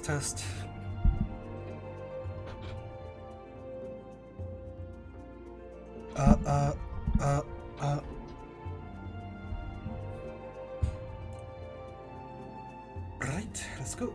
Test. Uh, uh, uh, uh. Right, let's go.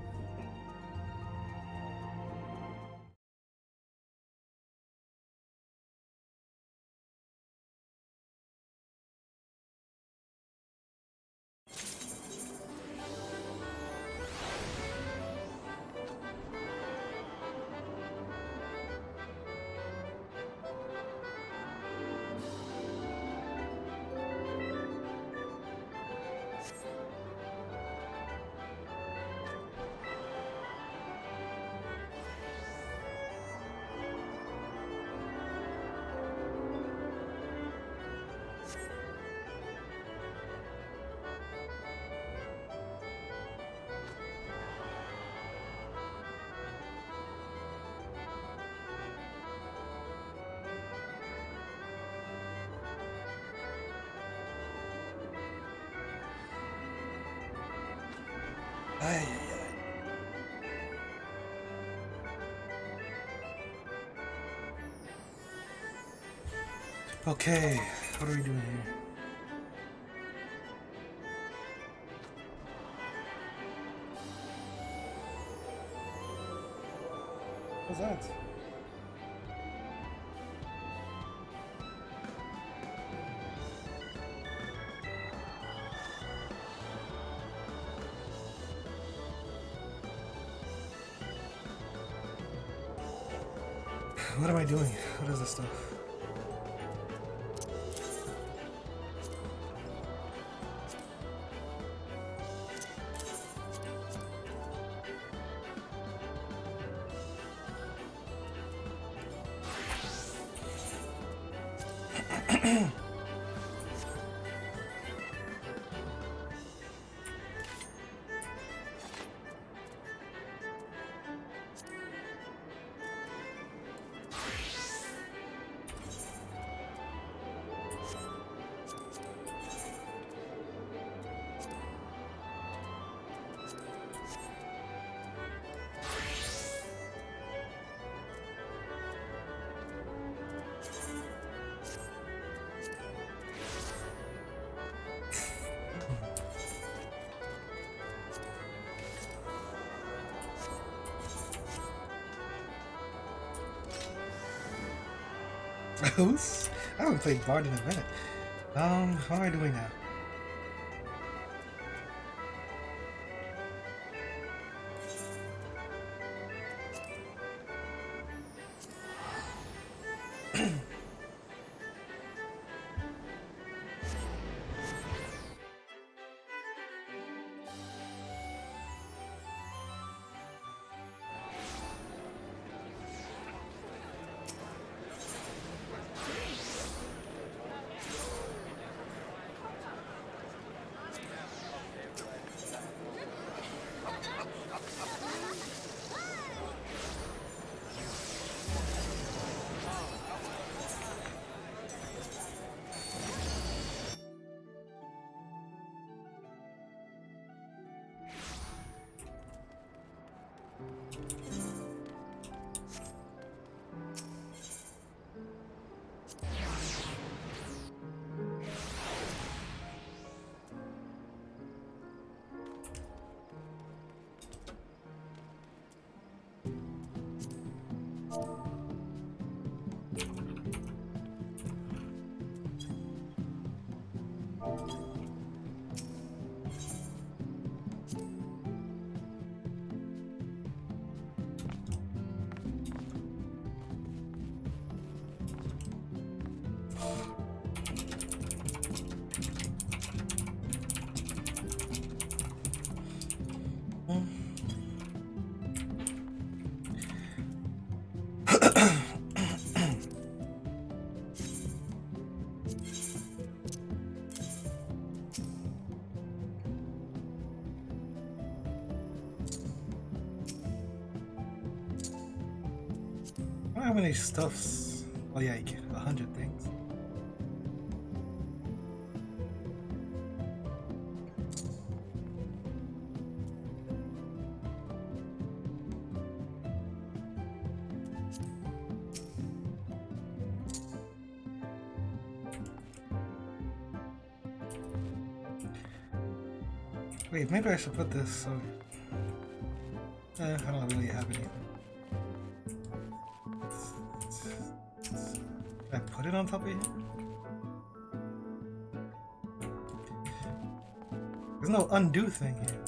Ay, ay, ay. Okay, what are we doing here? What's that? What am I doing? What is this stuff? Who's? I haven't played Bard in a minute. What am I doing now? How many stuffs? Oh yeah, you get 100 things. Wait, maybe I should put this so... I don't really have any. Can I put it on top of here? There's no undo thing here.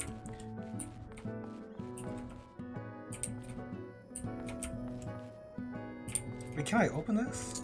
Wait, can I open this?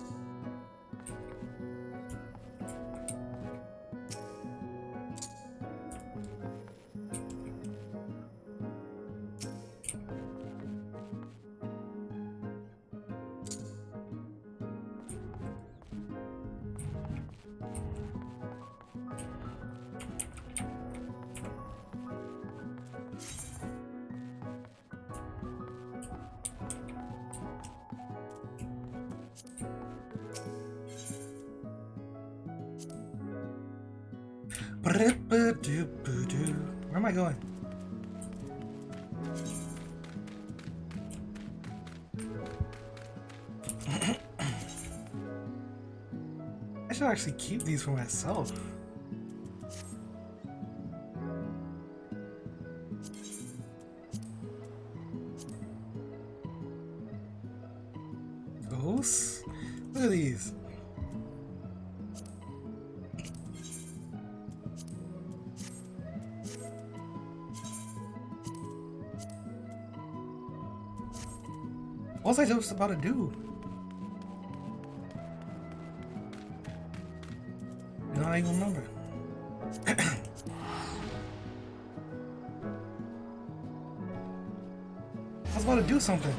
Where am I going? I should actually keep these for myself. Ghosts? Look at these. What was I just about to do? I don't even remember. I was about to do something.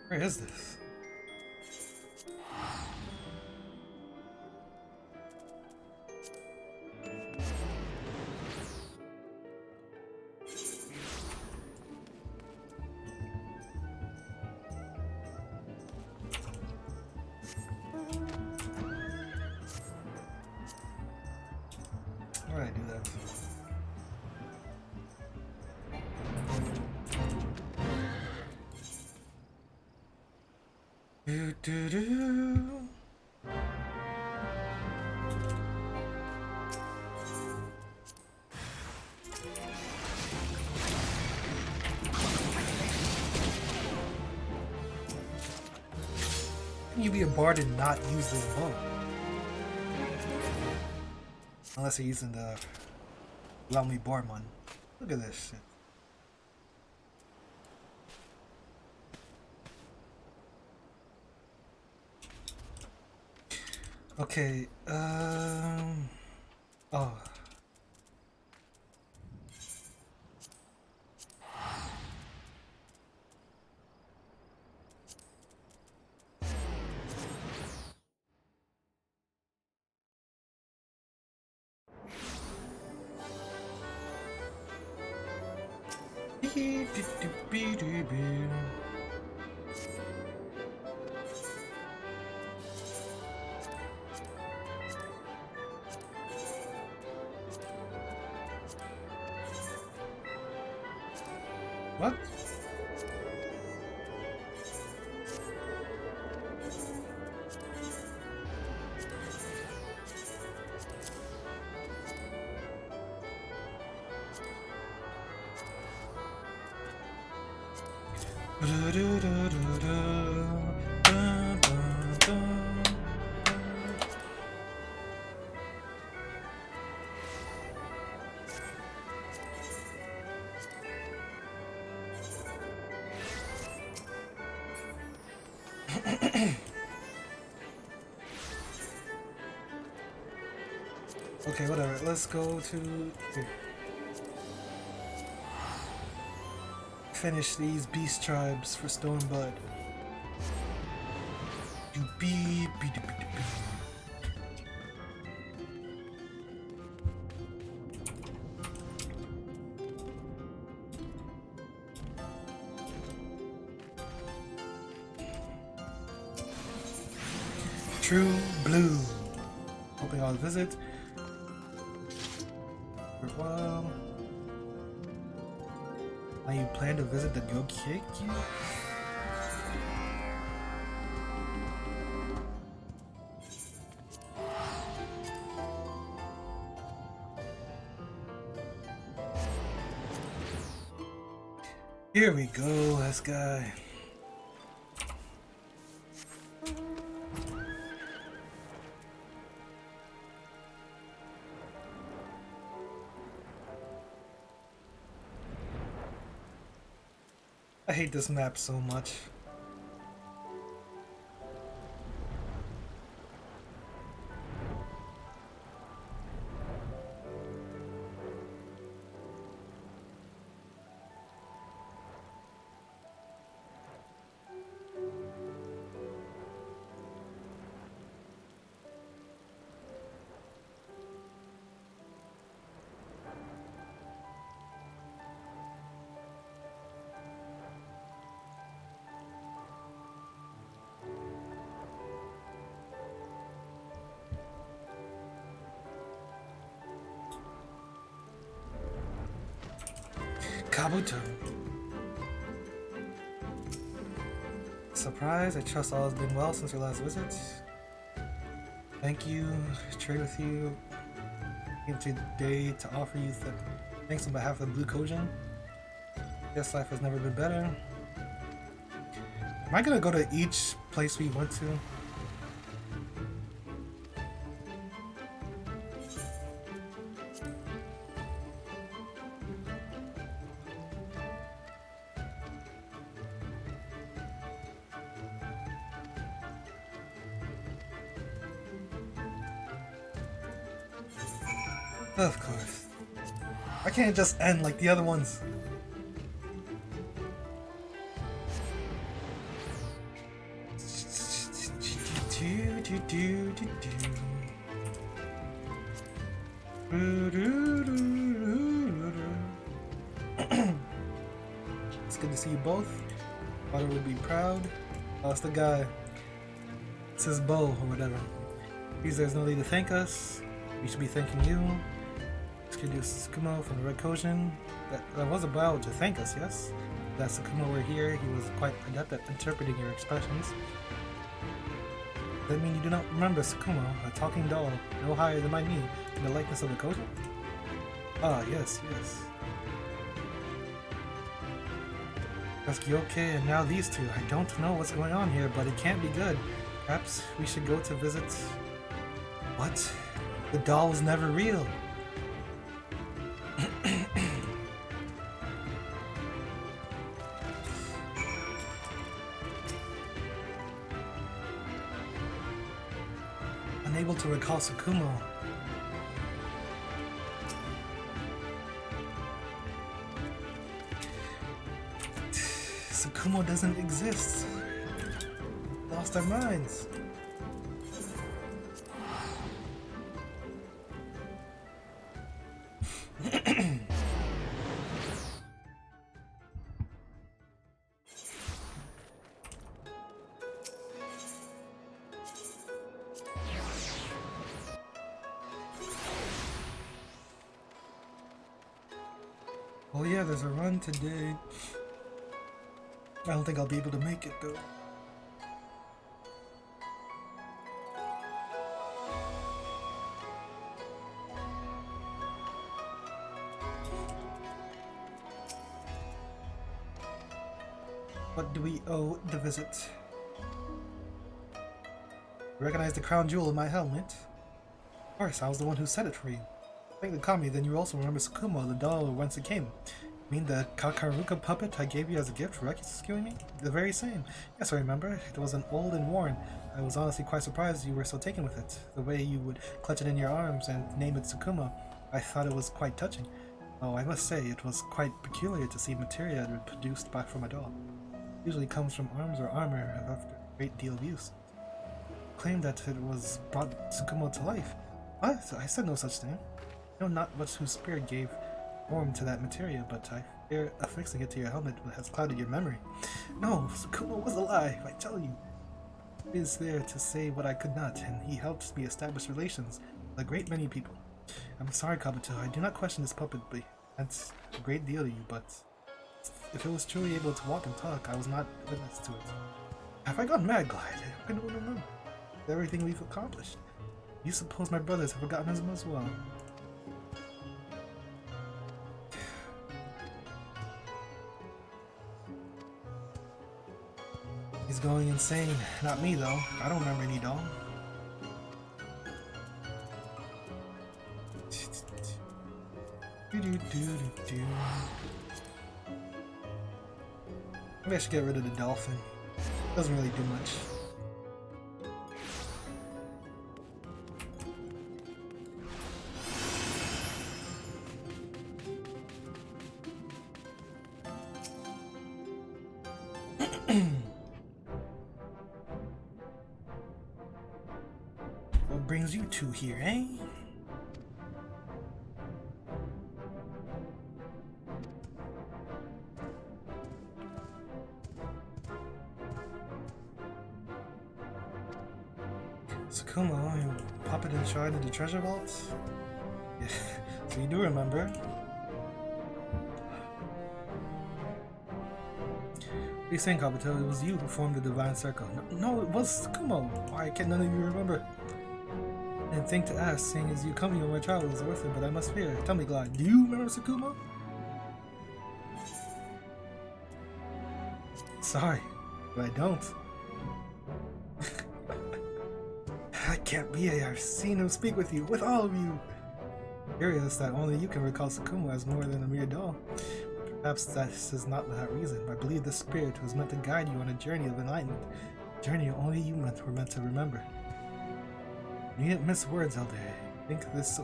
Where is this? Why did I do that? Do. Can you be a bard and not use this bow? Unless you're using the allow me bard one. Look at this shit. Okay, oh. What? Okay, whatever. Let's go to here. Finish these beast tribes for Stone Blood. beep, beep, beep, beep, beep. True blue. Hoping I'll visit. For a while. Now you plan to visit the Gokeki? Here we go, this guy. I hate this map so much. Kabuto. Surprise, I trust all has been well since your last visit. Thank you, trade with you. Came today to offer you thanks on behalf of the Blue Kojin. Guess life has never been better. Am I gonna go to each place we went to? Of course. I can't just end like the other ones. It's good to see you both. Father would be proud. Oh, it's the guy. It's his bow or whatever. Please, there's no need to thank us. We should be thanking you. This kid is Tsukumo from the Red Kojin. That was about to thank us, yes? That Tsukumo were here. He was quite adept at interpreting your expressions. Does that mean you do not remember Tsukumo, a talking doll, no higher than my knee, in the likeness of the Kojin? Ah, yes, yes. That's Gyoke and now these two. I don't know what's going on here, but it can't be good. Perhaps we should go to visit... What? The doll was never real. Unable to recall Tsukumo. Tsukumo doesn't exist. Lost our minds. Oh yeah, there's a run today. I don't think I'll be able to make it though. What do we owe the visit? Recognize the crown jewel in my helmet? Of course, I was the one who set it for you. Thank the kami, then you also remember Tsukumo, the doll whence it came. You mean the Kakaruka puppet I gave you as a gift for rescuing me? The very same. Yes, I remember. It was an old and worn. I was honestly quite surprised you were so taken with it. The way you would clutch it in your arms and name it Tsukumo, I thought it was quite touching. Oh, I must say, it was quite peculiar to see materia produced from a doll. It usually comes from arms or armor after a great deal of use. claimed that it was brought Tsukumo to life. What? I said no such thing. I know not much whose spirit gave form to that materia, but I fear affixing it to your helmet has clouded your memory. No, Tsukumo was alive, I tell you. He is there to say what I could not, and he helped me establish relations with a great many people. I'm sorry, Kabuto, I do not question this puppet, but that's a great deal to you, but if it was truly able to walk and talk, I was not witness to it. Have I gone mad, Glide? I don't remember everything we've accomplished. You suppose my brothers have forgotten as well? He's going insane. Not me, though. I don't remember any doll. Maybe I should get rid of the dolphin. Doesn't really do much. What brings you two here, eh? Tsukumo, you pop it and shard in the treasure vault? Yeah, so you do remember. What are you saying, Kabuto? It was you who formed the Divine Circle. No, it was Tsukumo. Why can't none of you remember? And think to ask, seeing as you accompanied me on my travels with him, but I must fear. Tell me, Glide, do you remember Tsukumo? Sorry, but I don't. That can't be it. I've seen him speak with you, with all of you. Curious that only you can recall Tsukumo as more than a mere doll. Perhaps this is not without reason. I believe this spirit was meant to guide you on a journey of enlightenment. A journey only you were meant to remember. You didn't miss words, Elder. I think this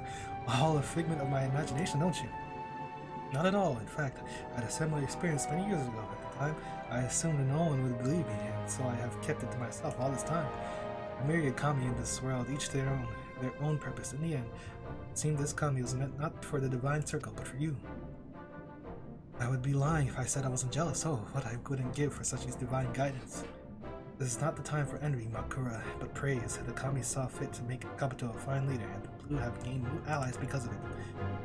all a figment of my imagination, don't you? Not at all. In fact, I had a similar experience many years ago. At the time, I assumed that no one would believe me, and so I have kept it to myself all this time. A myriad kami in this world, each their own purpose. In the end, it seemed this kami was meant not for the Divine Circle, but for you. I would be lying if I said I wasn't jealous. Oh, what I wouldn't give for such as divine guidance. This is not the time for envy, Makura, but praise. The kami saw fit to make Kabuto a fine leader, and the Blue have gained new allies because of it.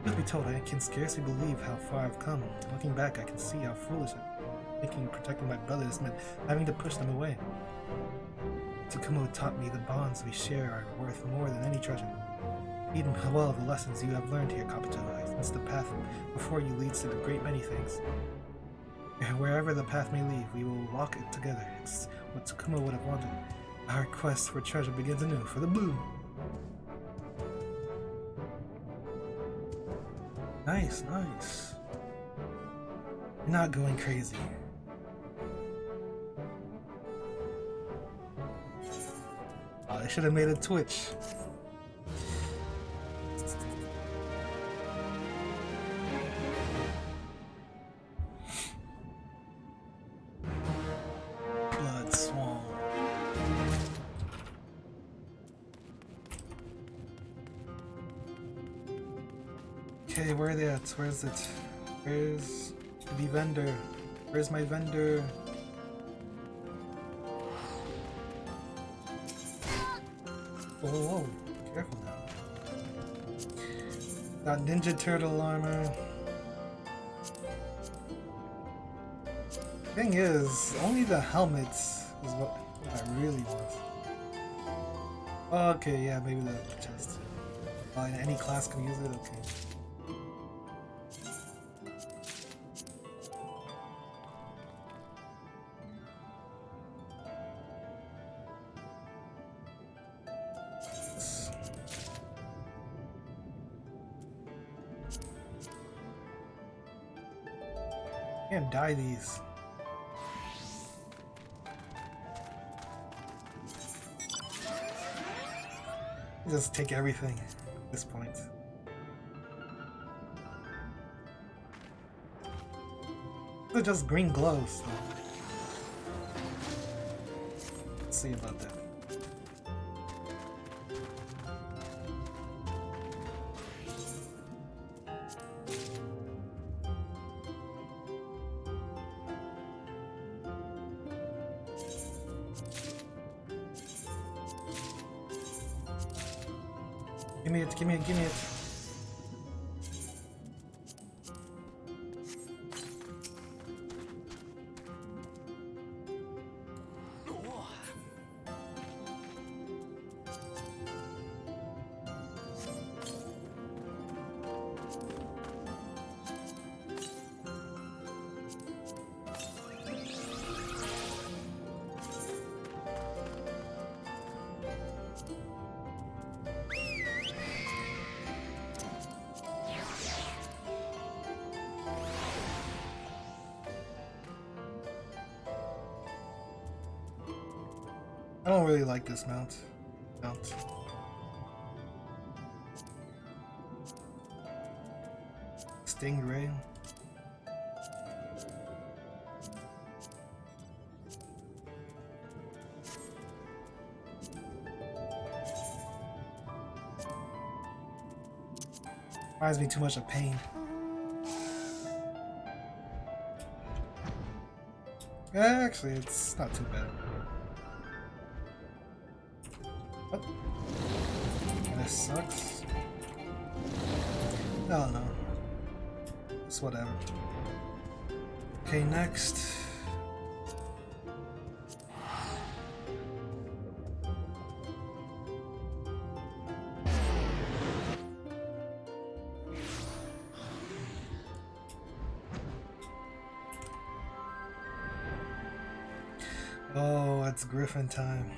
Truth be told, I can scarcely believe how far I've come. Looking back, I can see how foolish thinking of protecting my brothers meant having to push them away. Tsukumo taught me the bonds we share are worth more than any treasure. Even well the lessons you have learned here, Kabuto, since the path before you leads to a great many things. Wherever the path may lead, we will walk it together. It's what Tsukumo would have wanted. Our quest for treasure begins anew for the Blue. Nice, nice. You're not going crazy. Oh, I should have made a Twitch. Blood Swan. Okay, where are they at? Where's it? Where's the vendor? Where's my vendor? Whoa, whoa, careful now. Got Ninja Turtle armor. Thing is, only the helmets is what I really want. Okay, yeah, maybe the chest. And any class can use it, okay. Can't dye these. Just take everything at this point. They're just green glows, so. Let's see about that. Give me it, give me it, give me it. I don't really like this mount. Stingray. Reminds me too much of Pain. Actually, it's not too bad. What? This sucks. I don't know. It's whatever. Okay, next. Oh, it's Griffin time.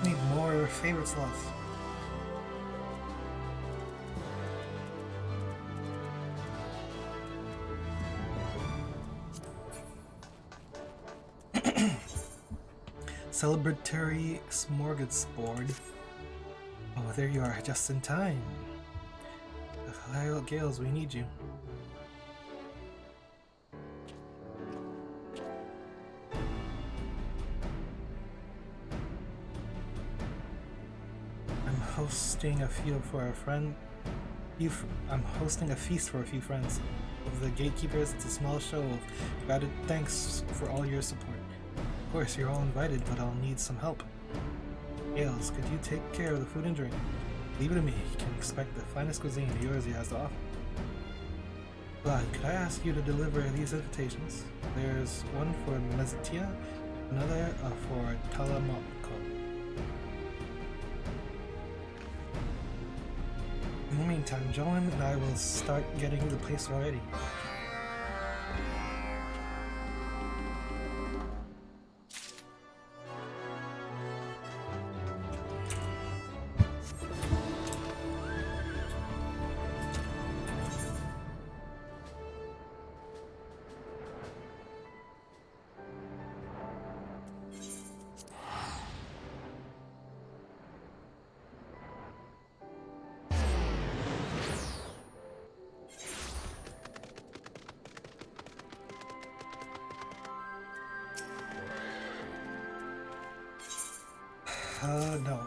Need more favorite slots. Celebratory smorgasbord. Oh, there you are, just in time. Gales, we need you. Hosting a feast for a friend. I'm hosting a feast for a few friends. Of the gatekeepers, it's a small show of gratitude. Thanks for all your support. Of course, you're all invited, but I'll need some help. Gales, could you take care of the food and drink? Leave it to me. You can expect the finest cuisine Eorzea has to offer. Blood, could I ask you to deliver these invitations? There's one for Mezitia, another for Talamoko. In the meantime, Joan and I will start getting the place ready. No.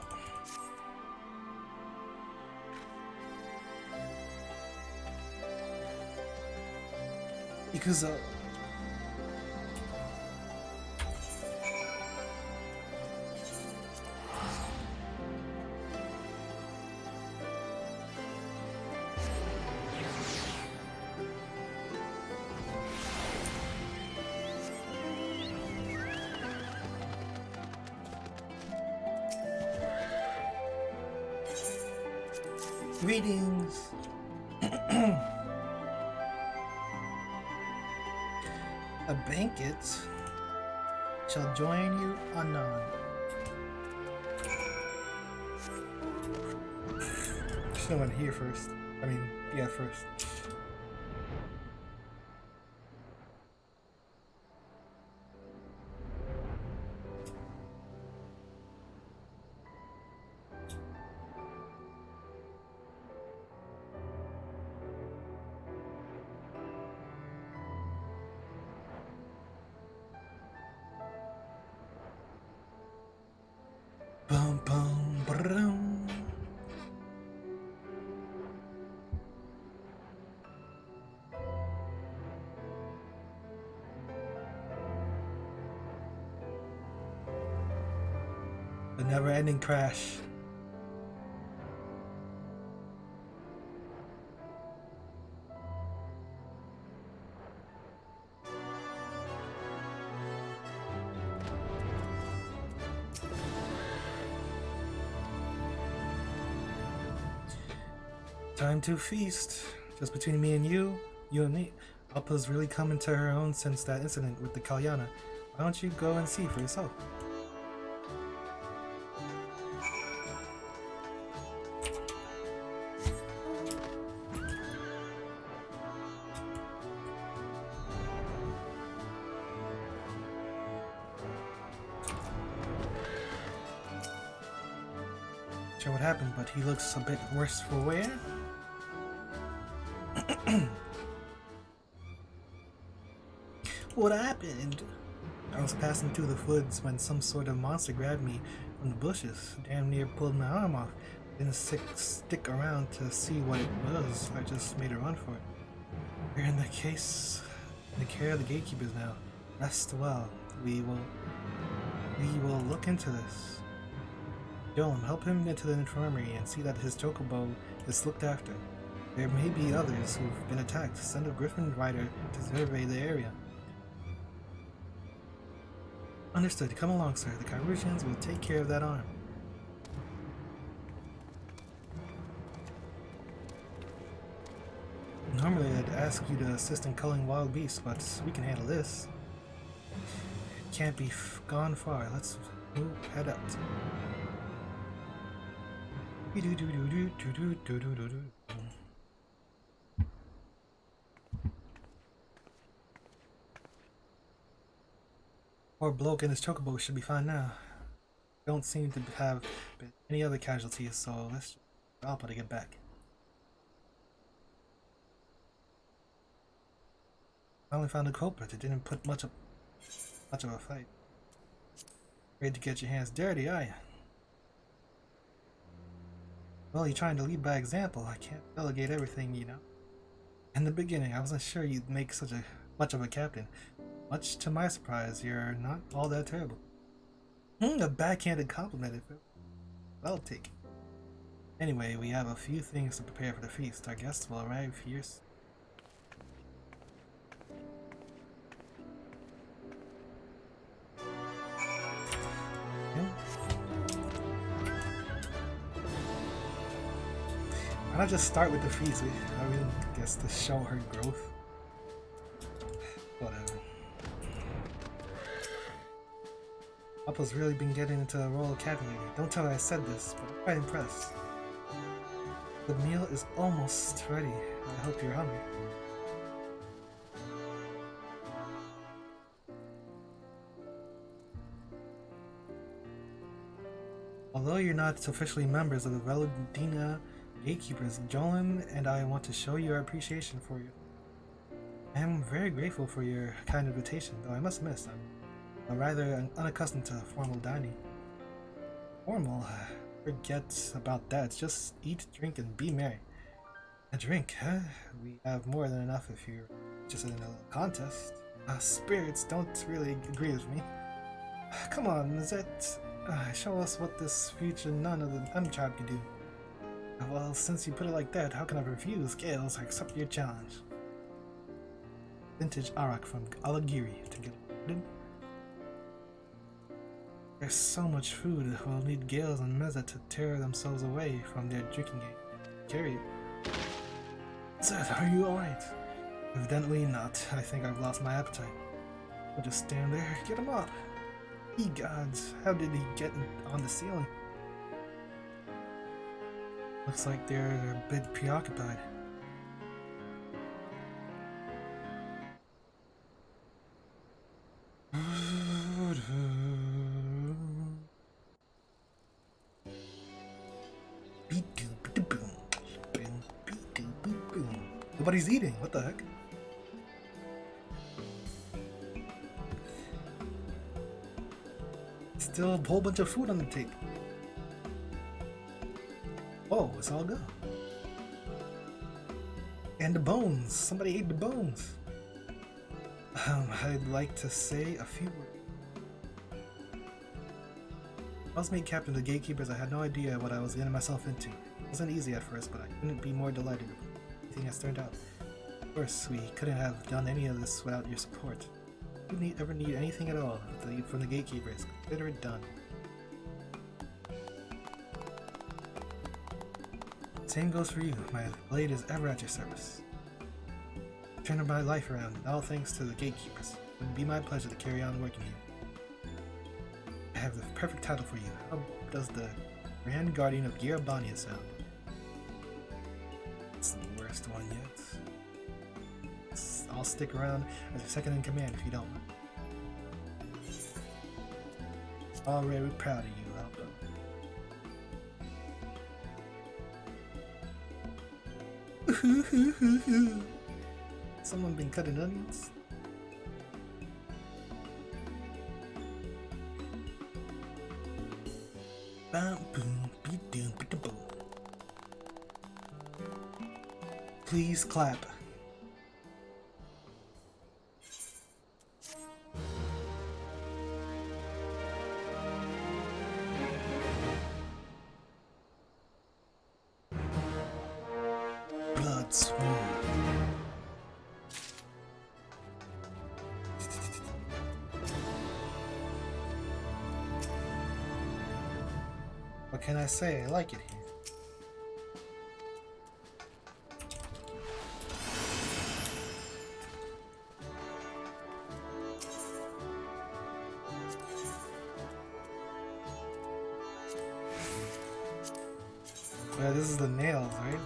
Because, Greetings! A banquet shall join you anon. There's no one here first. I mean, yeah, first. Bum bum brum. The never-ending crash. Time to feast. Just between me and you and me. Alpa's really come into her own since that incident with the Kalyana. Why don't you go and see for yourself? Sure what happened, but he looks a bit worse for wear. What happened? I was passing through the woods when some sort of monster grabbed me from the bushes. Damn near pulled my arm off. Didn't stick around to see what it was. I just made a run for it. We're in the care of the gatekeepers now. Rest well. We will look into this. Jolan, help him into the infirmary and see that his chocobo is looked after. There may be others who've been attacked. Send a griffin rider to survey the area. Understood. Come along, sir. The Chirurgians will take care of that arm. Normally I'd ask you to assist in culling wild beasts, but we can handle this. It can't be gone far. Let's head out. Poor bloke and his chocobo should be fine now. Don't seem to have been any other casualties, so let's Alpha to get back. Finally found a culprit. It didn't put much of a fight. Afraid to get your hands dirty, are you? Well, you're trying to lead by example. I can't delegate everything, you know. In the beginning, I wasn't sure you'd make such much of a captain. Much to my surprise, you're not all that terrible. A backhanded compliment, if I'll take it. Anyway, we have a few things to prepare for the feast. Our guests will arrive here. Why not just start with the feast? I mean, I guess to show her growth. Whatever. Appa's really been getting into the Royal Academy. Don't tell her I said this, but I'm quite impressed. The meal is almost ready. I hope you're hungry. Although you're not officially members of the Veladina Gatekeepers, Jolan and I want to show you our appreciation for you. I am very grateful for your kind invitation, though I must admit I'm rather unaccustomed to formal dining. Formal? Forget about that. Just eat, drink, and be merry. A drink, huh? We have more than enough if you're just in a little contest. Spirits don't really agree with me. Come on, is that... show us what this future nun of the M tribe can do. Well, since you put it like that, how can I refuse? Gales, I accept your challenge. Vintage arak from Alagiri to get it. There's so much food, we'll need Gales and Meza to tear themselves away from their drinking game. carry it. Seth, are you alright? Evidently not. I think I've lost my appetite. I'll just stand there. Get him up. Ye gods, how did he get on the ceiling? Looks like they're a bit preoccupied. Nobody's eating. What the heck? Still a whole bunch of food on the table. Oh, it's all gone. And the bones. Somebody ate the bones. I'd like to say a few words. I was made captain of the gatekeepers. I had no idea what I was getting myself into. It wasn't easy at first, but I couldn't be more delighted with everything has turned out. Of course, we couldn't have done any of this without your support. If you ever need anything at all from the gatekeepers, consider it done. Same goes for you. My blade is ever at your service. Turning my life around, all thanks to the gatekeepers. It would be my pleasure to carry on working here. I have the perfect title for you. How does the Grand Guardian of Girabania sound? It's the worst one yet. I'll stick around as your second in command if you don't. Already proud of you, Alpha. Someone been cutting onions? Please clap. Blood swoon. What can I say? I like it here. Yeah, this is the nails, right?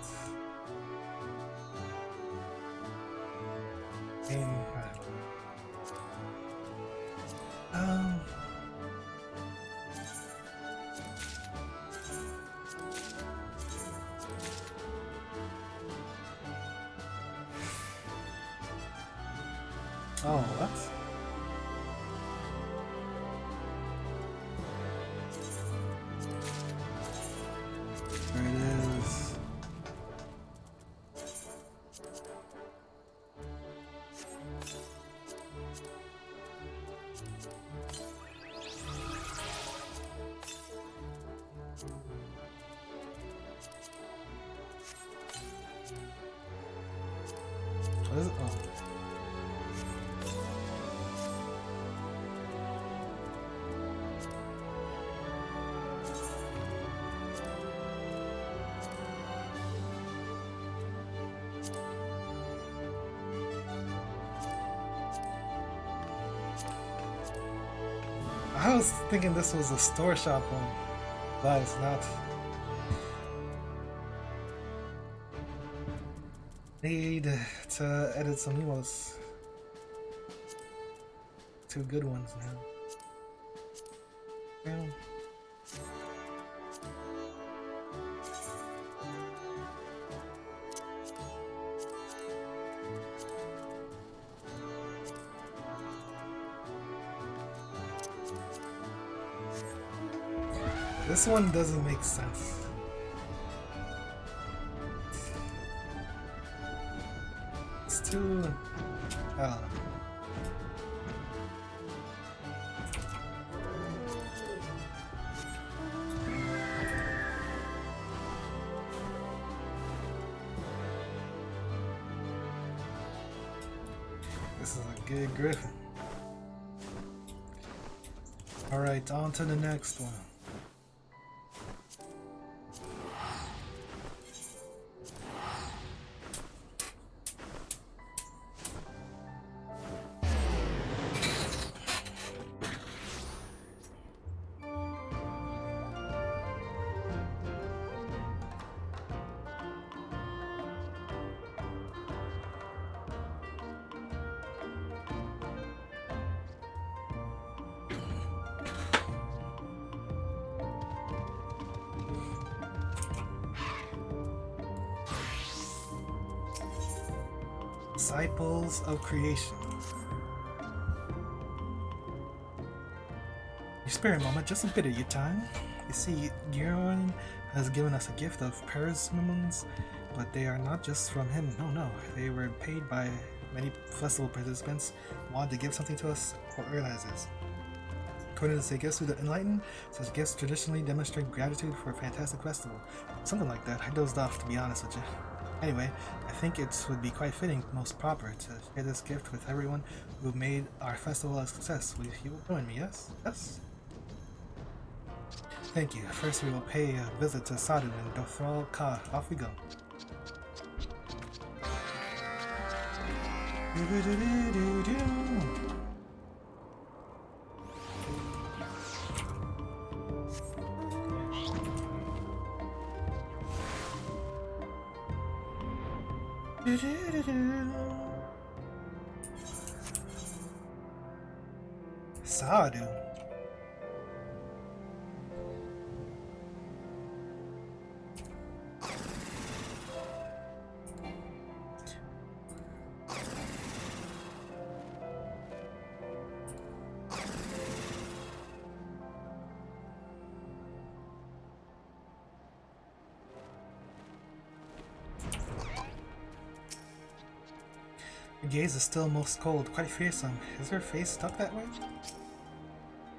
Oh, what? There it is. What is it? Oh. I was thinking this was a store shop one, but it's not. Need to edit some emotes. 2 good ones now. Yeah. This one doesn't make sense. It's too... I don't know. This is a good griffin. Alright, on to the next one. Disciples of Creation. You spare a moment, just a bit of your time. You see, Giron has given us a gift of persimmons, but they are not just from him. No. They were paid by many festival participants who wanted to give something to us organizers. According to the gifts of the enlightened, such gifts traditionally demonstrate gratitude for a fantastic festival. Something like that. I dozed off, to be honest with you. Anyway, I think it would be quite fitting, most proper, to share this gift with everyone who made our festival a success. You will join me, yes? Yes? Thank you. First we will pay a visit to Sadu and Dothral Ka. Off we go. Sadu. Your gaze is still most cold, quite fearsome. Is her face stuck that way?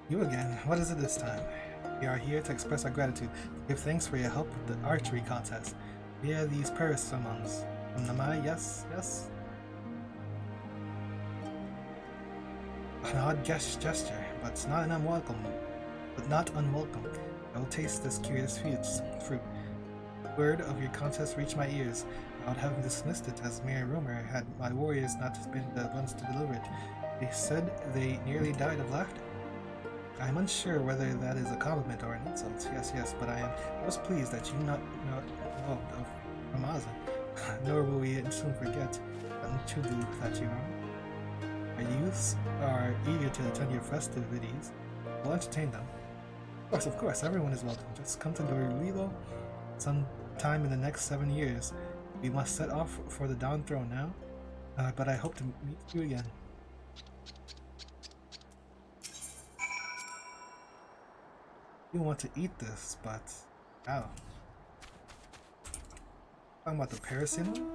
You again. What is it this time? We are here to express our gratitude, to give thanks for your help with the archery contest. Via these persimmons. From Namai, yes? An odd gesture, but not unwelcome. I will taste this curious fruit. The word of your contest reached my ears. I would have dismissed it as mere rumor had my warriors not been the ones to deliver it. They said they nearly died of laughter. I am unsure whether that is a compliment or an insult. Yes, but I was pleased that you not know of Ramaza. Nor will we soon forget to do that, you know. Our youths are eager to attend your festivities. We'll entertain them. Of course, everyone is welcome. Just come to Dorilo sometime in the next 7 years. We must set off for the Dawn Throne now, but I hope to meet you again. You want to eat this, but how? Talking about the paracetamol?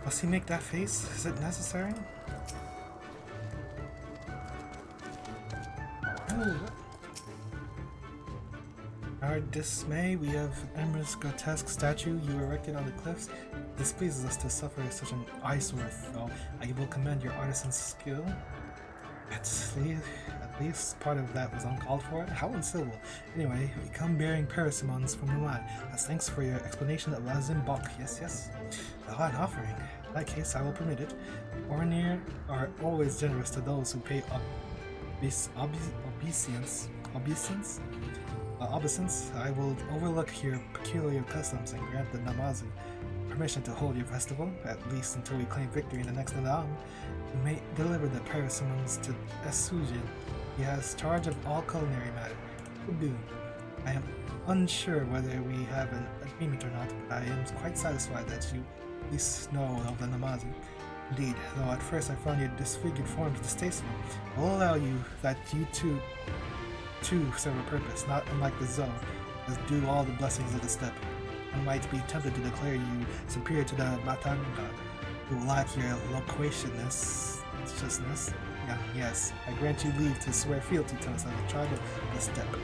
Must he make that face? Is it necessary? Our dismay, we have Emmer's grotesque statue you erected on the cliffs. It displeases us to suffer such an eyesore, though I will commend your artisan's skill. At least part of that was uncalled for. How uncivil. Anyway, we come bearing persimmons from Nomad. As thanks for your explanation of Lazim Bok. Yes. An offering. In that case, I will permit it. Ornir are always generous to those who pay obeisance. I will overlook your peculiar customs and grant the Namazi permission to hold your festival, at least until we claim victory in the next Nadam. You may deliver the persimmons to Esujin. He has charge of all culinary matter. Will do. I am unsure whether we have an agreement or not, but I am quite satisfied that you at least know of the Namazi. Indeed, though at first I found your disfigured forms distasteful, I will allow you that you too serve a purpose, not unlike the Zoe, as do all the blessings of the steppe. I might be tempted to declare you superior to the Matanga, who lack your loquaciousness. Yes, I grant you leave to swear fealty to us as a tribe of the steppe.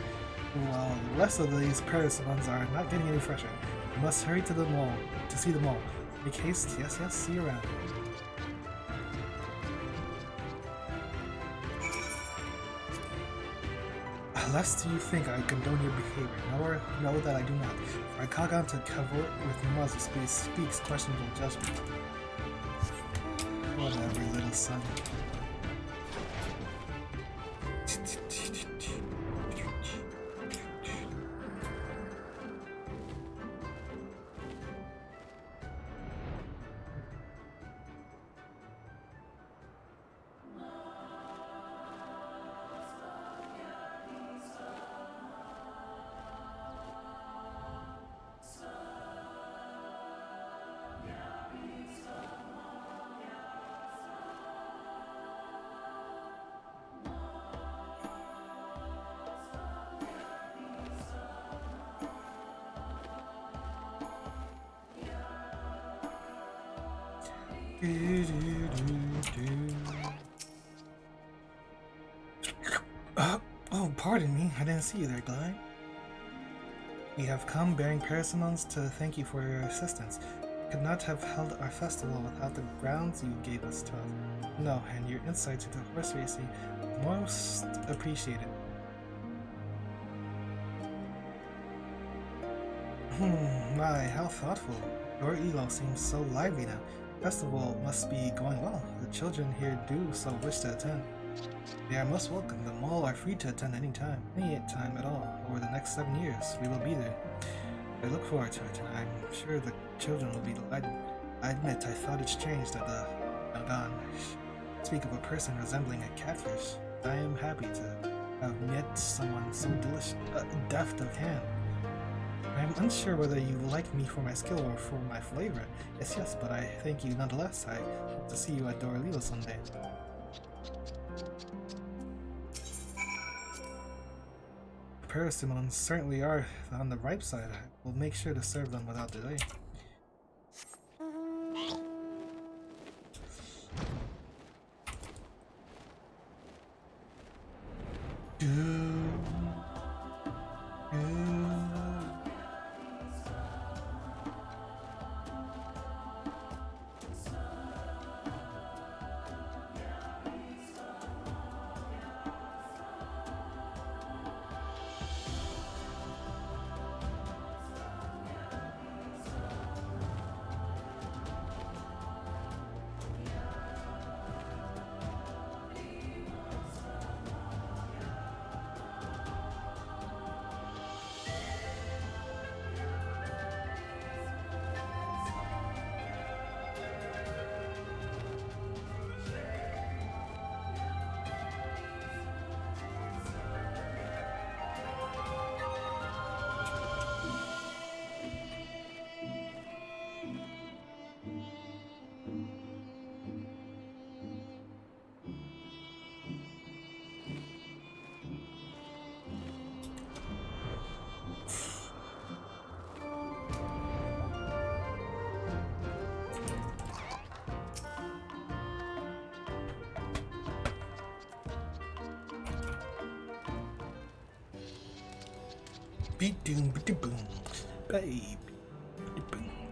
While the rest of these persimmons are not getting any fresher, you must hurry to the mall to see them all. Make haste, yes, see you around. Lest you think I condone your behavior, nor know that I do not. For I cog on to cavort with Namazi speaks questionable judgment. Whatever, little son. Oh, pardon me. I didn't see you there, Glide. We have come bearing persimmons to thank you for your assistance. We could not have held our festival without the grounds you gave us to us. No, and your insights into horse racing most appreciated. My, how thoughtful. Your Elo seems so lively now. Festival must be going well. The children here do so wish to attend. They are most welcome. The mall are free to attend any time at all. Over the next 7 years, we will be there. I look forward to it, and I'm sure the children will be delighted. I admit I thought it strange that speak of a person resembling a catfish. I am happy to have met someone so deft of hand. I am unsure whether you like me for my skill or for my flavor. Yes, but I thank you nonetheless. I hope to see you at Doralilo someday. Persimmons certainly are on the ripe side. I will make sure to serve them without delay.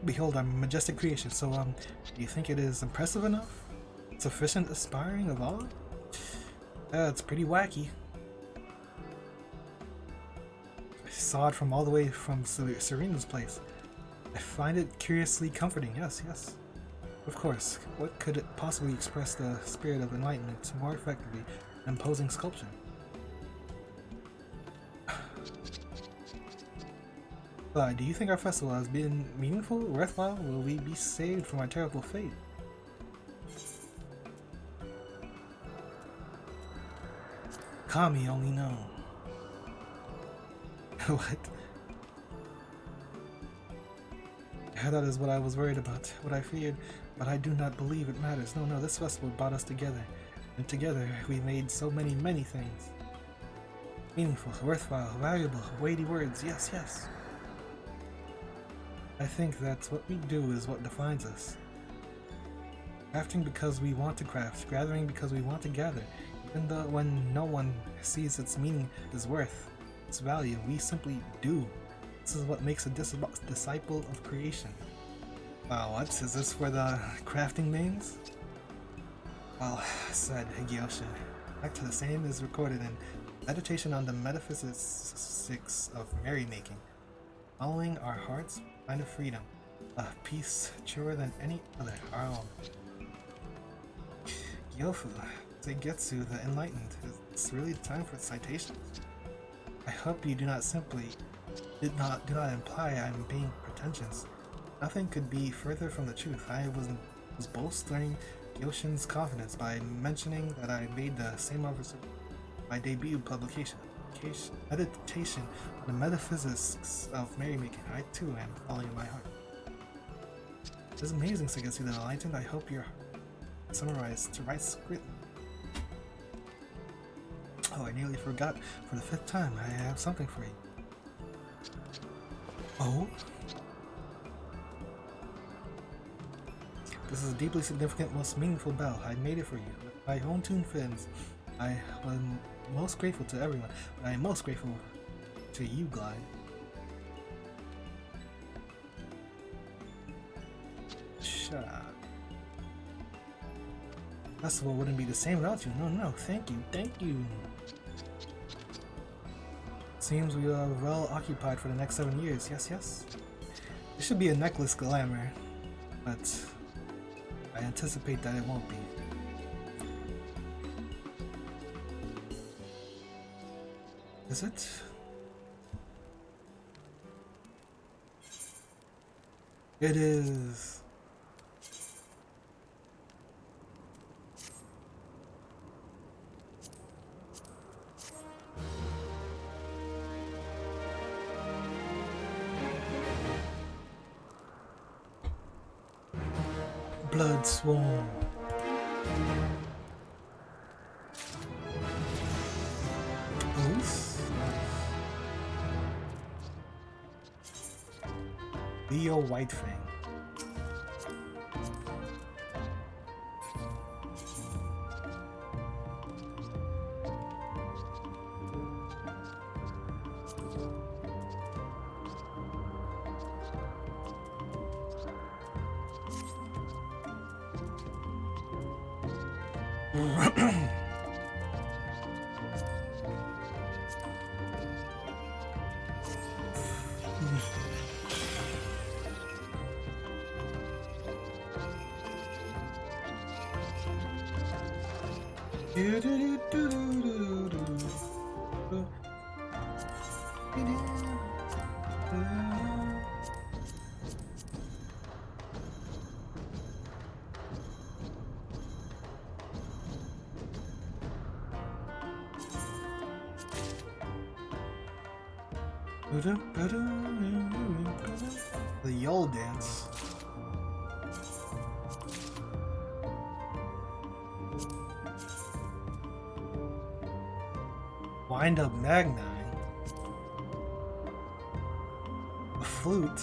Behold our majestic creation. So, do you think it is impressive enough? Sufficient aspiring of all? It's pretty wacky. I saw it from all the way from Serena's place. I find it curiously comforting, yes. Of course, what could it possibly express the spirit of enlightenment more effectively than imposing sculpture? Do you think our festival has been meaningful, worthwhile? Will we be saved from our terrible fate? Kami only know. What? That is what I was worried about, what I feared, but I do not believe it matters. No, this festival brought us together, and together we made so many things. Meaningful, worthwhile, valuable, weighty words, yes. I think that what we do is what defines us. Crafting because we want to craft, gathering because we want to gather, even though when no one sees its meaning, its worth, its value, we simply do. This is what makes a disciple of creation. Wow, what? Is this for the crafting names? Well, said Higioshi. Back to the same is recorded in Meditation on the Metaphysics of Merrymaking. Following our hearts, find a freedom, a peace truer than any other, our own. Gyofu, Seigetsu the Enlightened. It's really time for citations. I hope you do not imply I'm being pretentious. Nothing could be further from the truth. I was bolstering Gyoshin's confidence by mentioning that I made the same offer my debut publication. Meditation on the Metaphysics of Merrymaking. I too am falling in my heart. It is amazing, Seigetsu the Enlightened. I hope you're summarized to write script. Oh, I nearly forgot. For the 5th time, I have something for you. Oh? This is a deeply significant, most meaningful bell. I made it for you. My own tune fans. I am most grateful to everyone, but I am most grateful to you, Glide. Shut up. Festival wouldn't be the same without you. No, thank you, thank you. Seems we are well occupied for the next 7 years. Yes. It should be a necklace glamour, but I anticipate that it won't be. Is it? It is. Blood Swarm. Oof. Leo Whitefang. The Yole Dance. Wind Up Magnine. A flute.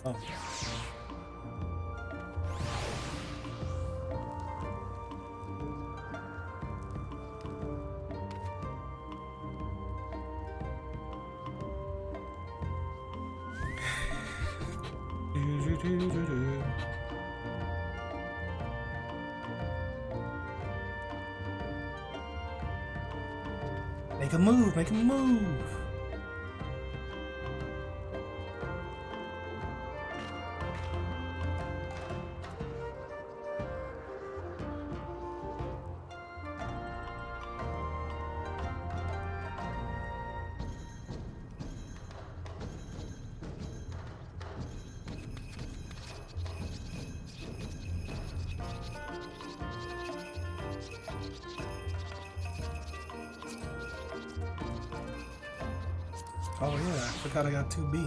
Oh. Make a move, make a move! Oh yeah, I forgot I got 2B.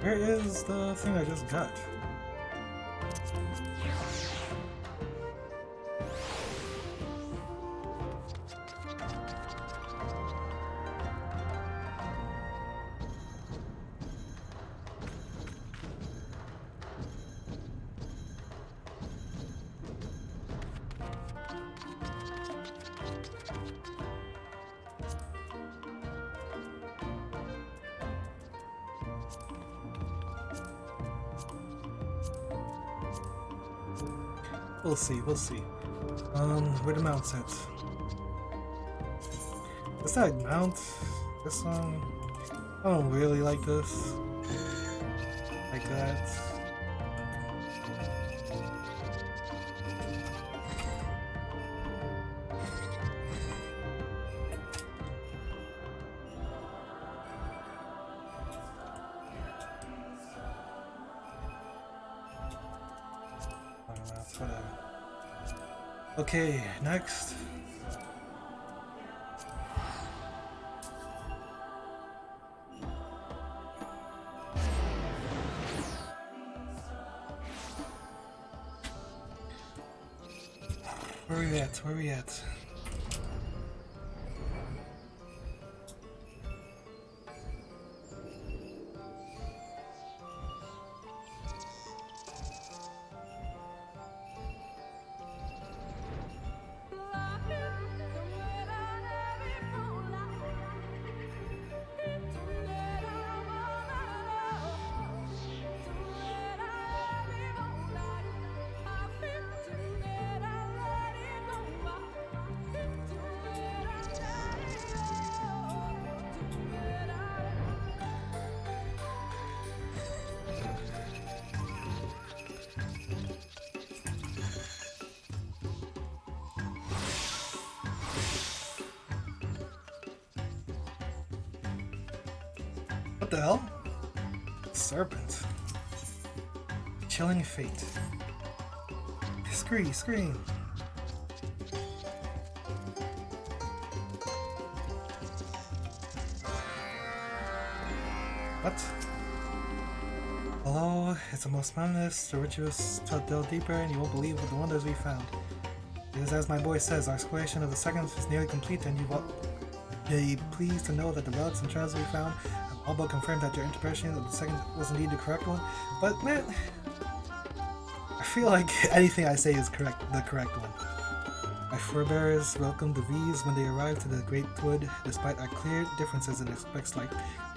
Where is the thing I just got? We'll see, we'll see. Where the mounts at? Is that mount? This one? I don't really like this. Like that. Okay, next. Where are we at? Where are we at? What the hell? Serpent. Chilling fate. Scream. What? Hello, it's the most mindless, tortuous, to delve deeper, and you won't believe what the wonders we found. It is as my boy says, our exploration of the second is nearly complete, and you've all be pleased to know that the relics and treasures we found have all but confirmed that your interpretation of the second was indeed the correct one. But man, I feel like anything I say is the correct one. My forebears welcomed the V's when they arrived to the Great Wood, despite our clear differences in aspects like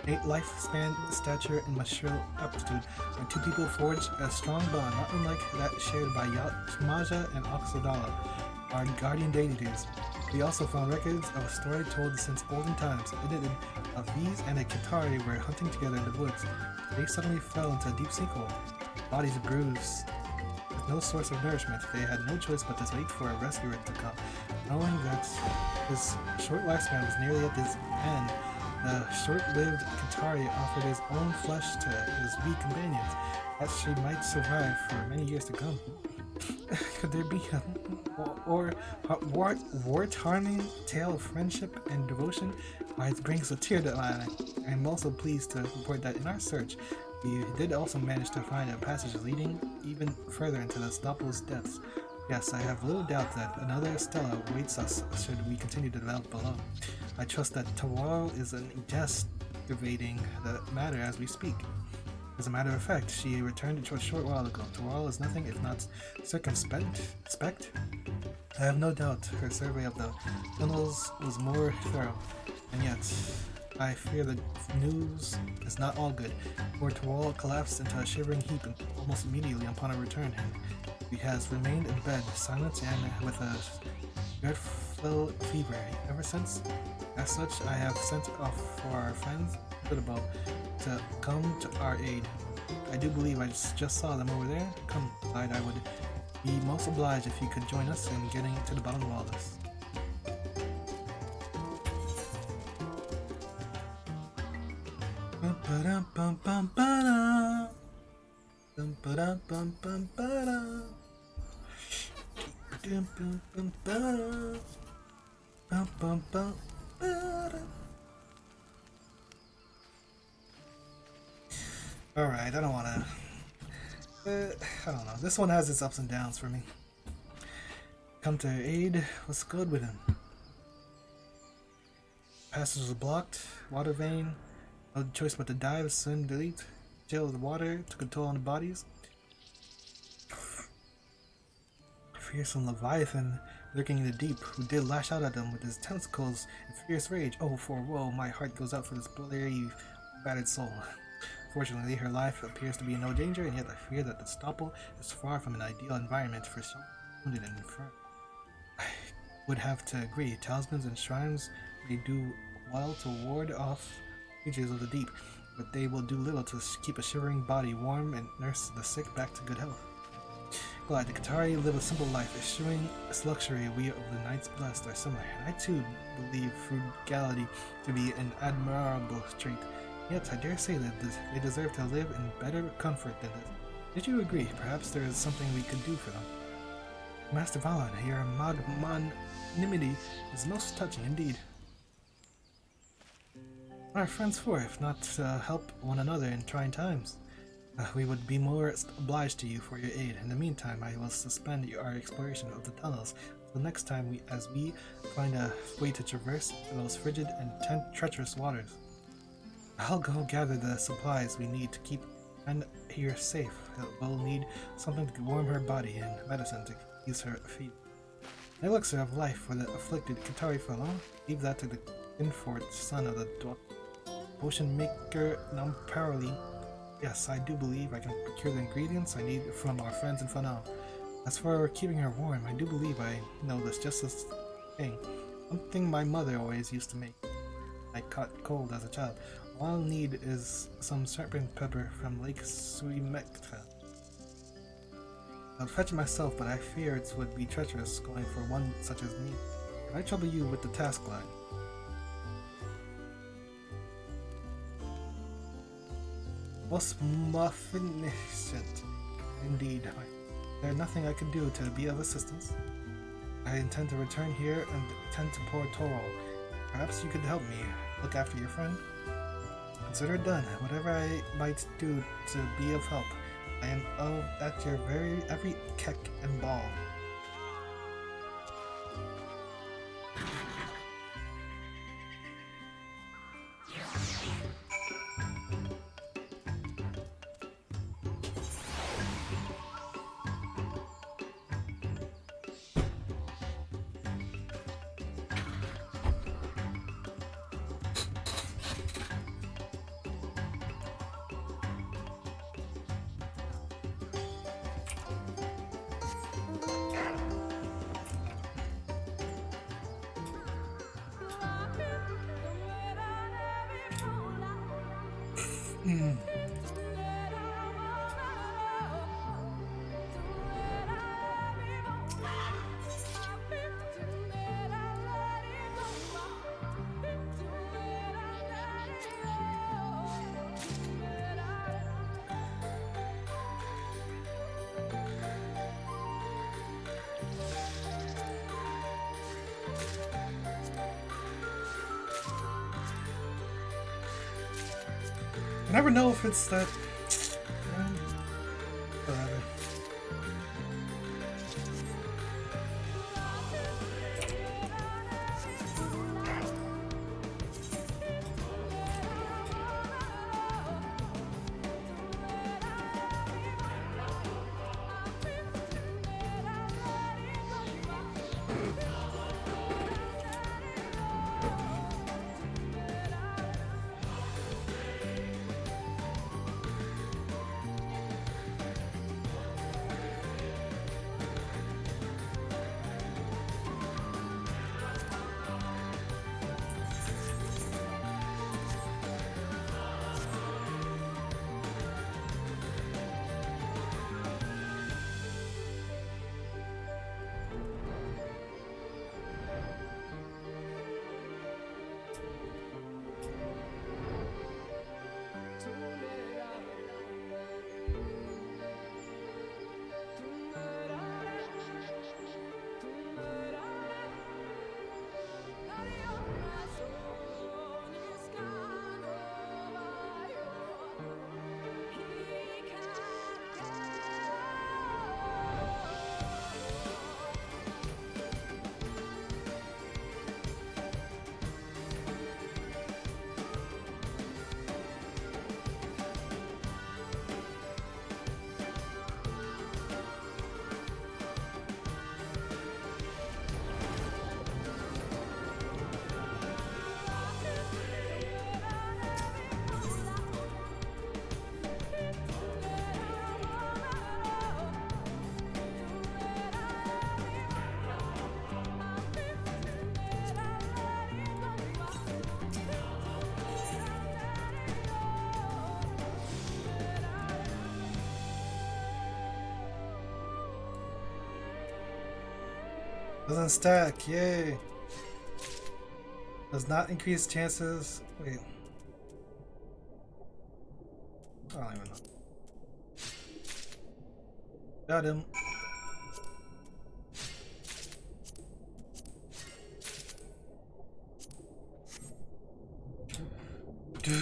lifespan, stature, and martial aptitude. Our two people forged a strong bond, not unlike that shared by Yamaja and Oxodala, our guardian deities. We also found records of a story told since olden times. It a V's and a Kitari were hunting together in the woods. They suddenly fell into a deep sinkhole, bodies bruised, with no source of nourishment. They had no choice but to wait for a rescuer to come. Knowing that his short lifespan was nearly at his end, the short-lived Kitari offered his own flesh to his weak companions, that she might survive for many years to come. Could there be a war-harming tale of friendship and devotion? Why, it brings a tear to my eye. I am also pleased to report that in our search, we did also manage to find a passage leading even further into the Stoppel's depths. Yes, I have little doubt that another Stella awaits us should we continue to delve below. I trust that Tawaro is investigating the matter as we speak. As a matter of fact, she returned a short while ago. Tawaro is nothing if not circumspect. I have no doubt her survey of the tunnels was more thorough, and yet I fear the news is not all good, for Tawaro collapsed into a shivering heap almost immediately upon her return, and he has remained in bed, silent and with a dreadful fever ever since. As such, I have sent off for our friends Above to come to our aid. I do believe I just saw them over there. Come, I would be most obliged if you could join us in getting to the bottom of all this. Alright, I don't wanna... I don't know. This one has its ups and downs for me. Come to aid. What's good with him? Passage was blocked. Water vein. No choice but to dive, swim, delete. Jail the water to control on the bodies. Fearsome Leviathan lurking in the deep, who did lash out at them with his tentacles in fierce rage. Oh, for woe, my heart goes out for this bloody, battered soul. Fortunately, her life appears to be in no danger, and yet I fear that the Stoppel is far from an ideal environment for wounded and infirm. I would have to agree. Talismans and shrines may do well to ward off creatures of the deep, but they will do little to keep a shivering body warm and nurse the sick back to good health. Glad the Qatari live a simple life, eschewing its luxury. We of the Knights Blessed are similar, and I too believe frugality to be an admirable trait. Yet I dare say that they deserve to live in better comfort than this. Did you agree? Perhaps there is something we could do for them. Master Valan, your magnanimity is most touching indeed. What are friends for, if not to help one another in trying times? We would be more obliged to you for your aid. In the meantime, I will suspend our exploration of the tunnels until next time we find a way to traverse those frigid and treacherous waters. I'll go gather the supplies we need to keep Anne here safe. We'll need something to warm her body and medicine to ease her feet. An elixir of life for the afflicted Qatari fellow. Leave that to the Infort, son of the potion maker Namparali. Yes, I do believe I can procure the ingredients I need from our friends in Fanal. As for keeping her warm, I do believe I know this just this thing. Something my mother always used to make. I caught cold as a child. All I'll need is some serpent pepper from Lake Suimekta. I'll fetch it myself, but I fear it would be treacherous going for one such as me. Can I trouble you with the task, lad? Most magnificent. Indeed. There is nothing I can do to be of assistance. I intend to return here and tend to poor Torol. Perhaps you could help me look after your friend? Consider it done. Whatever I might do to be of help, I am at your every keck and ball. I never know if it's that. Whatever. Doesn't stack, yay! Does not increase chances. Wait. I don't even know. Got him. Do.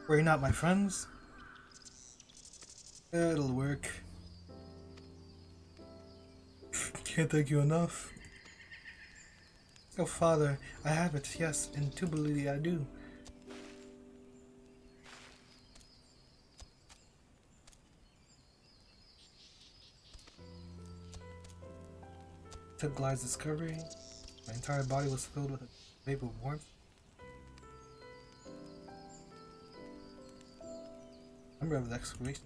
Worry not, my friends. It'll work. Can't thank you enough. Oh, Father, I have it, yes, indubitably I do. Took Glide's discovery. My entire body was filled with a wave of warmth. Remember of the excavation.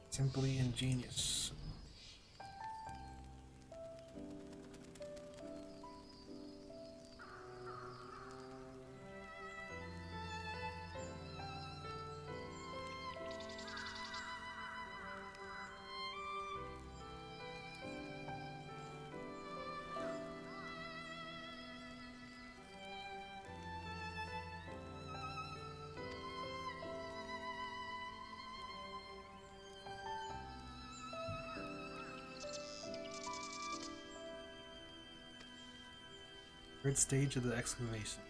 Simply ingenious. Third stage of the excavation.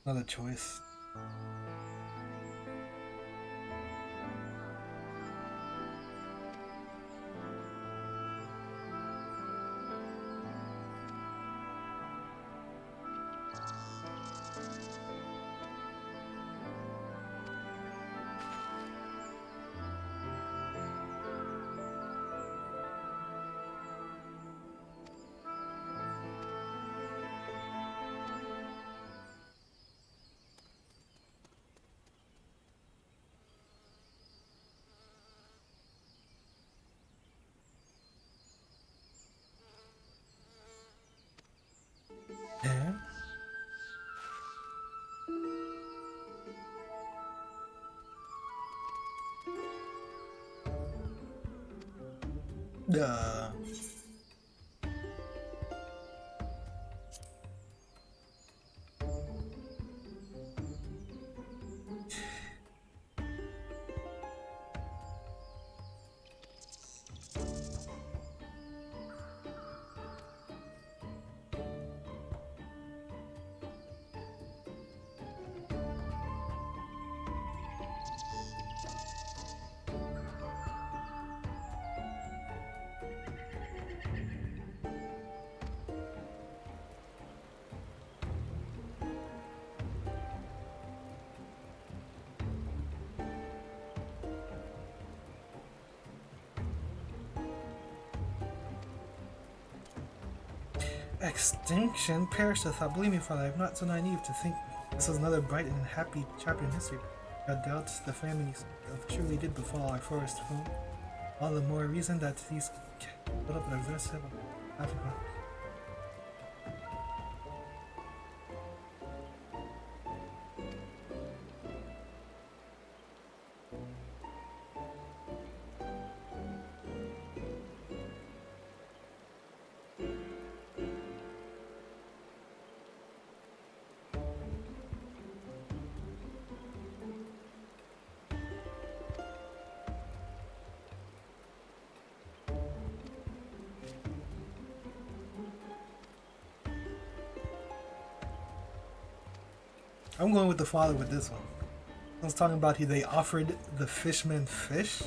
Another choice. Yeah. Duh. Extinction? Perish the thought. Believe me, Father, I am not so naive to think this is another bright and happy chapter in history. Without doubt, the famines truly did befall our forest home. All the more reason that these put up an aggressive Africa. I'm going with the father with this one. I was talking about they offered the fisherman fish.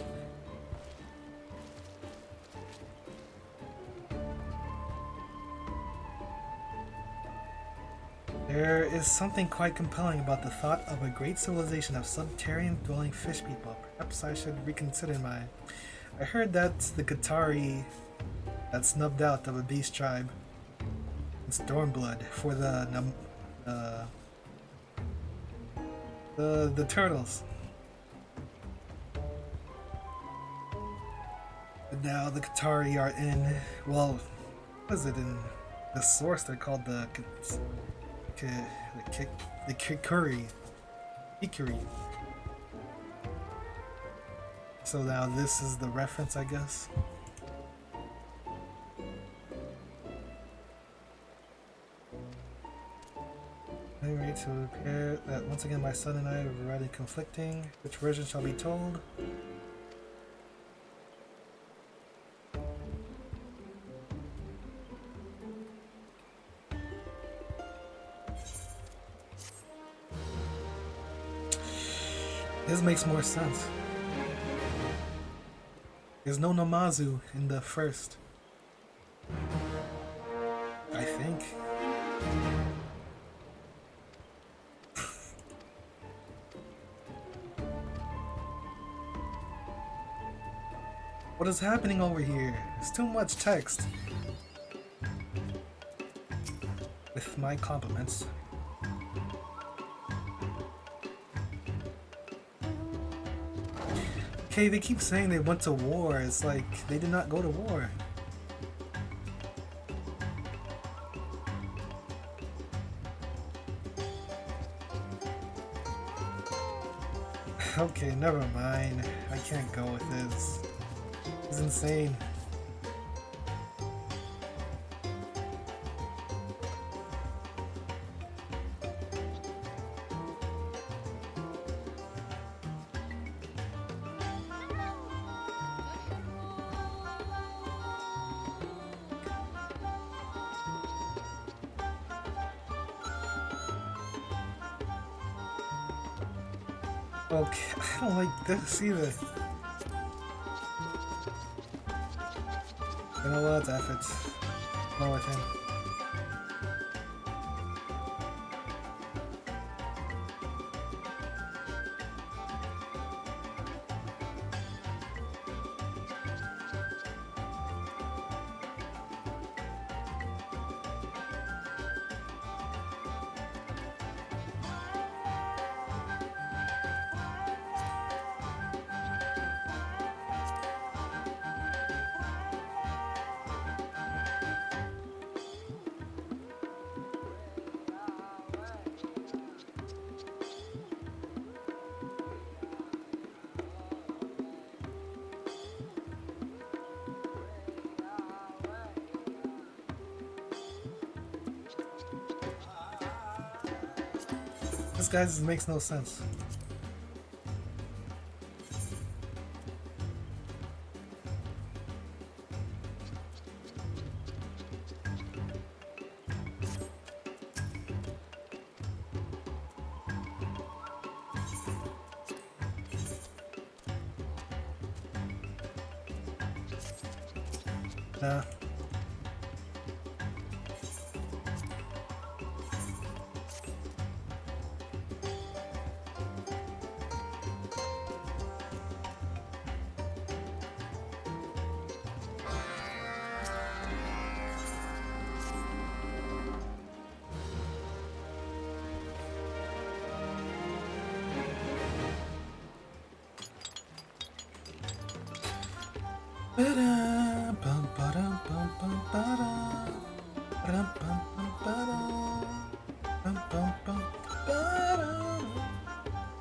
There is something quite compelling about the thought of a great civilization of subterranean dwelling fish people. Perhaps I should reconsider my... I heard that the Qatari that snubbed out of a beast tribe. It's Stormblood for the turtles. But now the Qatari are in, well, what is it in the source? They're called the Kikuri. So now this is the reference, I guess. I'm ready to appear that once again my son and I are rather conflicting. Which version shall be told? This makes more sense. There's no Namazu in the first. I think. What is happening over here? It's too much text. With my compliments. Okay, they keep saying they went to war. It's like they did not go to war. Okay, never mind. I can't go with this. It's insane. Okay, I don't like this either. You know what? F it. Go with him. This guy just makes no sense. Nah.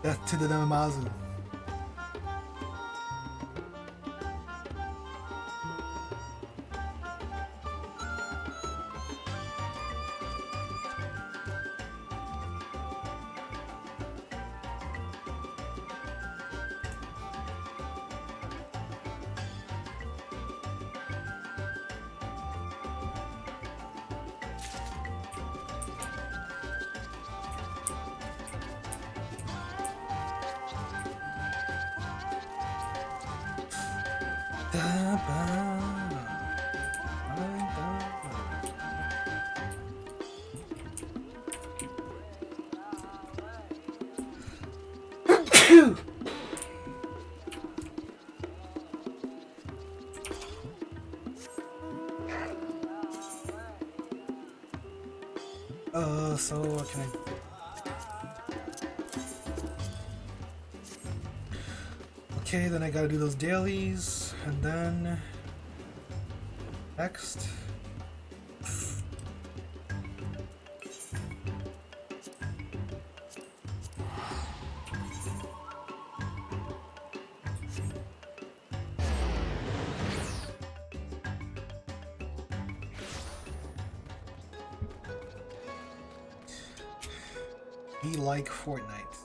Death to the Namazu. So what can I do? Okay, then I gotta do those dailies, and then next. Be like Fortnite.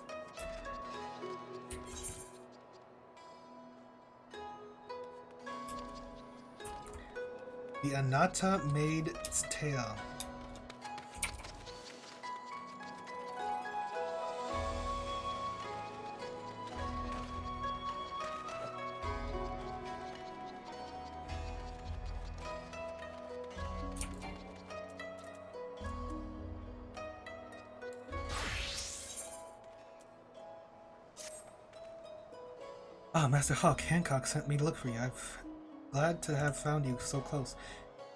The Anata made its tail. Ah, Master Hawk, Hancock sent me to look for you. I'm glad to have found you so close.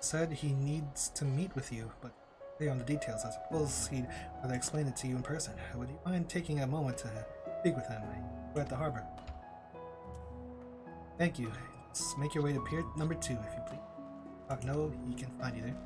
Said he needs to meet with you, but clear on the details. I suppose he'd rather explain it to you in person. Would you mind taking a moment to speak with him? We're at the harbor. Thank you. Just make your way to Pier number 2, if you please. Hawk, no, he can find you there.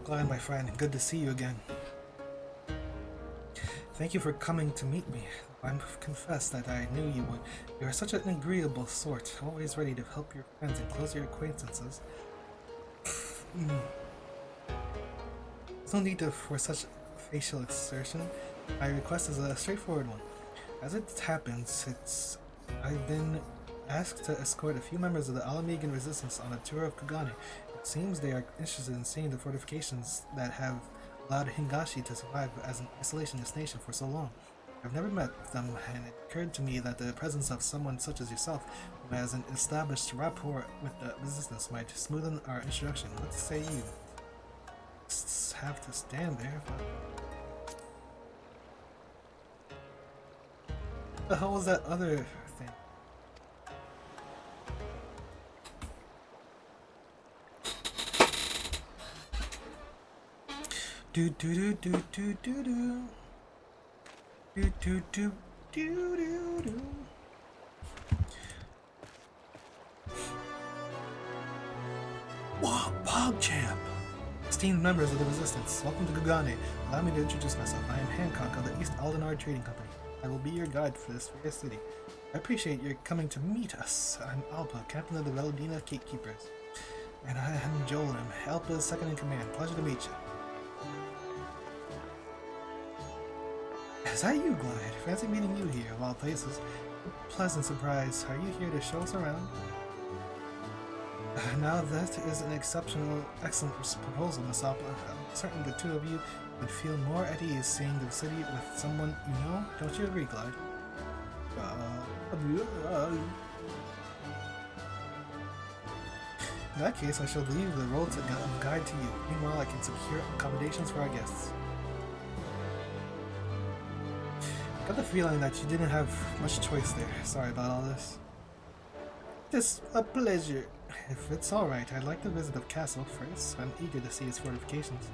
Glad, my friend. Good to see you again. Thank you for coming to meet me. I confess that I knew you would. You are such an agreeable sort, always ready to help your friends and close your acquaintances. There's no need for such facial exertion. My request is a straightforward one. As it happens, I've been asked to escort a few members of the Alamegan resistance on a tour of Kugane. It seems they are interested in seeing the fortifications that have allowed Hingashi to survive as an isolationist nation for so long. I've never met them, and it occurred to me that the presence of someone such as yourself, who has an established rapport with the resistance, might smoothen our introduction. What say you? Just have to stand there. What the hell was that other thing? Do do do do do do do do do do do do do. Wow, PogChamp! Esteemed members of the Resistance, welcome to Kugane. Allow me to introduce myself. I am Hancock of the East Aldenar Trading Company. I will be your guide for this fair city. I appreciate your coming to meet us. I'm Alpa, captain of the Veladina Gatekeepers. And I am Jolim, Alpa's second in command. Pleasure to meet you. Is that you, Glide? Fancy meeting you here, of all places. Pleasant surprise. Are you here to show us around? Now that is an excellent proposal, Miss Alpa. I'm certain the two of you would feel more at ease seeing the city with someone you know. Don't you agree, Glide? In that case, I shall leave the role to guide to you. Meanwhile, I can secure accommodations for our guests. Got the feeling that you didn't have much choice there. Sorry about all this. Just a pleasure. If it's alright, I'd like to visit the castle first. I'm eager to see its fortifications.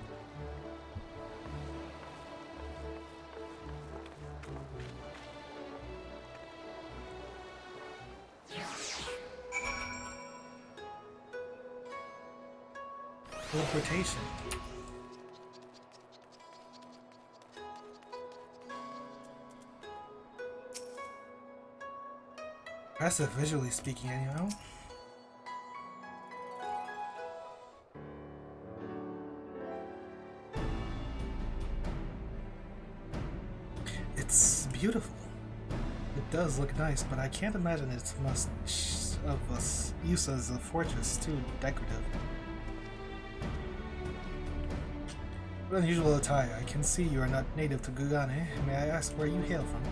Teleportation. Impressive visually speaking, anyhow. It's beautiful. It does look nice, but I can't imagine it's much of a use as a fortress. Too decorative. What unusual attire. I can see you are not native to Gugane. May I ask where you hail from?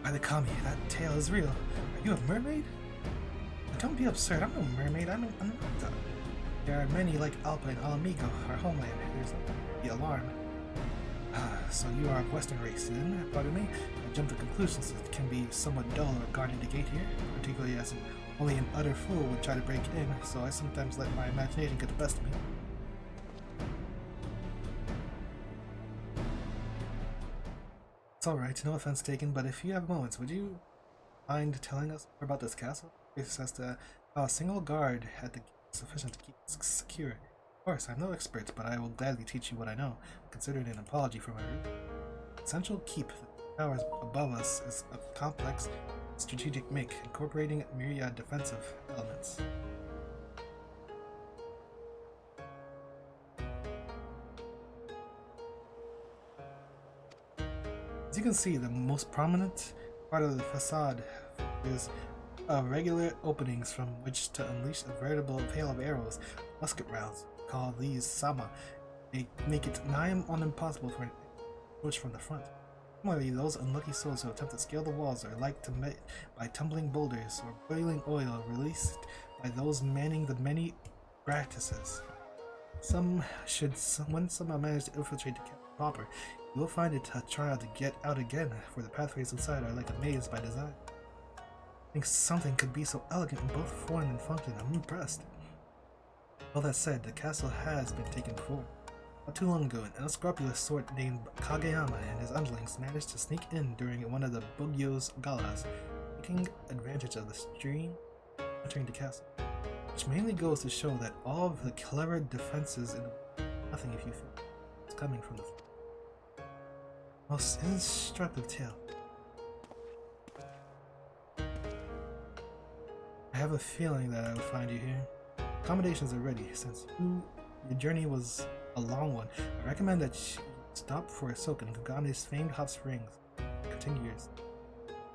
By the kami, that tale is real. Are you a mermaid? Don't be absurd. I'm no mermaid. I'm an Anata. There are many like Alpa and Alamigo, our homeland. There's the alarm. So you are of Western race, then? Pardon me. I jump to conclusions that can be somewhat dull regarding the gate here, particularly as only an utter fool would try to break in, so I sometimes let my imagination get the best of me. It's alright, no offense taken, but if you have moments, would you mind telling us more about this castle? Curious as to how a single guard at the gate is sufficient to keep it secure. Of course, I'm no expert, but I will gladly teach you what I know. Consider it an apology for my route. The central keep, the towers above us, is a complex, strategic make, incorporating myriad defensive elements. As you can see, the most prominent part of the facade is regular openings from which to unleash a veritable hail of arrows, musket rounds. Call these sama. They make it nigh on impossible for an approach from the front. Similarly, those unlucky souls who attempt to scale the walls are like to met by tumbling boulders or boiling oil released by those manning the many practices. When somehow manage to infiltrate the camp proper, you will find it a trial to get out again, for the pathways inside are like a maze by design. I think something could be so elegant in both form and function. I'm impressed. All that said, the castle has been taken before. Not too long ago, an unscrupulous sort named Kageyama and his underlings managed to sneak in during one of the Bugyo's galas, taking advantage of the stream entering the castle. Which mainly goes to show that all of the clever defenses in nothing if you feel it's coming from the most instructive tale. I have a feeling that I will find you here. Accommodations are ready. Since your journey was a long one, I recommend that you stop for a soak in Gugane's famed hot springs. Continue yours.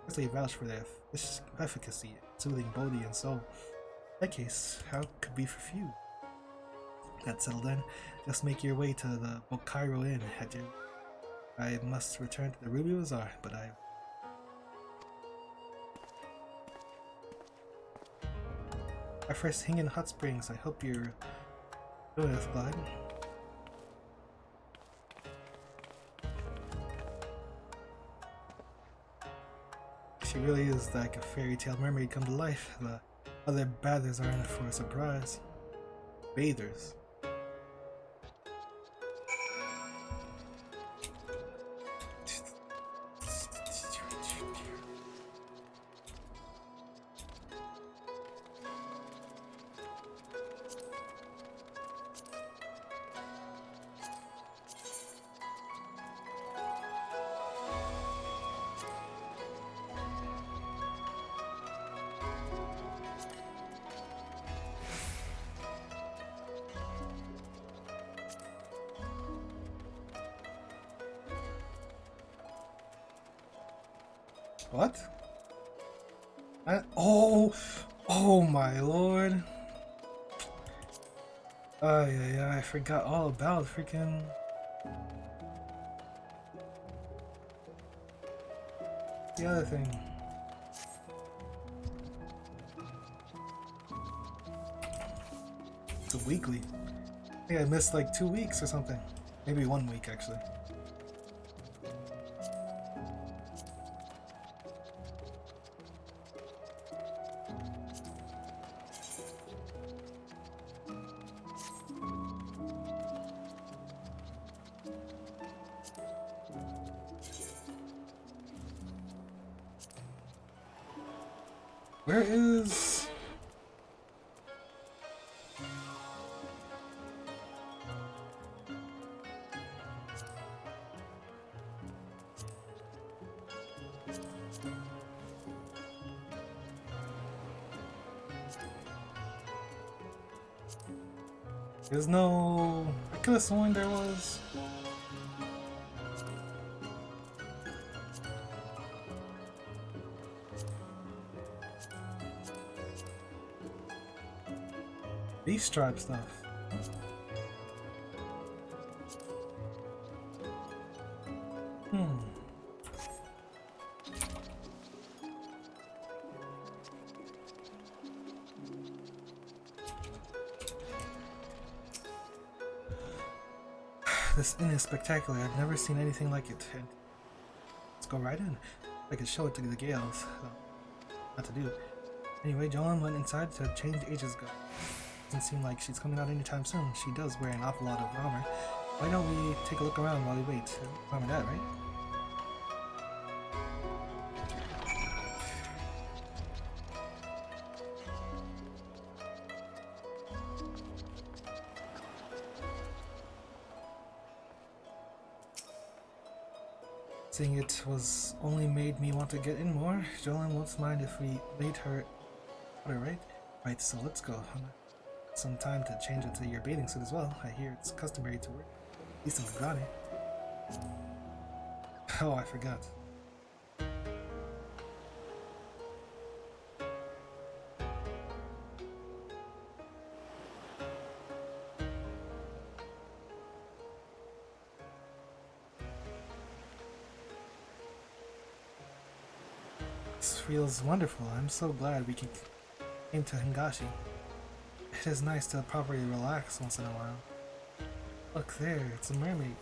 Firstly, vouch for their efficacy, soothing body and soul. In that case, how could be for few? That settled then, just make your way to the Bokairo Inn at your... I must return to the Ruby Bazaar, but our first Hingen Hot Springs. I hope you're doing this, Clyde. She really is like a fairy tale mermaid come to life. The other bathers are in it for a surprise. Bathers. What? Oh my lord. Oh yeah, I forgot all about freaking... the other thing. It's a weekly. I think I missed like 2 weeks or something. Maybe 1 week actually. Where is... There's no... I could have sworn there was. These stripe stuff. This inn is spectacular. I've never seen anything like it. Let's go right in. I could show it to the Gales. Not to do. Anyway, Jolene went inside to change ages ago. Doesn't seem like she's coming out anytime soon. She does wear an awful lot of armor. Why don't we take a look around while we wait? Armor that, right? Seeing it was only made me want to get in more. Jolene won't mind if we made her water, right? Right, so let's go. Some time to change into your bathing suit as well. I hear it's customary to wear. At least in Lugani. Oh, I forgot. This feels wonderful. I'm so glad we came to Hingashi. It is nice to properly relax once in a while. Look there, it's a mermaid.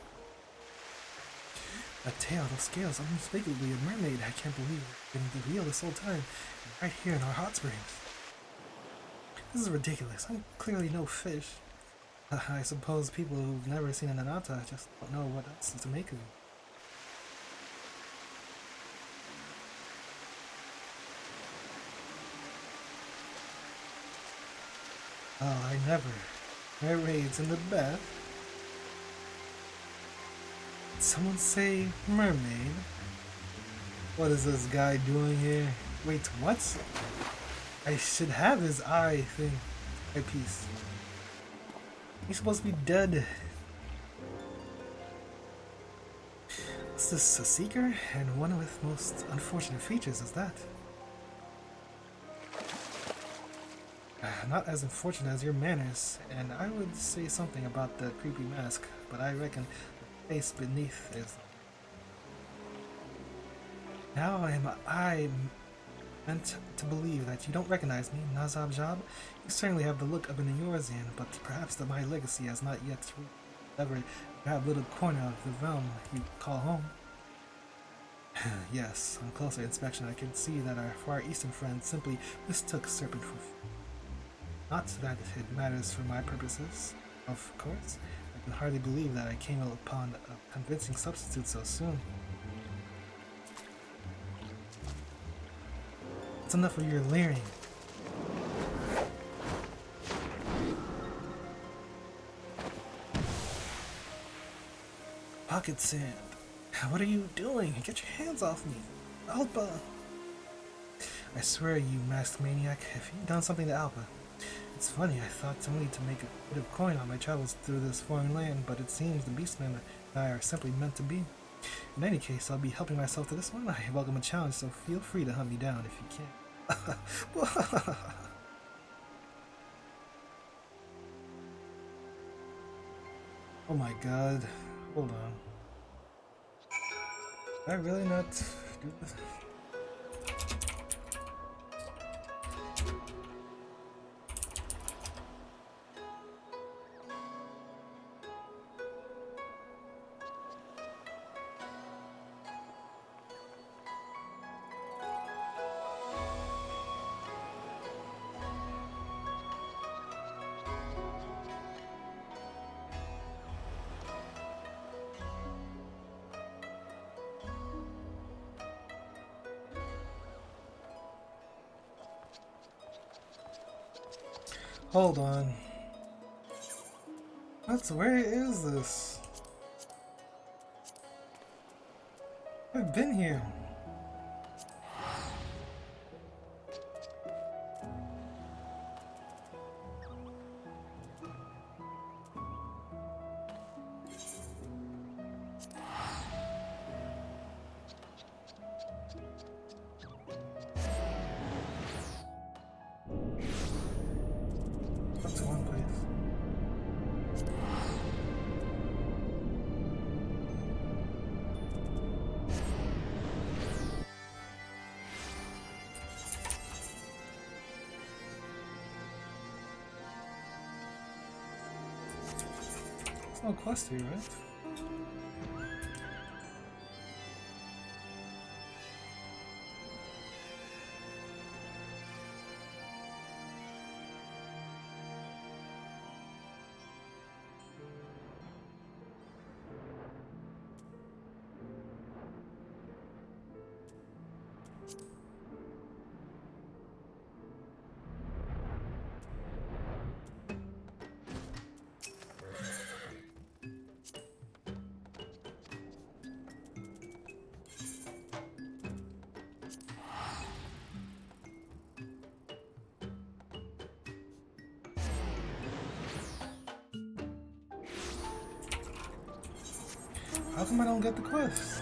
A tail, those scales, unspeakably a mermaid. I can't believe it's been real this whole time. Right here in our hot springs. This is ridiculous. I'm clearly no fish. I suppose people who've never seen an anata just don't know what else to make of it. Oh, I never. Mermaids in the bath? Did someone say mermaid? What is this guy doing here? Wait, what? I should have his eye thing. Eyepiece. He's supposed to be dead. What's this, a seeker? And one with most unfortunate features is that? Not as unfortunate as your manners, and I would say something about the creepy mask, but I reckon the face beneath is... Now I meant to believe that you don't recognize me, Nazab Jab. You certainly have the look of an Eorzean, but perhaps that my legacy has not yet ever that little corner of the realm you call home. Yes, on closer inspection I can see that our far eastern friend simply mistook serpent for... Not that it matters for my purposes, of course. I can hardly believe that I came upon a convincing substitute so soon. It's enough of your leering. Pocket sand. What are you doing? Get your hands off me. Alpa! I swear, you masked maniac, if you'd done something to Alpa. It's funny, I thought only to make a bit of coin on my travels through this foreign land, but it seems the beastmen and I are simply meant to be. In any case, I'll be helping myself to this one. I welcome a challenge, so feel free to hunt me down if you can. Oh my god. Hold on. Did I really not do this? Hold on. Where is this? I've been here. That's one place. There's no quest here, right? How come I don't get the quest?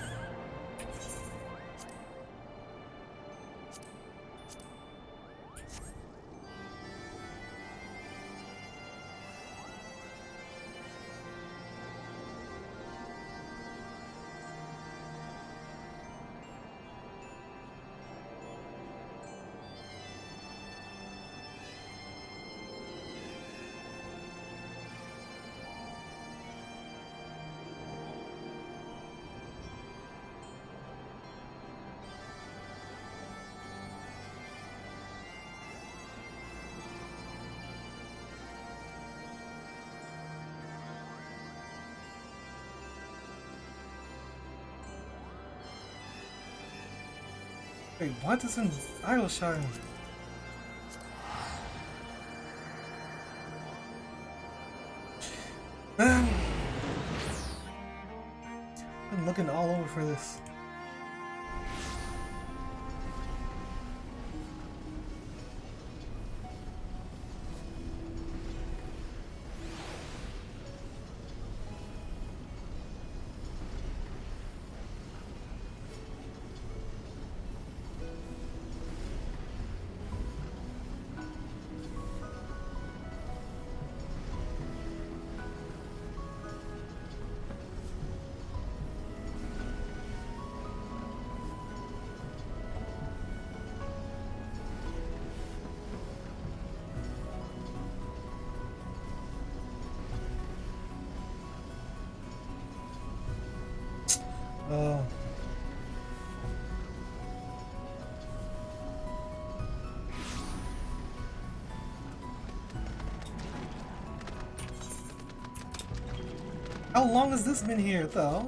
Wait, what is in Idleshire? Man, I'm looking all over for this. Oh. How long has this been here, though?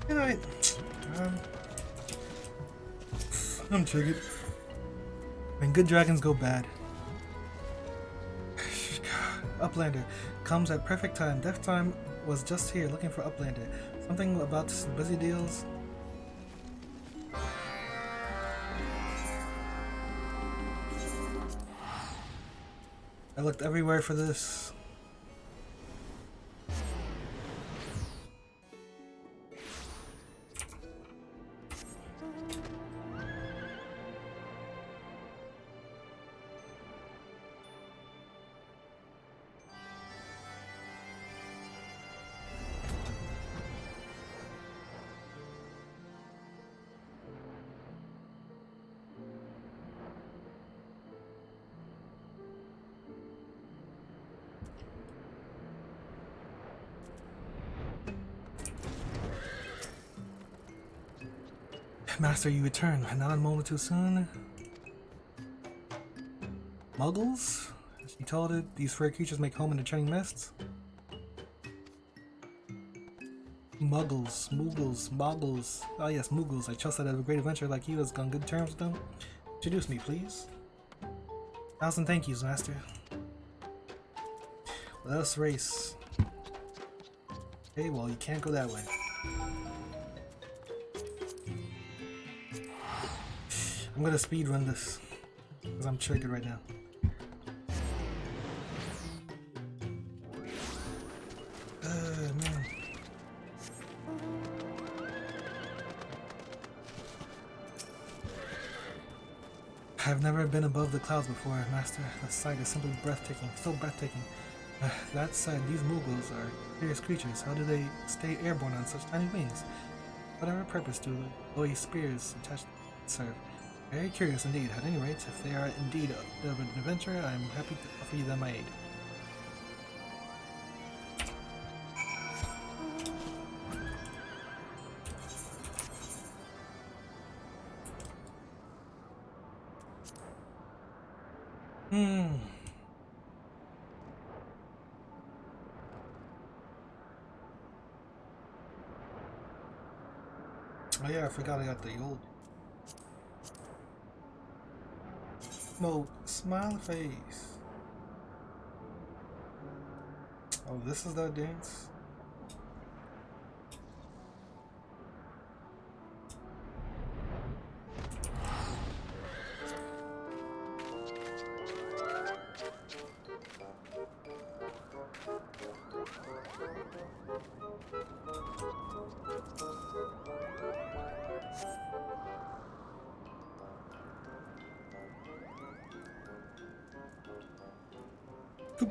Anyway, I'm triggered. When good dragons go bad. Uplander comes at perfect time. Death Time was just here looking for Uplander. Something about busy deals. I looked everywhere for this. Master, you return. Not a moment too soon. Muggles? As you told it, these furry creatures make home in the churning mists. Muggles, Moogles, Moggles. Oh yes, Moogles. I trust that a great adventurer like you has on good terms with them. Introduce me, please. 1,000 thank yous, Master. Let us race. Okay, well, you can't go that way. I'm gonna speed run this because I'm triggered right now. Man. I've never been above the clouds before, Master. The sight is simply breathtaking, so breathtaking. That said, these Mughals are curious creatures. How do they stay airborne on such tiny wings? Whatever purpose do the glowy spears attached serve? Very curious indeed. At any rate, if they are indeed of an adventure, I am happy to offer you them my aid. Oh yeah, I forgot I got the old smoke smile face. Oh, this is that dance?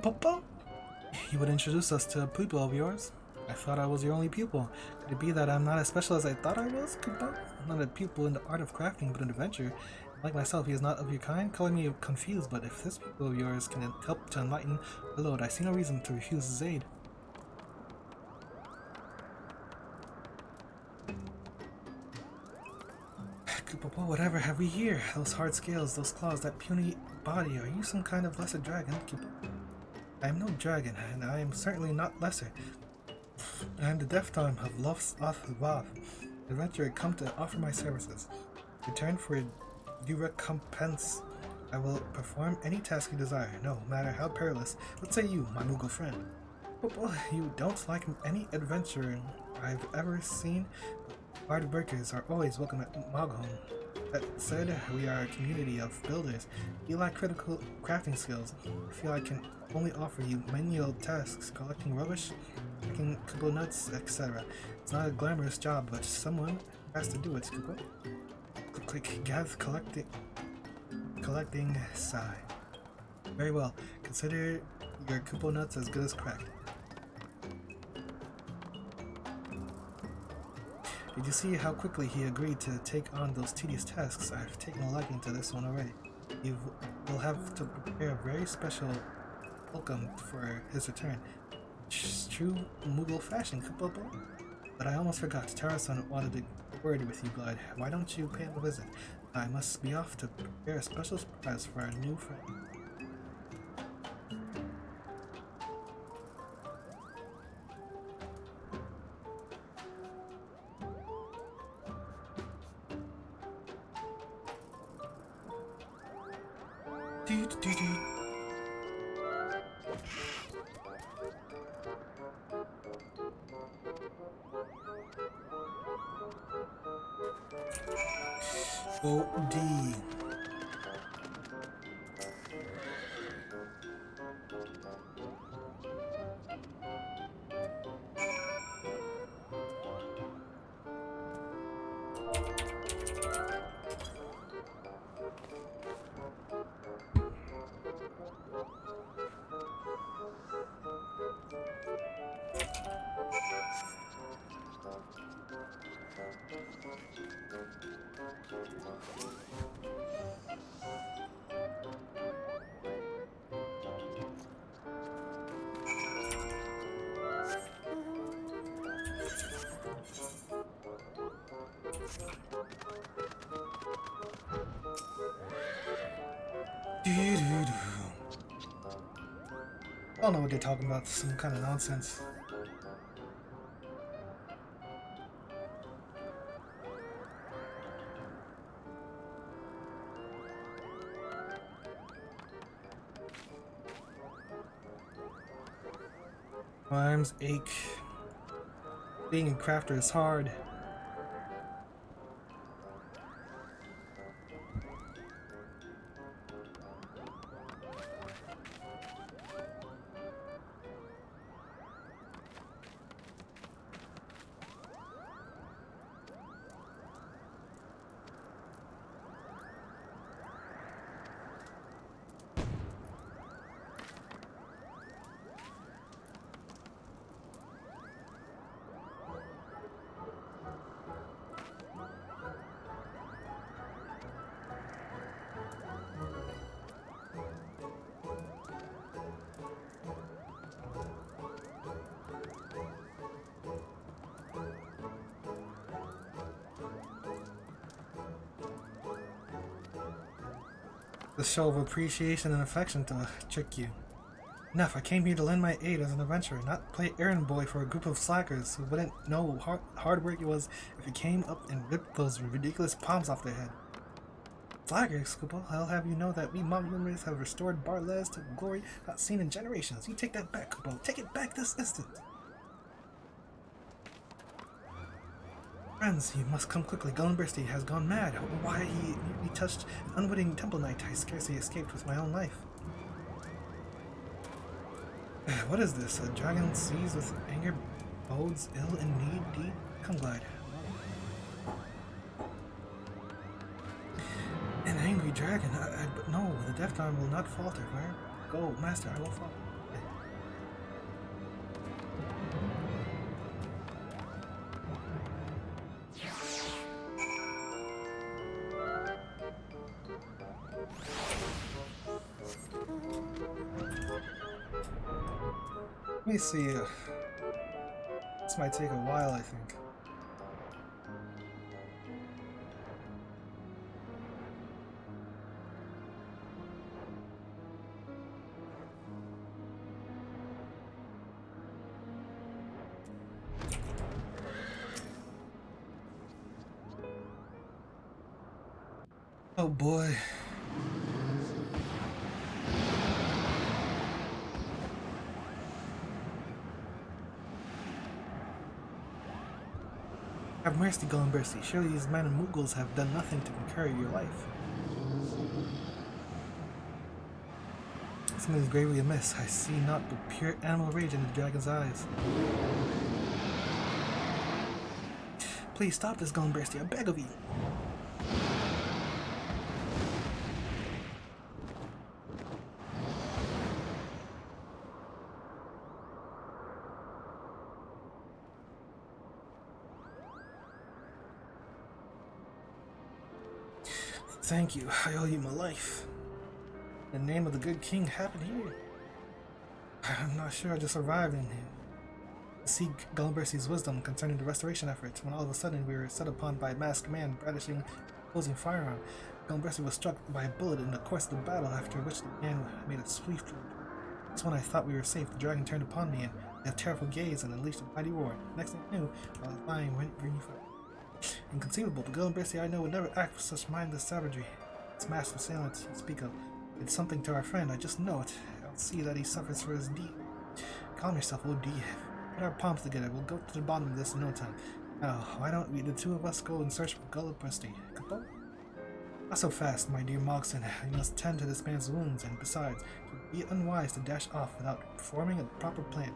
Papa? You would introduce us to a pupil of yours? I thought I was your only pupil. Could it be that I'm not as special as I thought I was, Koopa? I'm not a pupil in the art of crafting, but an adventurer. Like myself, he is not of your kind, calling me confused, but if this pupil of yours can help to enlighten the Lord, I see no reason to refuse his aid. Koopa, whatever have we here? Those hard scales, those claws, that puny body. Are you some kind of lesser dragon, Koopa? I am no dragon, and I am certainly not lesser. I am the deaf tongue of Lof's Vav, the adventurer come to offer my services. In return for due recompense, I will perform any task you desire, no matter how perilous. What say you, my Moogle friend? Well, you don't like any adventurer I've ever seen. Hard workers are always welcome at Moghome. That said, we are a community of builders. You lack critical crafting skills. I feel I can only offer you menial tasks, collecting rubbish, picking Koopa nuts, etc. It's not a glamorous job, but someone has to do it, Koopa. Click, gather, collecting, sigh. Very well. Consider your Koopa nuts as good as cracked. Did you see how quickly he agreed to take on those tedious tasks? I've taken a liking to this one already. You'll have to prepare a very special welcome for his return. True Moogle fashion, Koopa. But I almost forgot. Tarasan wanted a word with you, Glide. Why don't you pay him a visit? I must be off to prepare a special surprise for our new friend. OD. I don't know what they're talking about, some kind of nonsense. My arms ache. Being a crafter is hard. The show of appreciation and affection to trick you. Enough, I came here to lend my aid as an adventurer, not play errand boy for a group of slackers who wouldn't know hard work it was if you came up and ripped those ridiculous palms off their head. Slackers, Scupo, I'll have you know that we mob members have restored Barles to glory not seen in generations. You take that back, Kupo. Take it back this instant. Friends, you must come quickly. Gullenbursty has gone mad. Why he touched an unwitting temple knight I scarcely escaped with my own life. What is this? A dragon seized with anger bodes ill in need? Come glide. An angry dragon? But no, the deft arm will not falter. Where? Go, master, I will follow. Let me see. This might take a while, I think. Oh boy. Have mercy, Gullenbursty. Surely these men and Mughals have done nothing to incur your life. Something is gravely amiss. I see not but pure animal rage in the dragon's eyes. Please stop this, Gullenbursty. I beg of you. Thank you. I owe you my life. The name of the good king happened here. I'm not sure I just arrived in him. To seek Gullenbursty's wisdom concerning the restoration efforts when all of a sudden we were set upon by a masked man brandishing an opposing firearm. Gullenbursty was struck by a bullet in the course of the battle, after which the man made a swift. That's when I thought we were safe. The dragon turned upon me and with a terrible gaze and unleashed a mighty roar. Next thing I knew, I was lying bringing fire. Inconceivable. The Gullenbursty I know would never act with such mindless savagery. This masked assailant you speak of did something to our friend. I just know it. I'll see that he suffers for his deed. Calm yourself, OD. Put our palms together. We'll go to the bottom of this in no time. Now, why don't we, the two of us, go and search for Gullenbursty? Kupo? Not so fast, my dear Mogson. We must tend to this man's wounds, and besides, it would be unwise to dash off without forming a proper plan.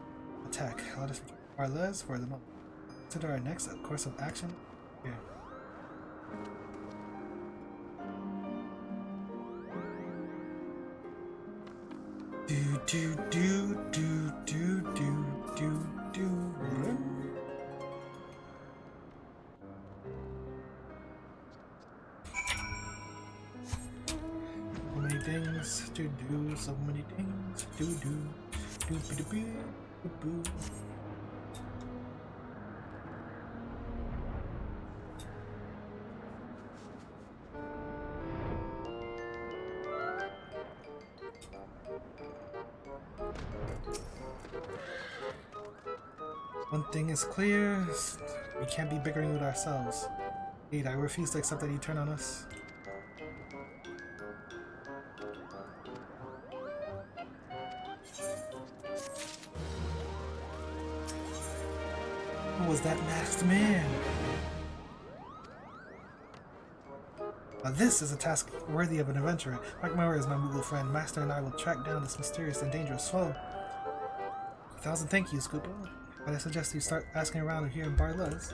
Attack. Let us Barles for the moment. Consider our next course of action. Here. Do. So many things to do, so many things to do. One thing is clear, we can't be bickering with ourselves. Indeed, I refuse to accept that you turn on us. was that masked man? This is a task worthy of an adventurer. Mark my words, my Moogle friend. Master and I will track down this mysterious and dangerous foe. 1,000 thank yous, Scoopo. But I suggest you start asking around here in Barlez.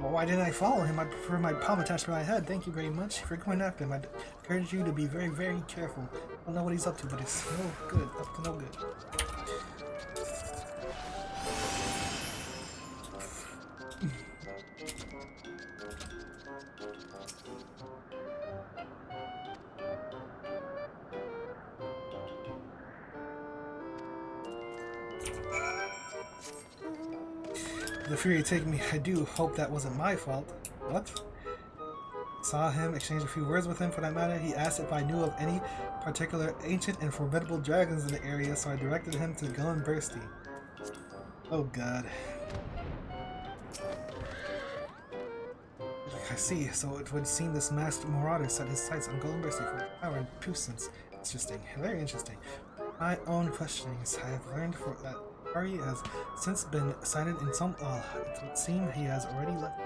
Well, why didn't I follow him? I prefer my palm attached to my head. Thank you very much for going after him. I encourage you to be very, very careful. I don't know what he's up to, but it's no good. Up to no good. The fury take me. I do hope that wasn't my fault. What? Saw him, exchanged a few words with him for that matter. He asked if I knew of any particular ancient and formidable dragons in the area, so I directed him to Gullen Bursty. Oh god. I see, so it would seem this masked marauder set his sights on Gullen Bursty for power and puissance. Interesting, very interesting. My own questionings, I have learned that Ari has since been sighted in some it would seem he has already left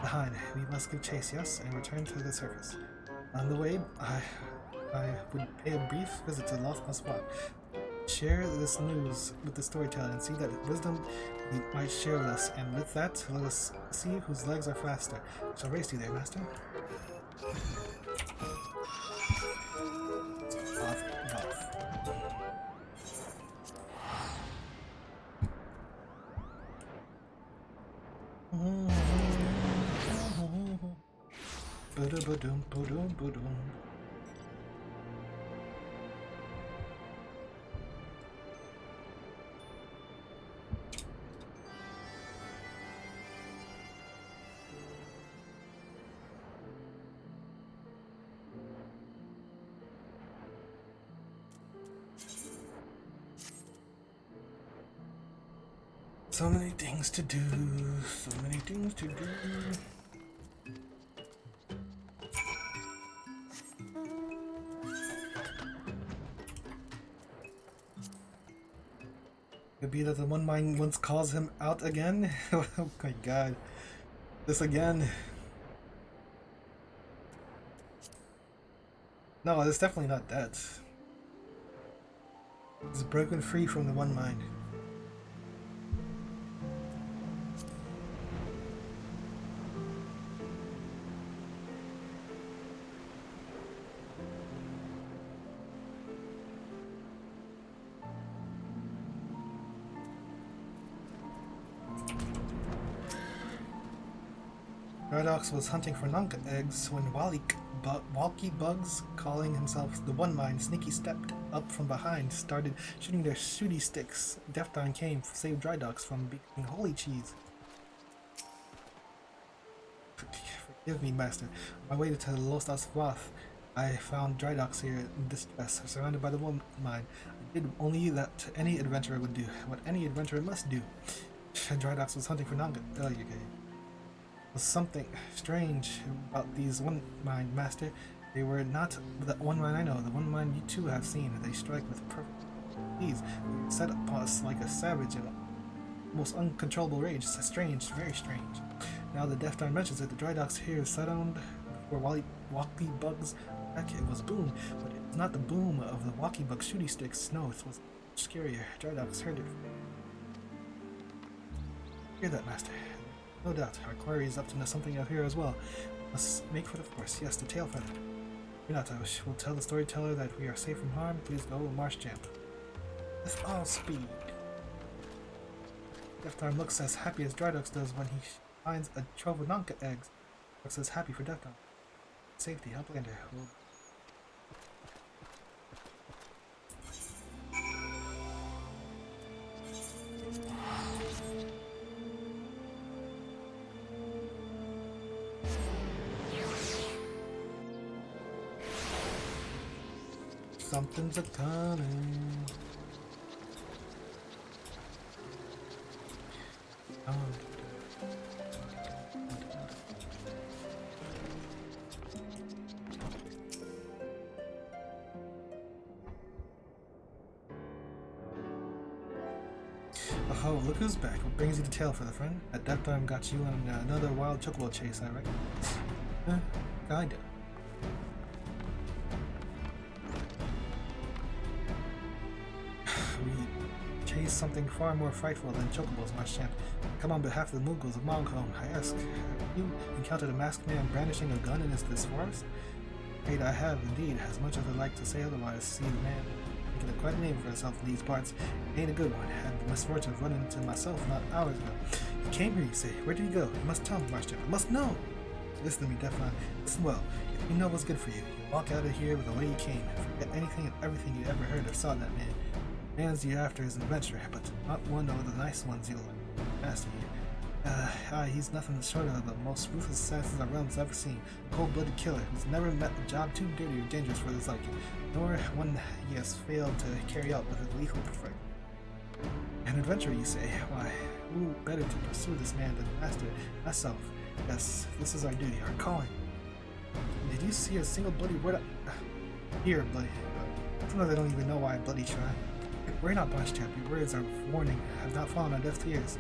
behind. We must give chase, yes, and return to the surface. On the way, I would pay a brief visit to Lost Spot. Share this news with the storyteller and see that wisdom he might share with us, and with that, let us see whose legs are faster. I shall race you there, master. Off. So many things to do, so many things to do. Could be that the one mind once calls him out again. Oh my god. This again. No, it's definitely not that. It's broken free from the one mind. Drydox was hunting for Nunca eggs when Walkie Bugs, calling himself the One Mind, sneaky stepped up from behind, started shooting their shooty sticks. Death Dawn came, saved Drydox from becoming holy cheese. Forgive me, master. On my way to Los Aswath, I found Drydox here in distress, surrounded by the One Mind. I did only that any adventurer would do, what any adventurer must do. Drydox was hunting for Nunca. Oh, you okay? Was something strange about these One Mind, master. They were not the One Mind I know, the One Mind you two have seen. They strike with perfect ease, set upon us like a savage and most uncontrollable rage. It's strange, very strange. Now the Death Dawn mentions it, the Drydox here sound before Walkie Bugs attack. It was boom, but it was not the boom of the Walkie Bug shooty sticks. No, it was scarier. Drydox heard it. Hear that, master? No doubt, our quarry is up to something out here as well. Must make for the force. Yes, the tail feather. Minato will tell the storyteller that we are safe from harm. Please go, Marsh Champ. With all speed. Death Dawn looks as happy as Drydox does when he finds a trove of Nunca eggs. Looks as happy for Death Dawn. Safety, Uplander. Something's a coming. Oh, look who's back. What brings you to tail for the friend? That death arm got you on another wild chocobo chase, I reckon. Kinda. We chased something far more frightful than chocobos, Marshchamp. Come on behalf of the Mughals of Malcolm, I ask, have you encountered a masked man brandishing a gun in this forest? Afraid I have, indeed, as much as I'd like to say otherwise. See the man making quite a name for himself in these parts. It ain't a good one. I had the misfortune of running into myself not hours ago. He came here, you say. Where did he go? You must tell me, Marshchamp. I must know! Listen to me, Deflon. Listen well. If you know what's good for you, you walk out of here with the way you came and forget anything and everything you ever heard or saw that man. The man's you're after is an adventurer, but not one of the nice ones you'll master you. He's nothing short of the most ruthless assassin our realm's ever seen. A cold-blooded killer who's never met a job too dirty or dangerous for his liking, nor one he has failed to carry out with his lethal perfection. An adventurer, you say? Why, who better to pursue this man than the master, myself? Yes, this is our duty, our calling. Did you see a single bloody word? Here, bloody. Sometimes I don't even know why I bloody try. Worry not, Marshchamp. Your words of warning have not fallen on deaf ears.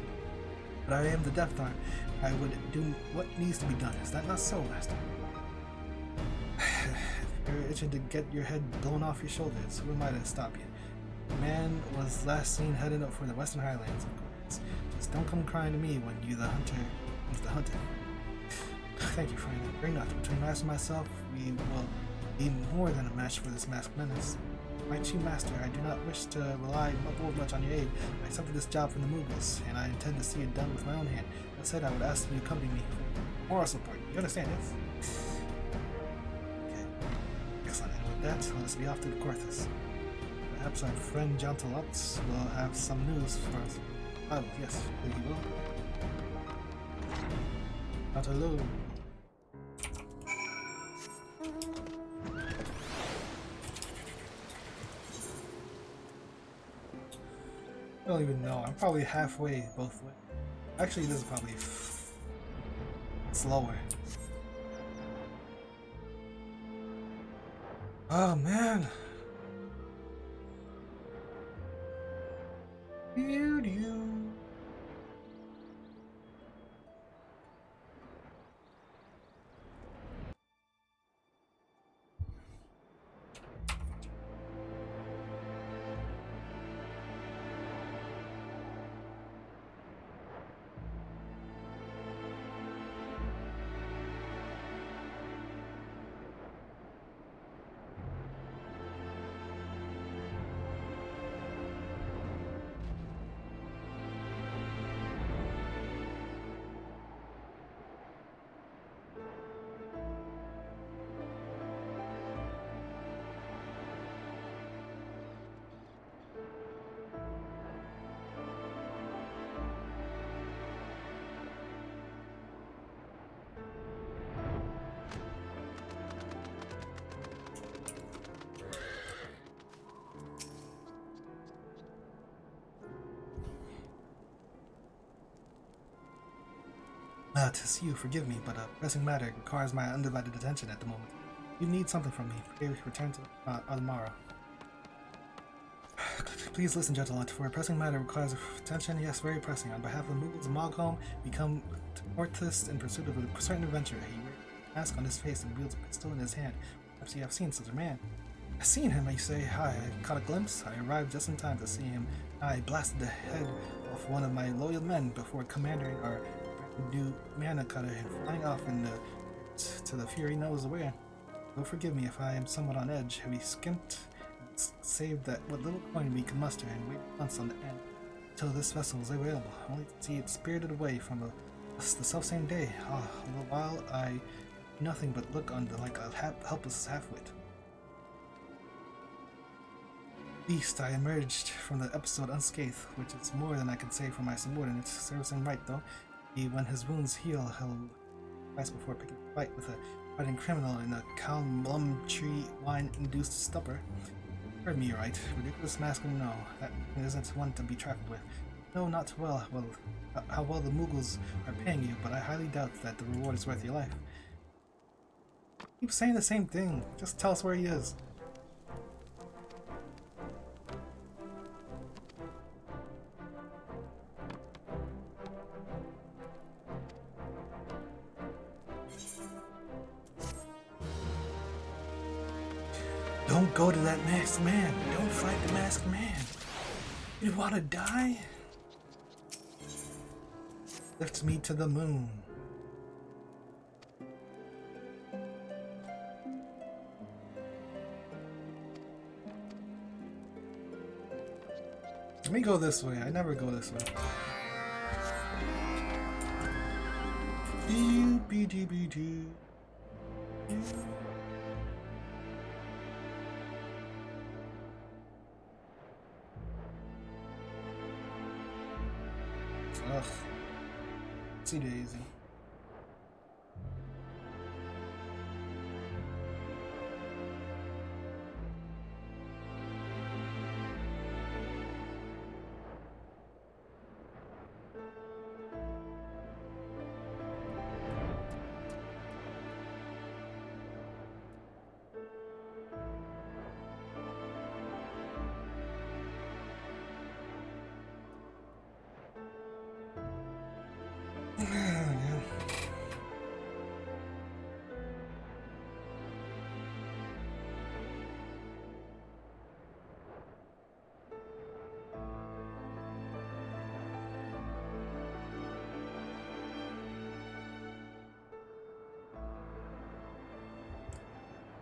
But I am the Death Arm. I would do what needs to be done. Is that not so, Master? If you're itching to get your head blown off your shoulders, who am I to stop you? The man was last seen heading up for the Western Highlands, of course. Just don't come crying to me when you the hunter comes to hunting. Thank you, friend. Bring not. Between Master and myself, we will be more than a match for this masked menace. My chief master, I do not wish to rely much on your aid. I accepted this job from the Mughals, and I intend to see it done with my own hand. That said, I would ask you to accompany me for moral support. You understand, yes? Okay. Excellent. And with that, let us be off to the Corthus. Perhaps our friend Jantalux will have some news for us. Oh, yes, there you go. Jantalux. I don't even know. I'm probably halfway both ways. Actually, this is probably slower. Oh man. To see you, forgive me, but a pressing matter requires my undivided attention at the moment. You need something from me. Pray return to tomorrow. Please listen, gentlemen, for a pressing matter requires attention, yes, very pressing. On behalf of the Mughals of Malcolm, we come to Orthus in pursuit of a certain adventurer. He wears a mask on his face and wields a pistol in his hand. Perhaps you have seen such a man. I've seen him, you say. I caught a glimpse. I arrived just in time to see him. I blasted the head off one of my loyal men before commanding our new mana cutter and flying off to the fury knows where. Don't forgive me if I am somewhat on edge. We skimped and saved that what little coin we could muster and wait months on the end until this vessel was available, only to see it spirited away from the selfsame day. A little while I nothing but look on like a helpless halfwit. Least I emerged from the episode unscathed, which is more than I can say for my subordinates. Serves him right though. When his wounds heal, he'll twice before picking a fight with a fighting criminal in a Kalmlum tree wine-induced stupor. heard me right. Ridiculous mask, no. That isn't one to be trifled with. No, not well. Well, how well the Mughals are paying you, but I highly doubt that the reward is worth your life. Keep saying the same thing. Just tell us where he is. Don't go to that masked man. Don't fight the masked man. You want to die? Lift me to the moon. Let me go this way. I never go this way. Ugh. See Daisy.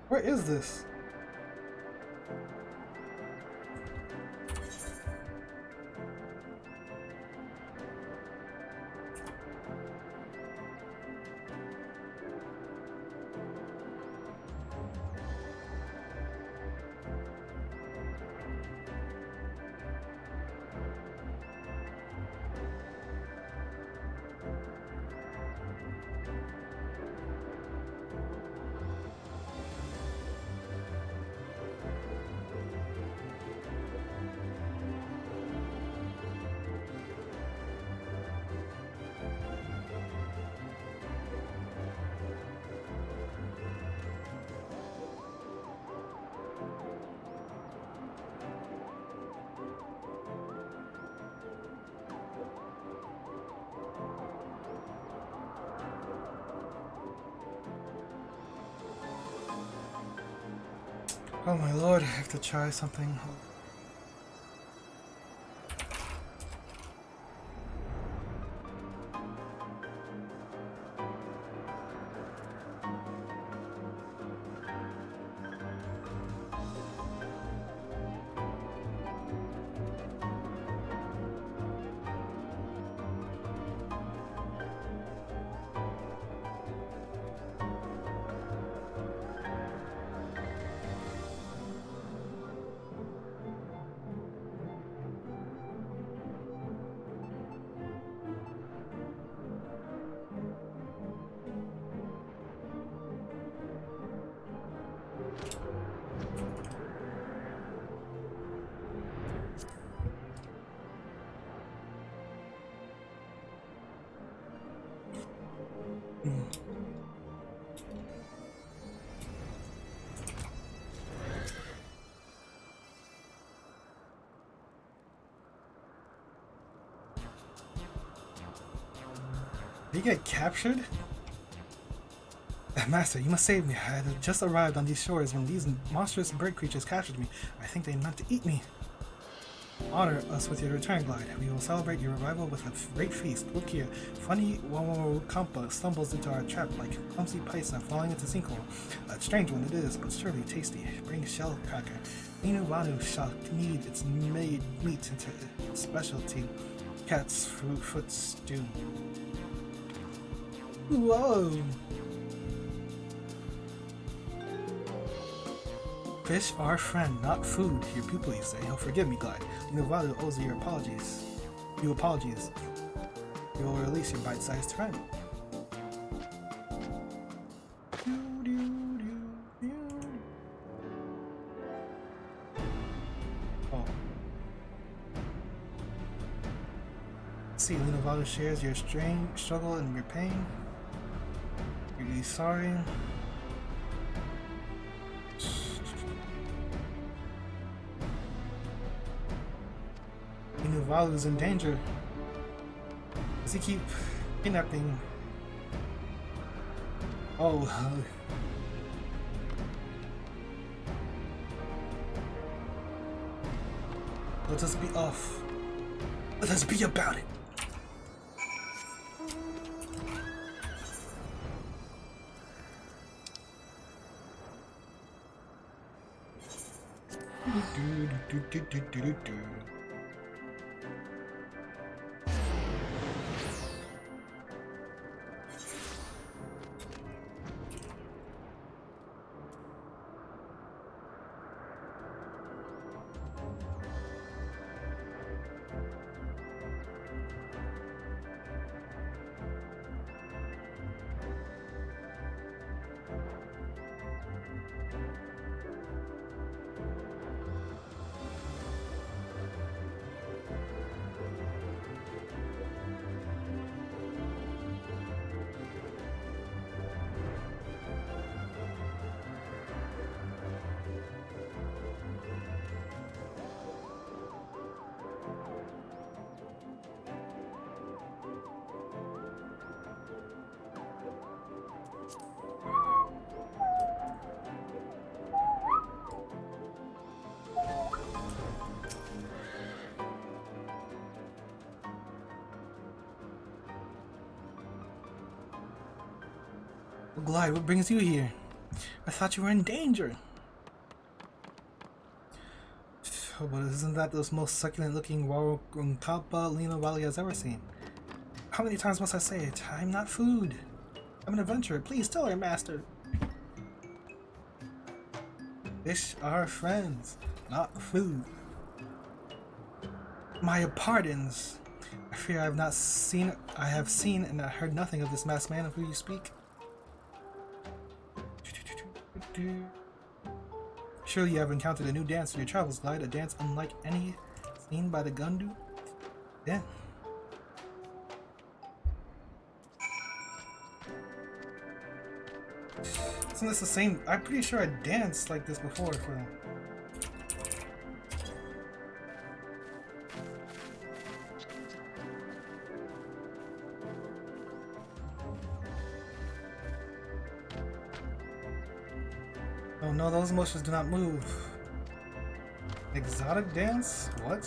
Where is this? Oh my lord, I have to try something. Did he get captured? Master, you must save me. I had just arrived on these shores when these monstrous bird creatures captured me. I think they meant to eat me. Honor us with your return glide. We will celebrate your arrival with a great feast. Look here. Funny Wawakampa stumbles into our trap like clumsy paisa falling into sinkhole. A strange one it is, but surely tasty. Bring shell cracker. Inu Wanu shall knead its made meat into its specialty. Cat's foot stew. Whoa! Fish are friend, not food. Your pupil, you say. He'll forgive me, Glide. Nuvalu owes you your apologies. You apologies. You will release your bite-sized friend. see. Lena Valu shares your struggle and your pain. You're really sorry. Lena Valu is in danger. Does he keep kidnapping? Oh. Let us be off. Let us be about it. Glide, what brings you here? I thought you were in danger. Oh, but isn't that the most succulent looking Warunkapa Lena Valley has ever seen? How many times must I say it? I'm not food. I'm an adventurer. Please tell our master. Fish are friends, not food. My pardons. I fear I have seen and heard nothing of this masked man of who you speak. Surely you have encountered a new dance in your travels, Glide, a dance unlike any seen by the Gundu? Yeah. Isn't this the same? I'm pretty sure I danced like this before for them. Oh no, those motions do not move. Exotic dance? What?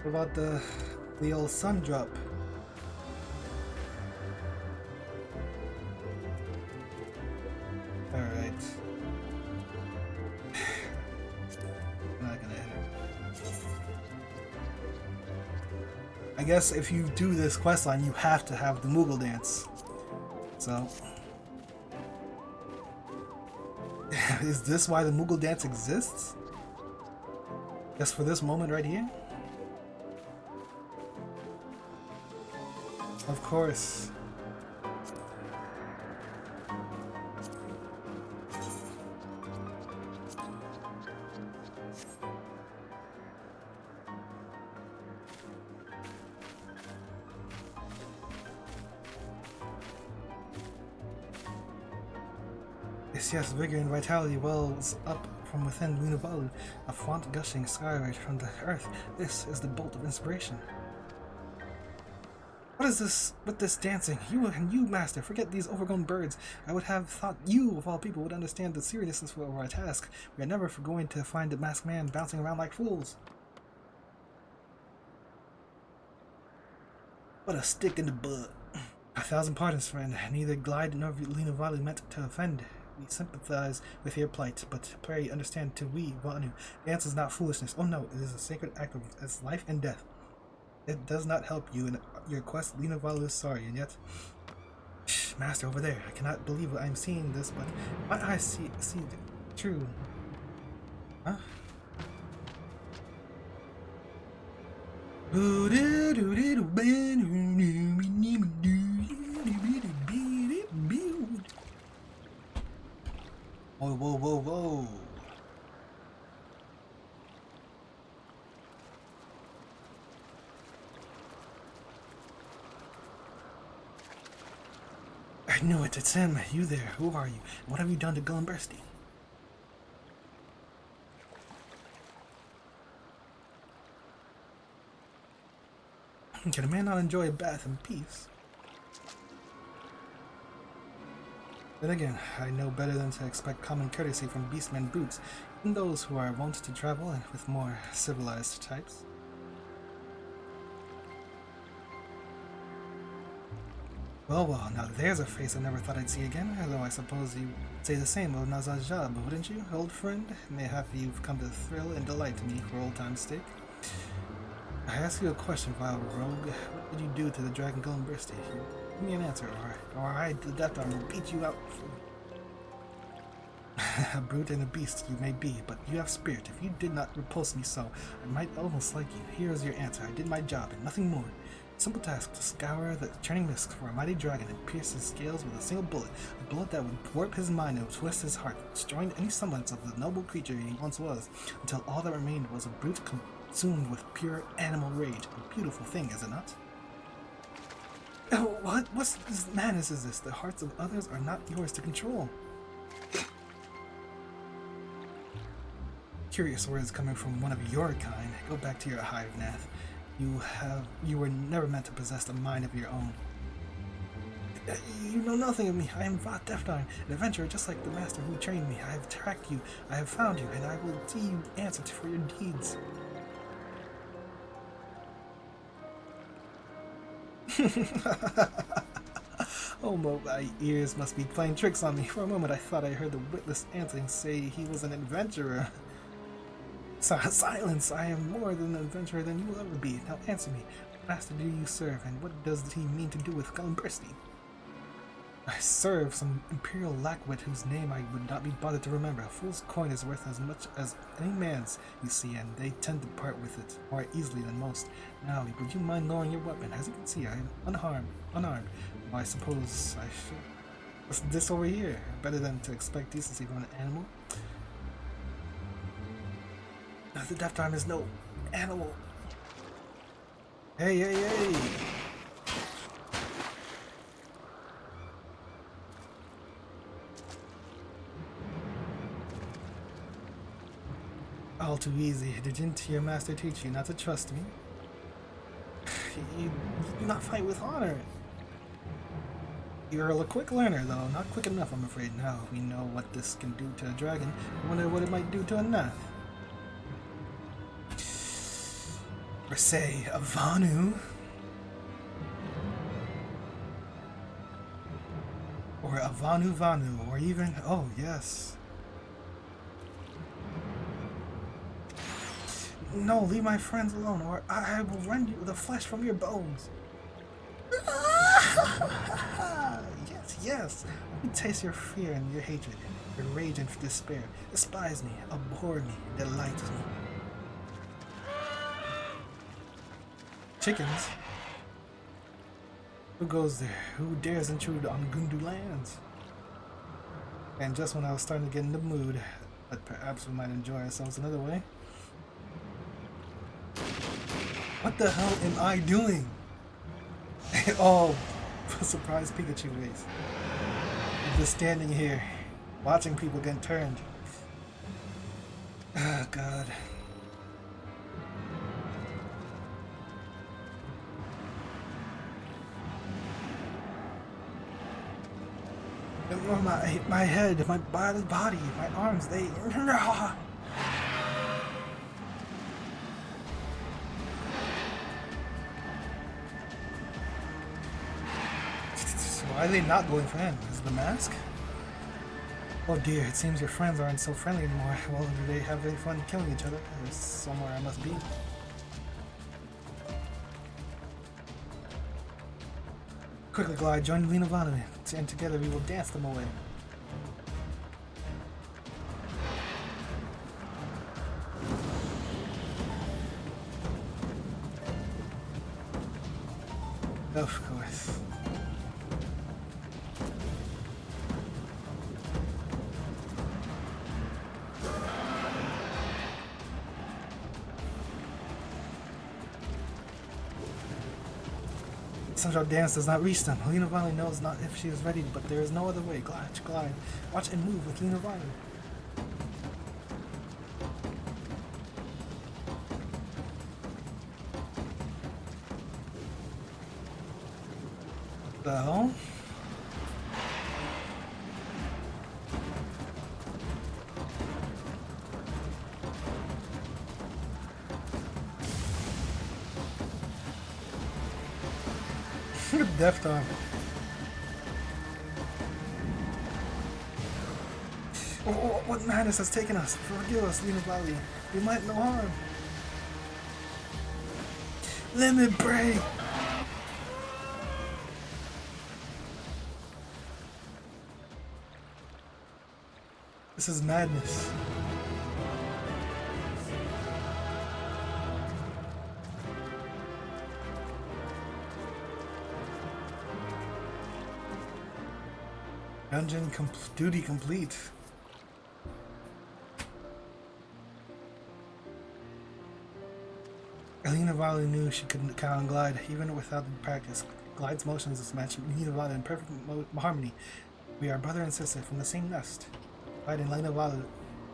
What about the old sun drop? Alright. Not gonna hit it. I guess if you do this questline, you have to have the Moogle dance. So is this why the Moogle dance exists? Just for this moment right here? Of course. Yes, vigor and vitality wells up from within Luna Valu, a font gushing skyward from the earth. This is the bolt of inspiration. What is this with this dancing? You, master, forget these overgrown birds. I would have thought you, of all people, would understand the seriousness of our task. We are never going to find a masked man bouncing around like fools. What a stick in the butt. 1,000 pardons, friend. Neither Glide nor Lena Valu meant to offend. We sympathize with your plight, but pray understand to we, Vanu, dance is not foolishness. Oh no, it is a sacred act of life and death. It does not help you in your quest. Lena Valu is sorry, and yet... Shh, master, over there. I cannot believe I am seeing this, but my eyes see true. Huh? Whoa, whoa, whoa, whoa. knew it. It's him. You there. Who are you? What have you done to Gullenbursty? Can a man not enjoy a bath in peace? Then again, I know better than to expect common courtesy from beastmen boots, even those who are wont to travel with more civilized types. Well, now there's a face I never thought I'd see again, although I suppose you'd say the same of Nazajab, wouldn't you, old friend? Mayhap you've come to thrill and delight me for old time's sake. I ask you a question, vile rogue. What did you do to the dragon Gullenbursty? Give me an answer, or I, the Death Arm, will beat you out. A brute and a beast you may be, but you have spirit. If you did not repulse me so, I might almost like you. Here is your answer. I did my job, and nothing more. Simple task to scour the churning mist for a mighty dragon and pierce his scales with a single bullet, a bullet that would warp his mind and twist his heart, destroying any semblance of the noble creature he once was, until all that remained was a brute consumed with pure animal rage. A beautiful thing, is it not? Oh, what madness is this? The hearts of others are not yours to control. Curious words coming from one of your kind. Go back to your hive, Nath. You were never meant to possess a mind of your own. You know nothing of me. I am Va Deftine, an adventurer just like the master who trained me. I have tracked you, I have found you, and I will see you answer for your deeds. Oh, my ears must be playing tricks on me. For a moment I thought I heard the witless Antling say he was an adventurer. Silence! I am more than an adventurer than you will ever be. Now answer me. What master do you serve, and what does he mean to do with Gullenbursty? I serve some imperial lackwit whose name I would not be bothered to remember. A fool's coin is worth as much as any man's, you see, and they tend to part with it more easily than most. Now, would you mind lowering your weapon? As you can see, I am unarmed. Well, I suppose I should. What's this over here? Better than to expect decency from an animal. The Death Arm is no animal. Hey! All too easy. Didn't your master teach you not to trust me? You do not fight with honor. You're a quick learner, though. Not quick enough, I'm afraid. Now we know what this can do to a dragon. I wonder what it might do to a Nath. Or say, a Vanu. Or a Vanu, or even, oh yes. No, leave my friends alone, or I will rend you the flesh from your bones. Yes. Let me taste your fear and your hatred, your rage and despair. Despise me, abhor me, delight me. Chickens? Who goes there? Who dares intrude on Gundu lands? And just when I was starting to get in the mood, but perhaps we might enjoy ourselves another way. What the hell am I doing? Oh, surprise Pikachu face. I'm just standing here, watching people get turned. Oh, God. My head, my body, my arms, they... Why are they not going for him? Is it the mask? Oh dear, it seems your friends aren't so friendly anymore. Well, do they have any fun killing each other? There's somewhere I must be. Quickly, Glide, join Lena Vanu, and together we will dance them away. Of course. Central dance does not reach them. Lena Valley knows not if she is ready, but there is no other way. Glide, glide. Watch and move with Lena Valley. The hell? Death time. Oh, what madness has taken us? Forgive us, Lena Valley. We might no harm. Limit break! This is madness. Dungeon duty complete. Lena Valley knew she couldn't count on Glide, even without the practice. Glide's motions match Lena Valley in perfect harmony. We are brother and sister from the same nest. Glide and Lena Valley,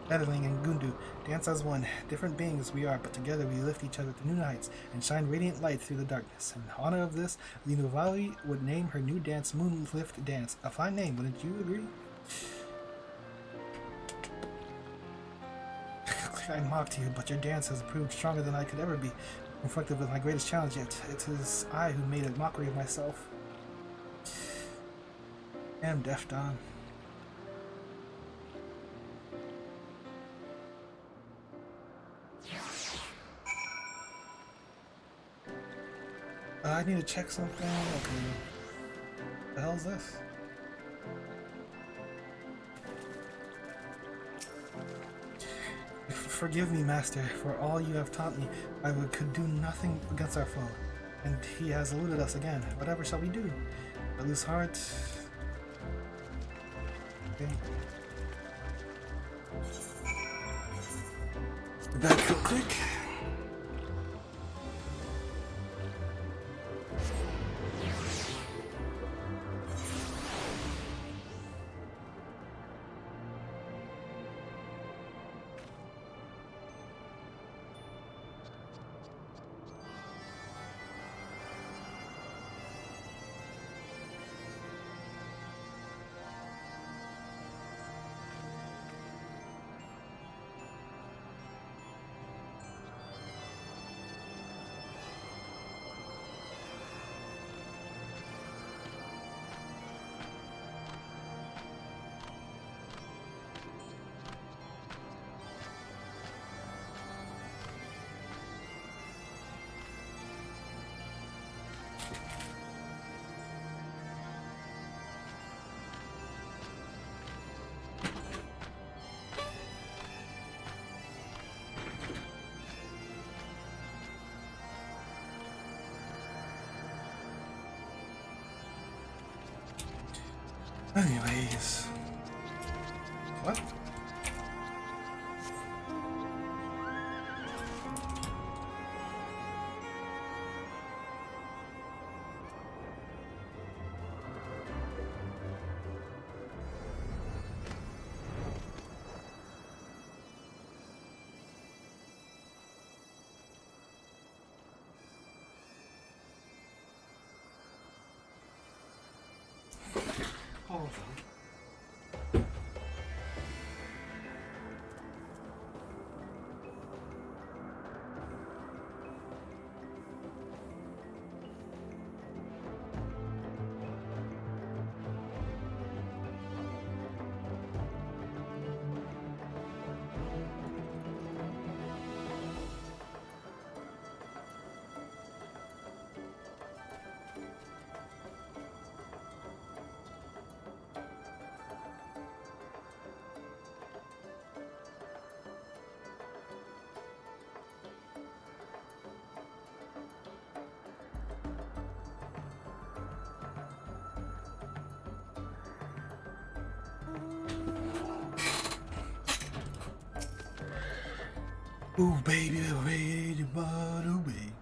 Nettling and Gundu, dance as one. Different beings we are, but together we lift each other to new heights and shine radiant light through the darkness. In honor of this, Lena Valley would name her new dance Moonlift Dance. A fine name, wouldn't you agree? I mocked you, but your dance has proved stronger than I could ever be. Confronted with my greatest challenge yet, it is I who made a mockery of myself. Damn, Deaf Don. I need to check something. Okay. What the hell is this? Forgive me, Master, for all you have taught me. I could do nothing against our foe, and he has eluded us again. Whatever shall we do? I lose heart. Okay. Back real quick. Anyways. What? Hold on. Ooh, baby, baby, but ooh, baby.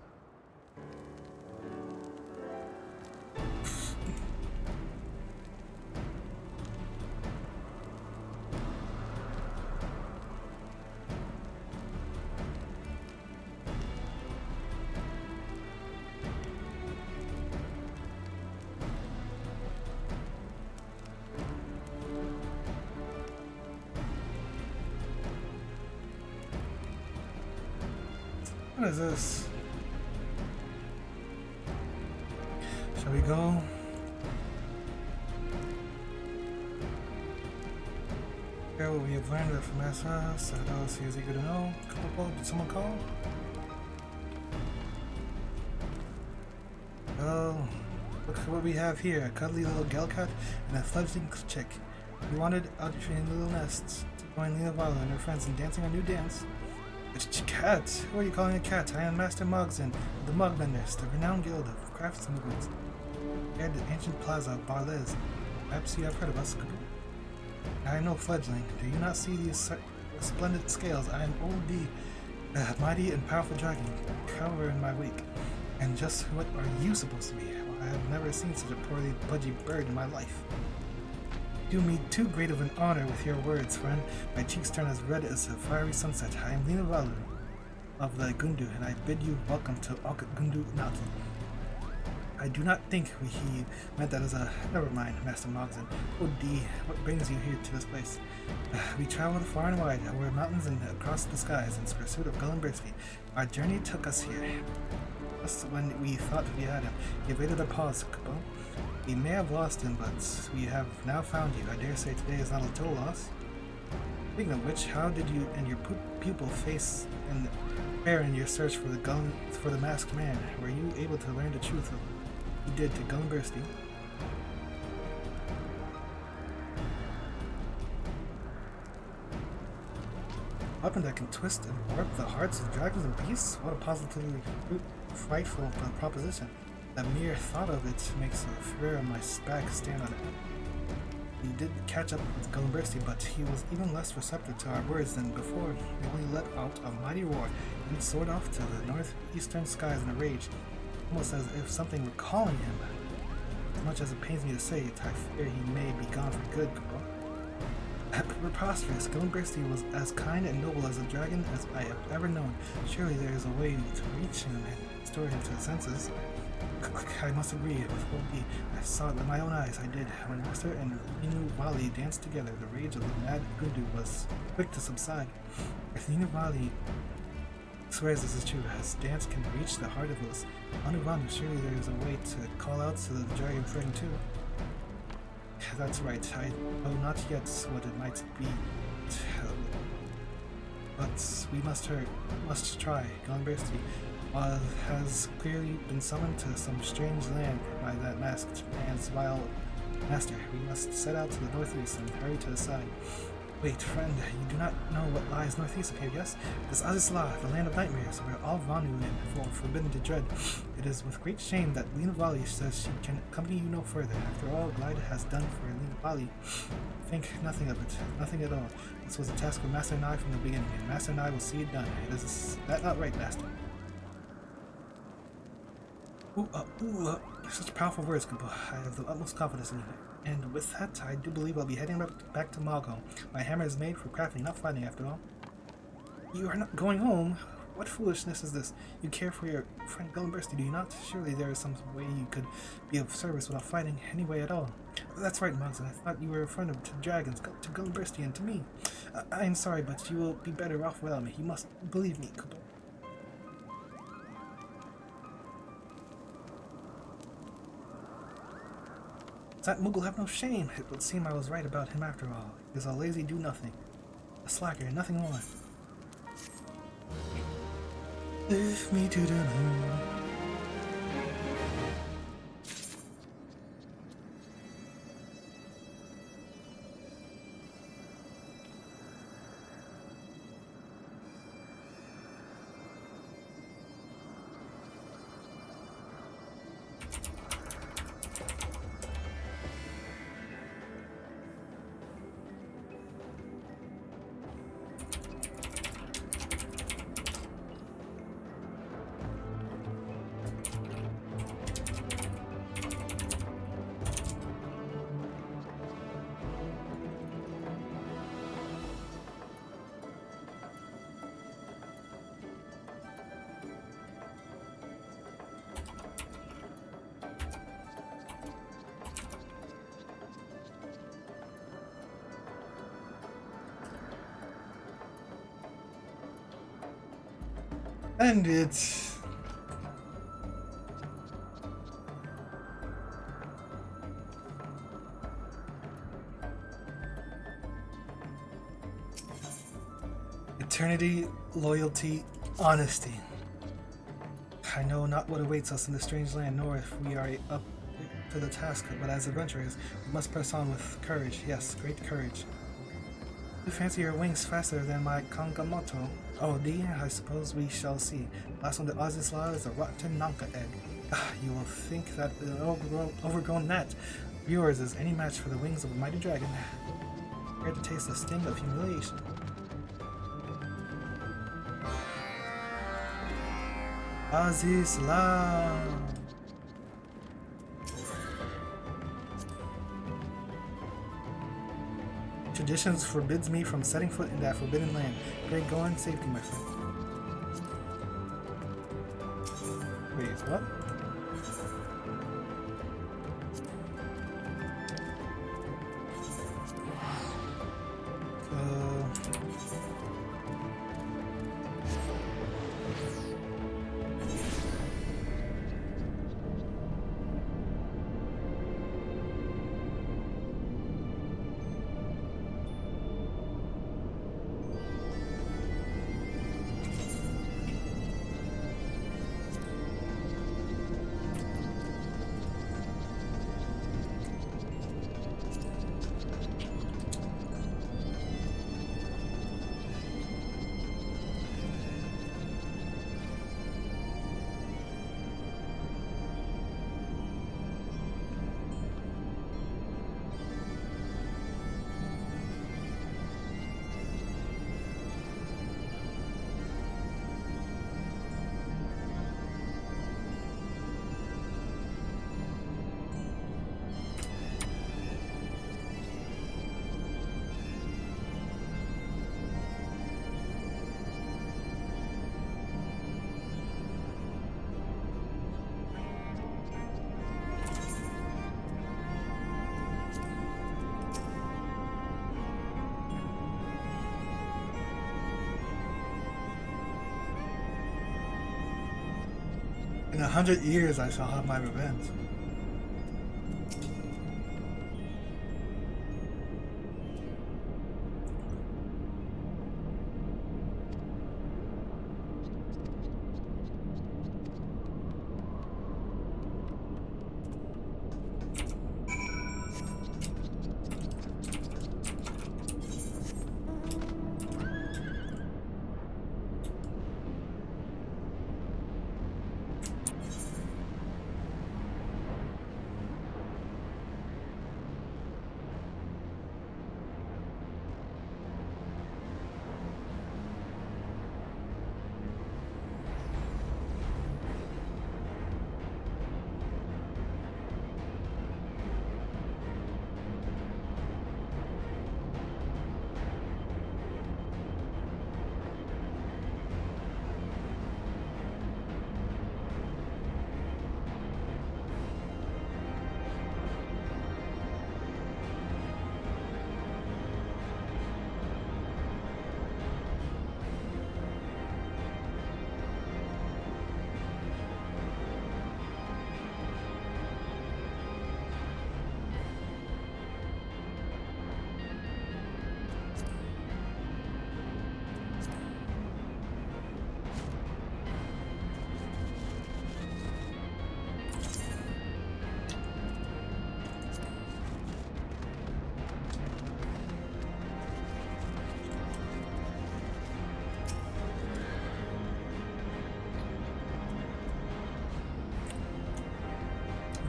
What is this? Shall we go? Here what we have learned from Master. So else he is eager to know. Did someone call? Oh, look what we have here. A cuddly little gal cat and a fledgling chick. We wanted out in little nests to join Lena Valo and her friends in dancing a new dance. It's cat! Who are you calling a cat? I am Master Mogson of the Mugbenders, the renowned guild of crafts movements. Here at the ancient plaza of Barles. Perhaps you have heard of us. I am no fledgling. Do you not see these splendid scales? I am old mighty and powerful dragon, cover in my wake. And just what are you supposed to be? Well, I have never seen such a poorly pudgy bird in my life. You do me too great of an honor with your words, friend. My cheeks turn as red as a fiery sunset. I am Lena Valu of the Gundu, and I bid you welcome to Gundu Mountain. I do not think he meant that as a... Never mind, Master Mogson. Oh, D, what brings you here to this place? We traveled far and wide, over mountains and across the skies in pursuit of Gullenbursky. Our journey took us here. Just when we thought we had him, he evaded our paws, Kupo. We may have lost him, but we have now found you. I dare say today is not a total loss. Speaking of which, how did you and your pupil face and fare in your search for the masked man? Were you able to learn the truth of what you did to Gullenbursky? A weapon that can twist and warp the hearts of dragons and beasts? What a positively frightful proposition. The mere thought of it makes a furor on my back stand on it. We did catch up with Gullenbursky, but he was even less receptive to our words than before. He only let out a mighty roar and soared off to the northeastern skies in a rage, almost as if something were calling him. As much as it pains me to say it, I fear he may be gone for good, Kupo. Preposterous. Gullenbursky was as kind and noble as a dragon as I have ever known. Surely there is a way to reach him and restore him to his senses. I must agree with Old I saw it with my own eyes, I did. When Master and Inu Vali danced together, the rage of the mad Gundu was quick to subside. If Inu Vali swears this is true, as dance can reach the heart of us Anuvanu, surely there is a way to call out to the dragon friend too. That's right, I know not yet what it might be, but we must try. Gullenbursky has clearly been summoned to some strange land by that masked man's vile master. We must set out to the northeast and hurry to the side. Wait, friend, you do not know what lies northeast of here, yes? It is Azisla, the land of nightmares, where all Vanu are forbidden to dread. It is with great shame that Lena Vali says she can accompany you no further. After all Glide has done for Lena Vali, think nothing of it, nothing at all. This was a task of Master Nai from the beginning, and Master Nai will see it done. Is that not right, Master? Such powerful words, Kupo. I have the utmost confidence in you. And with that, I do believe I'll be heading back to Mago. My hammer is made for crafting, not fighting after all. You are not going home? What foolishness is this? You care for your friend Gullenbursky, do you not? Surely there is some way you could be of service without fighting any way at all. That's right, Mogson. I thought you were a friend to dragons, to Gullenbursky, and to me. I am sorry, but you will be better off without me. You must believe me, Kupo. That Moogle have no shame. It would seem I was right about him after all. He is a lazy do-nothing. A slacker, nothing more. Lift me to the moon. And it's... eternity, loyalty, honesty. I know not what awaits us in this strange land, nor if we are up to the task, but as adventurers, we must press on with courage. Yes, great courage. You fancy your wings faster than my Kangamoto? Oh, I suppose we shall see. Last on the Oz's law is a rotten Nanka egg. You will think that the overgrown gnat of yours is any match for the wings of a mighty dragon. Prepare to taste the sting of humiliation. Oz's law. Traditions forbids me from setting foot in that forbidden land. Great going, safety, my friend. Wait, what? In 100 years, I shall have my revenge.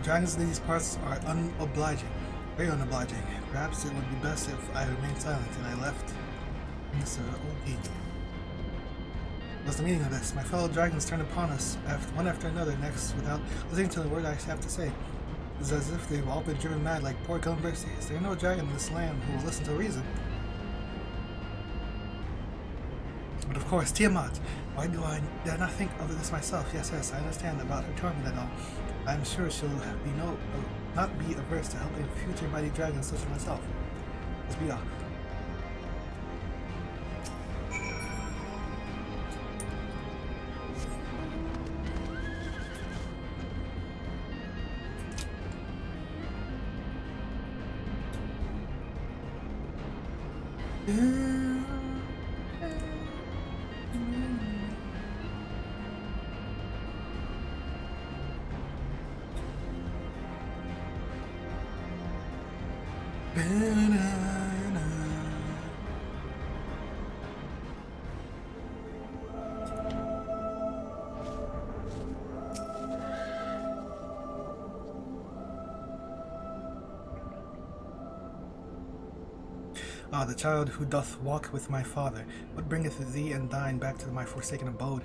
Dragons in these parts are unobliging, very unobliging. Perhaps it would be best if I remained silent and I left Mr. OP. What's the meaning of this? My fellow dragons turn upon us, one after another, next without listening to the word I have to say. It's as if they've all been driven mad like poor Gilbercy. Is there no dragon in this land who will listen to reason? But of course, Tiamat. Why did I not think of this myself? Yes, I understand about her torment and all. I'm sure she'll not be averse to helping future mighty dragons such as myself. Let's be off. Ah, the child who doth walk with my father, what bringeth thee and thine back to my forsaken abode?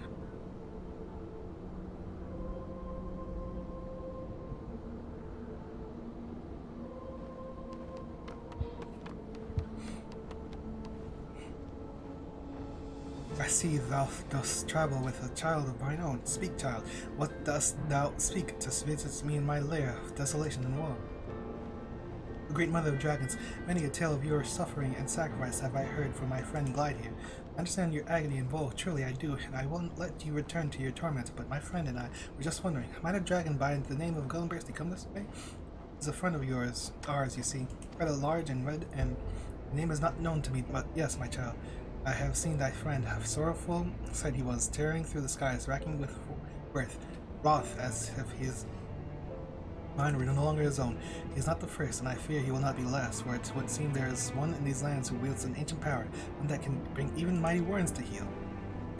I see thou dost travel with a child of mine own. Speak, child, what dost thou speak to visit me in my lair of desolation and woe? The great mother of dragons, many a tale of your suffering and sacrifice have I heard from my friend Glide here. I understand your agony and woe, truly I do, and I won't let you return to your torment, but my friend and I were just wondering, might a dragon by the name of Gullenbursty come this way? It's a friend of ours, you see, rather large and red, and the name is not known to me, but yes, my child, I have seen thy friend. Sorrowful said he was tearing through the skies, racking with wrath, as if his mind were no longer his own. He is not the first, and I fear he will not be last, for it would seem there is one in these lands who wields an ancient power, one that can bring even mighty warrens to heel.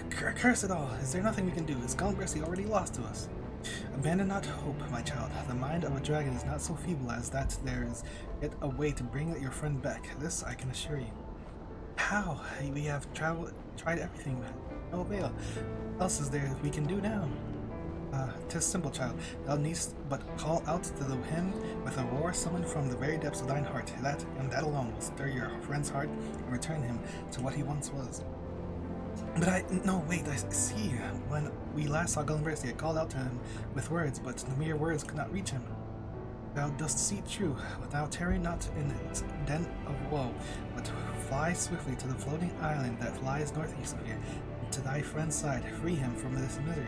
Curse it all! Is there nothing we can do? Is Gullenbursty already lost to us? Abandon not hope, my child. The mind of a dragon is not so feeble as that there is yet a way to bring your friend back. This I can assure you. How? We have tried everything, but no avail. What else is there we can do now? 'Tis simple, child. Thou needst but call out to him with a roar summoned from the very depths of thine heart. That, and that alone, will stir your friend's heart and return him to what he once was. But no, wait, I see. When we last saw Gullenbursty, I called out to him with words, but the mere words could not reach him. Thou dost see true, but thou tarry not in its den of woe, but fly swiftly to the floating island that lies northeast of here, and to thy friend's side. Free him from this misery.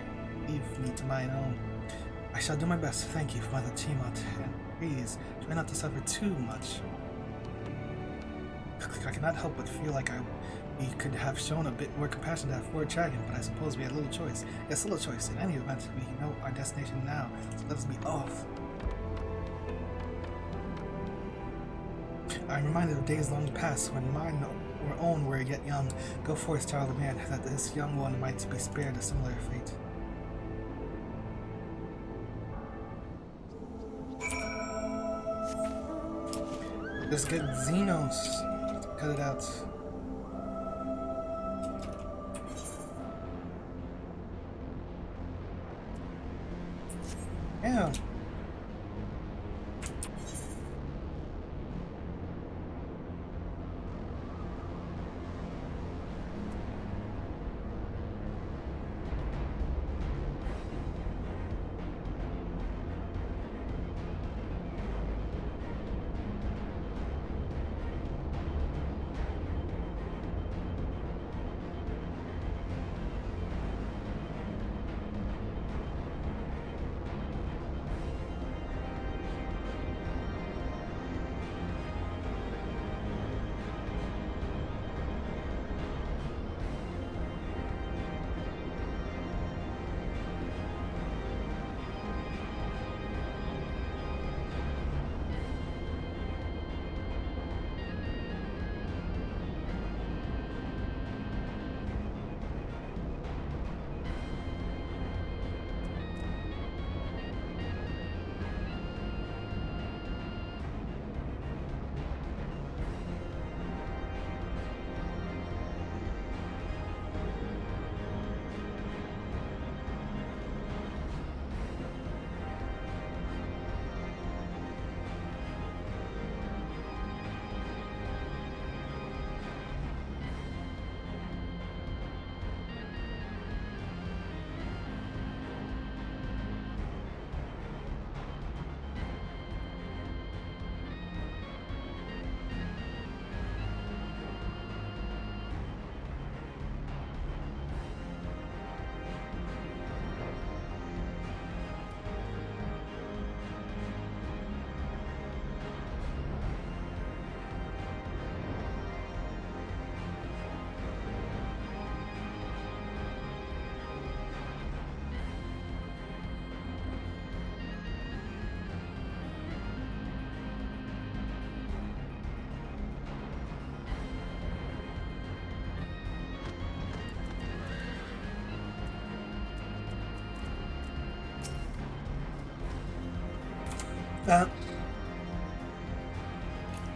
Leave me to mine own. I shall do my best, thank you, Mother Tiamat, and please try not to suffer too much. I cannot help but feel like we could have shown a bit more compassion to that poor dragon, but I suppose we had little choice. Yes, little choice. In any event, we know our destination now, so let us be off. I am reminded of days long past when mine or own were yet young. Go forth, child of man, that this young one might be spared a similar fate. Just get Xenos. Cut it out. Yeah.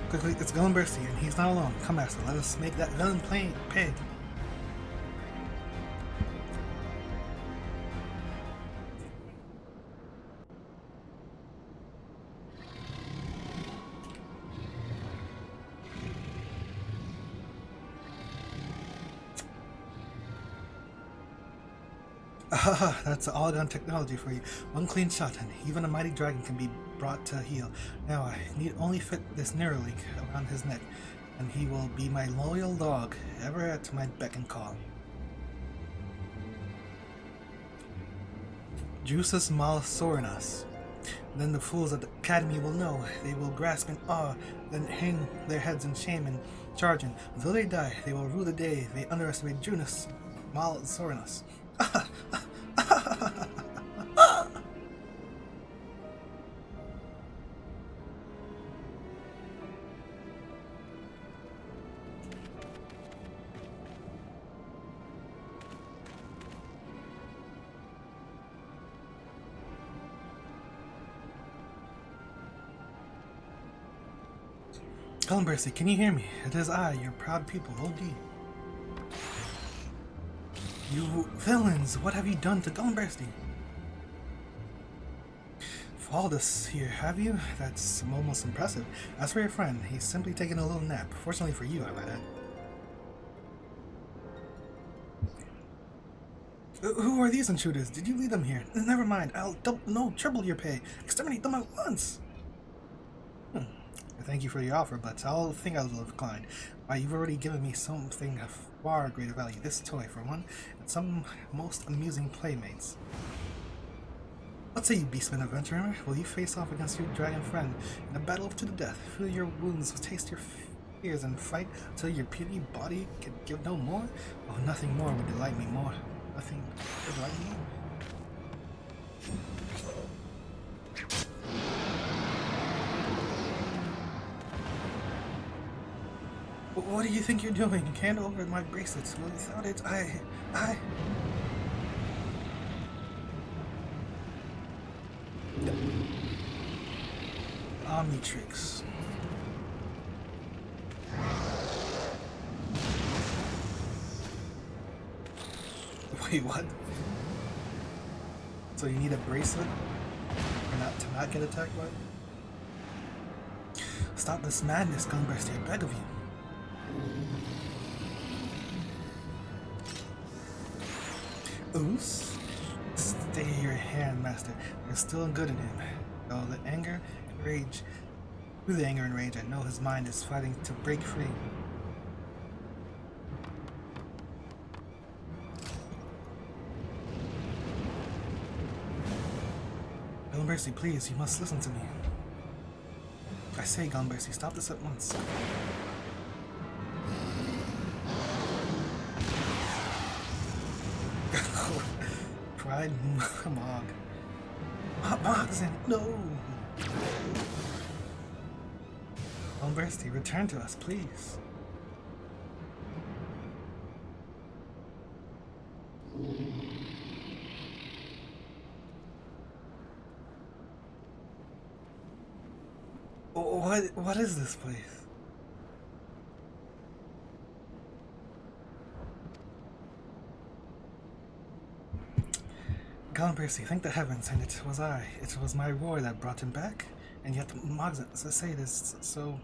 Quickly, it's Gillenbursty, and he's not alone. Come, Master, let us make that villain pay. Ah, that's all-gun technology for you. One clean shot, and even a mighty dragon can be brought to heel. Now I need only fit this Neuralink around his neck, and he will be my loyal dog, ever at my beck and call. Juices mal Soranas. Then the fools at the academy will know. They will grasp in awe, then hang their heads in shame and charge in. Until they die, they will rue the day they underestimate Junus mal Soranas. Gillenbursty, can you hear me? It is I, your proud pupil, OD. You villains, what have you done to Gillenbursty? Followed us here, have you? That's almost impressive. As for your friend, he's simply taking a little nap. Fortunately for you, I might add. Who are these intruders? Did you lead them here? Never mind, I'll triple your pay. Exterminate them at once. Thank you for your offer, but I'll think I will decline. Why, you've already given me something of far greater value. This toy, for one, and some most amusing playmates. What say you, beastman adventurer? Will you face off against your dragon friend in a battle to the death? Feel your wounds, taste your fears, and fight until your puny body can give no more? Oh, nothing more would delight me more. Nothing would delight me more. What do you think you're doing? Hand over my bracelets. Without it, I... Omnitrix. Wait, what? So you need a bracelet? To not get attacked by? Stop this madness, Gillenbursty, I beg of you. Oos? Stay your hand, Master. There's still good in him. Though the anger and rage, through the anger and rage, I know his mind is fighting to break free. Gillenbursty, please, you must listen to me. I say, Gillenbursty, stop this at once. Pride Mog. Mogson, no! Gillenbursty, return to us, please. What is this place? Gillenbursty, thank the heavens, and it was my roar that brought him back, and yet Mogson say this, so...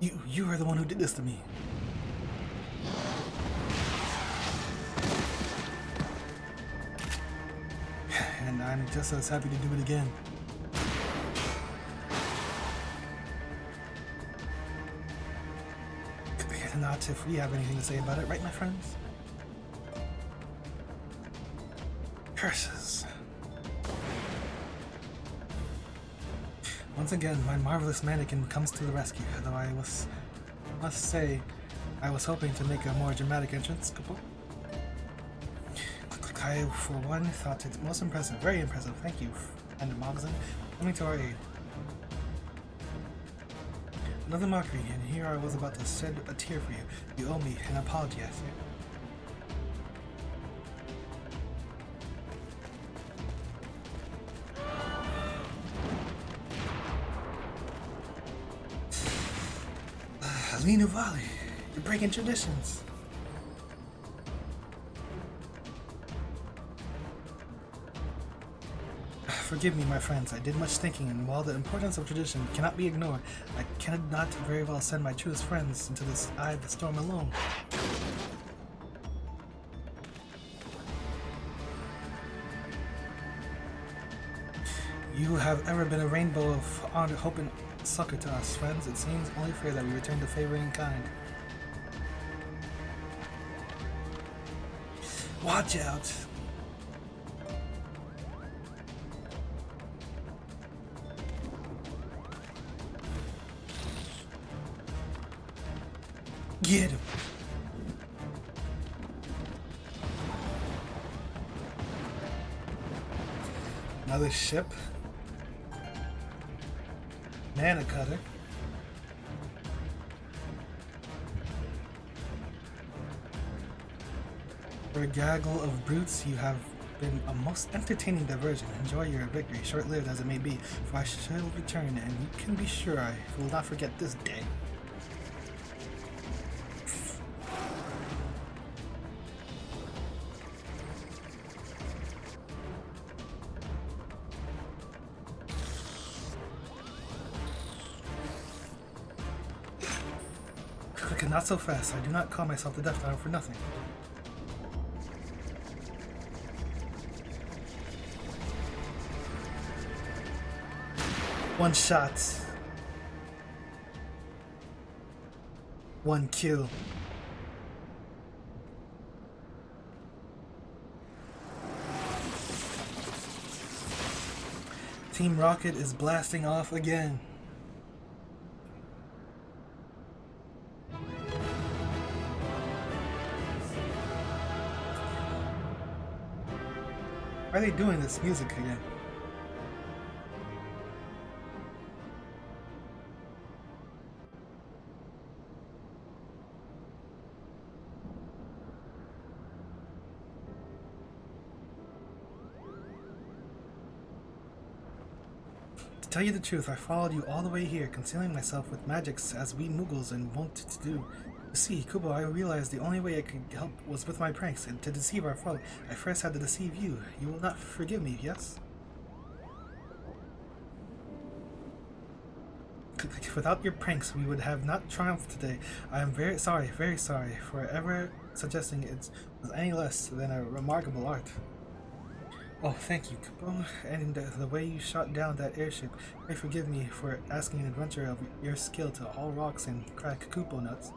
You are the one who did this to me. And I'm just as happy to do it again. Not if we have anything to say about it, right, my friends? Curses. Once again, my marvelous mannequin comes to the rescue, though I must say, I was hoping to make a more dramatic entrance. I, for one, thought it most impressive, very impressive. Thank you, and Mogson, coming to our aid. Another mockery, and here I was about to shed a tear for you. You owe me an apology, I say. Linu Valley, you're breaking traditions. Forgive me, my friends, I did much thinking, and while the importance of tradition cannot be ignored, I cannot very well send my truest friends into this eye of the storm alone. You have ever been a rainbow of honor, hope, and succor to us, friends. It seems only fair that we return the favor in kind. Watch out! Get him! Another ship. Mana cutter. For a gaggle of brutes, you have been a most entertaining diversion. Enjoy your victory, short-lived as it may be, for I shall return, and you can be sure I will not forget this day. Not so fast. I do not call myself the Death Knight for nothing. One shot. One kill. Team Rocket is blasting off again. Why are they doing this music again? To tell you the truth, I followed you all the way here, concealing myself with magics as we Mughals and wont to do. You see, Kubo, I realized the only way I could help was with my pranks, and to deceive our foe, I first had to deceive you. You will not forgive me, yes? Without your pranks, we would have not triumphed today. I am very sorry for ever suggesting it was any less than a remarkable art. Oh, thank you, Kubo. And the way you shot down that airship, pray forgive me for asking an adventurer of your skill to haul rocks and crack Kupo nuts.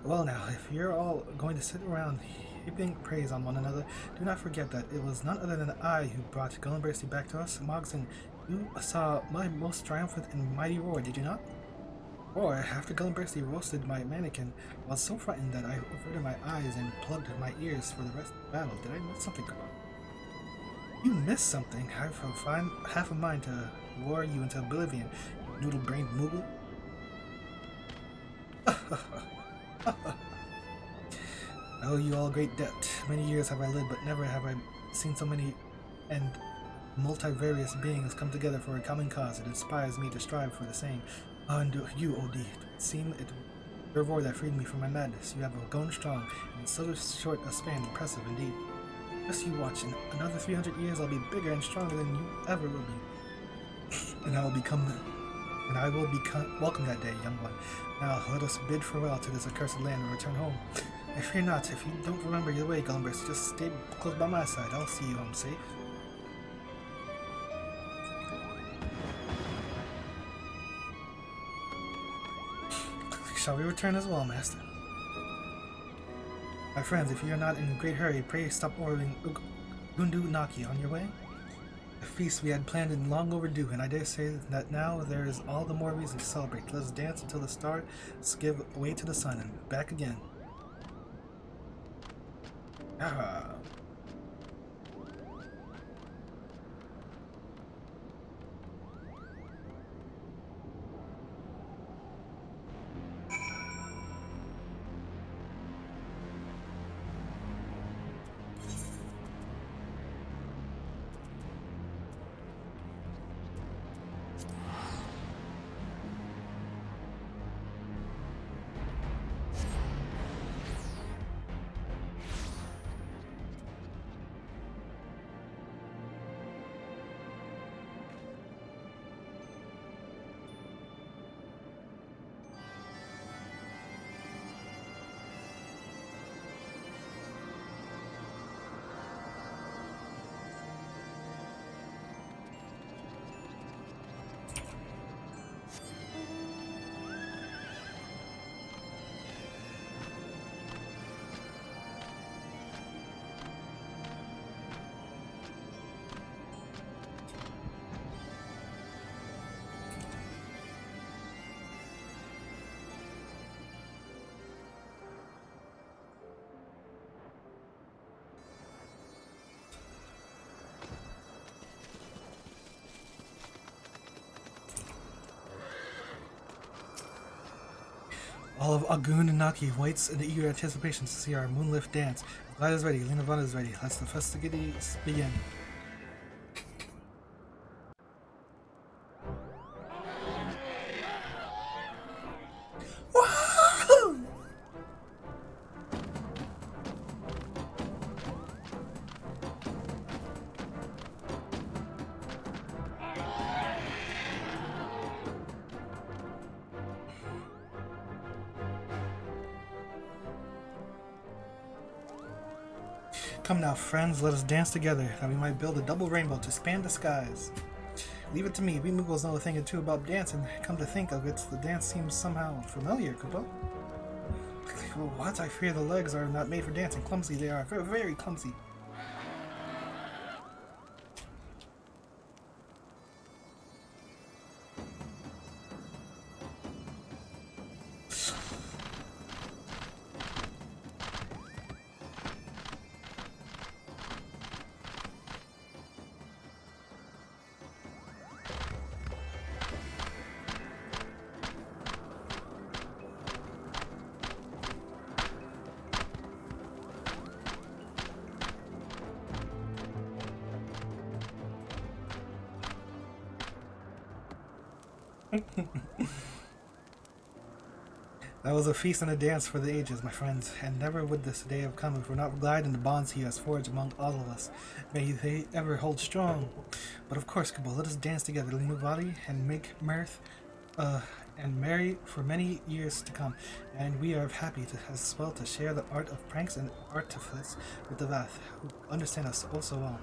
Well now, if you're all going to sit around heaping praise on one another, do not forget that it was none other than I who brought Gullenbursty back to us. Mogson, you saw my most triumphant and mighty roar, did you not? Or, after Gullenbursty roasted my mannequin, I was so frightened that I averted my eyes and plugged my ears for the rest of the battle. Did I miss something, Kubo? You missed something. I've half a mind to roar you into oblivion, you noodle-brained Moogle. I owe you all a great debt. Many years have I lived, but never have I seen so many and multivarious beings come together for a common cause. It inspires me to strive for the same. And you, OD, it seemed it your roar that freed me from my madness. You have grown strong, and in so short a span, impressive indeed. Just you watch, in another 300 years I'll be bigger and stronger than you ever will be. And I will welcome that day, young one. Now let us bid farewell to this accursed land and return home. I fear not. If you don't remember your way, Gullenbursty, just stay close by my side. I'll see you home safe. Shall we return as well, Master? My friends, if you are not in a great hurry, pray stop ordering Gundu Naki on your way. A feast we had planned and long overdue, and I dare say that now there is all the more reason to celebrate. Let us dance until the stars give way to the sun, and back again. Ah. All of Agun and Naki waits in eager anticipation to see our moonlift dance. Glad is ready, Linavana is ready. Let's the festivities begin. Woohoo! Come now, friends, let us dance together, that we might build a double rainbow to span the skies. Leave it to me, we Muggles know a thing or two about dancing. Come to think of it, the dance seems somehow familiar, Kupo. What? I fear the legs are not made for dancing. Clumsy they are, very, very clumsy. That was a feast and a dance for the ages, my friends, and never would this day have come if we're not glad in the bonds he has forged among all of us. May they ever hold strong. But of course, Kubo, let us dance together, Linuvali, and make mirth and merry for many years to come. And we are happy to as well to share the art of pranks and artifice with the Vath, who understand us oh so well.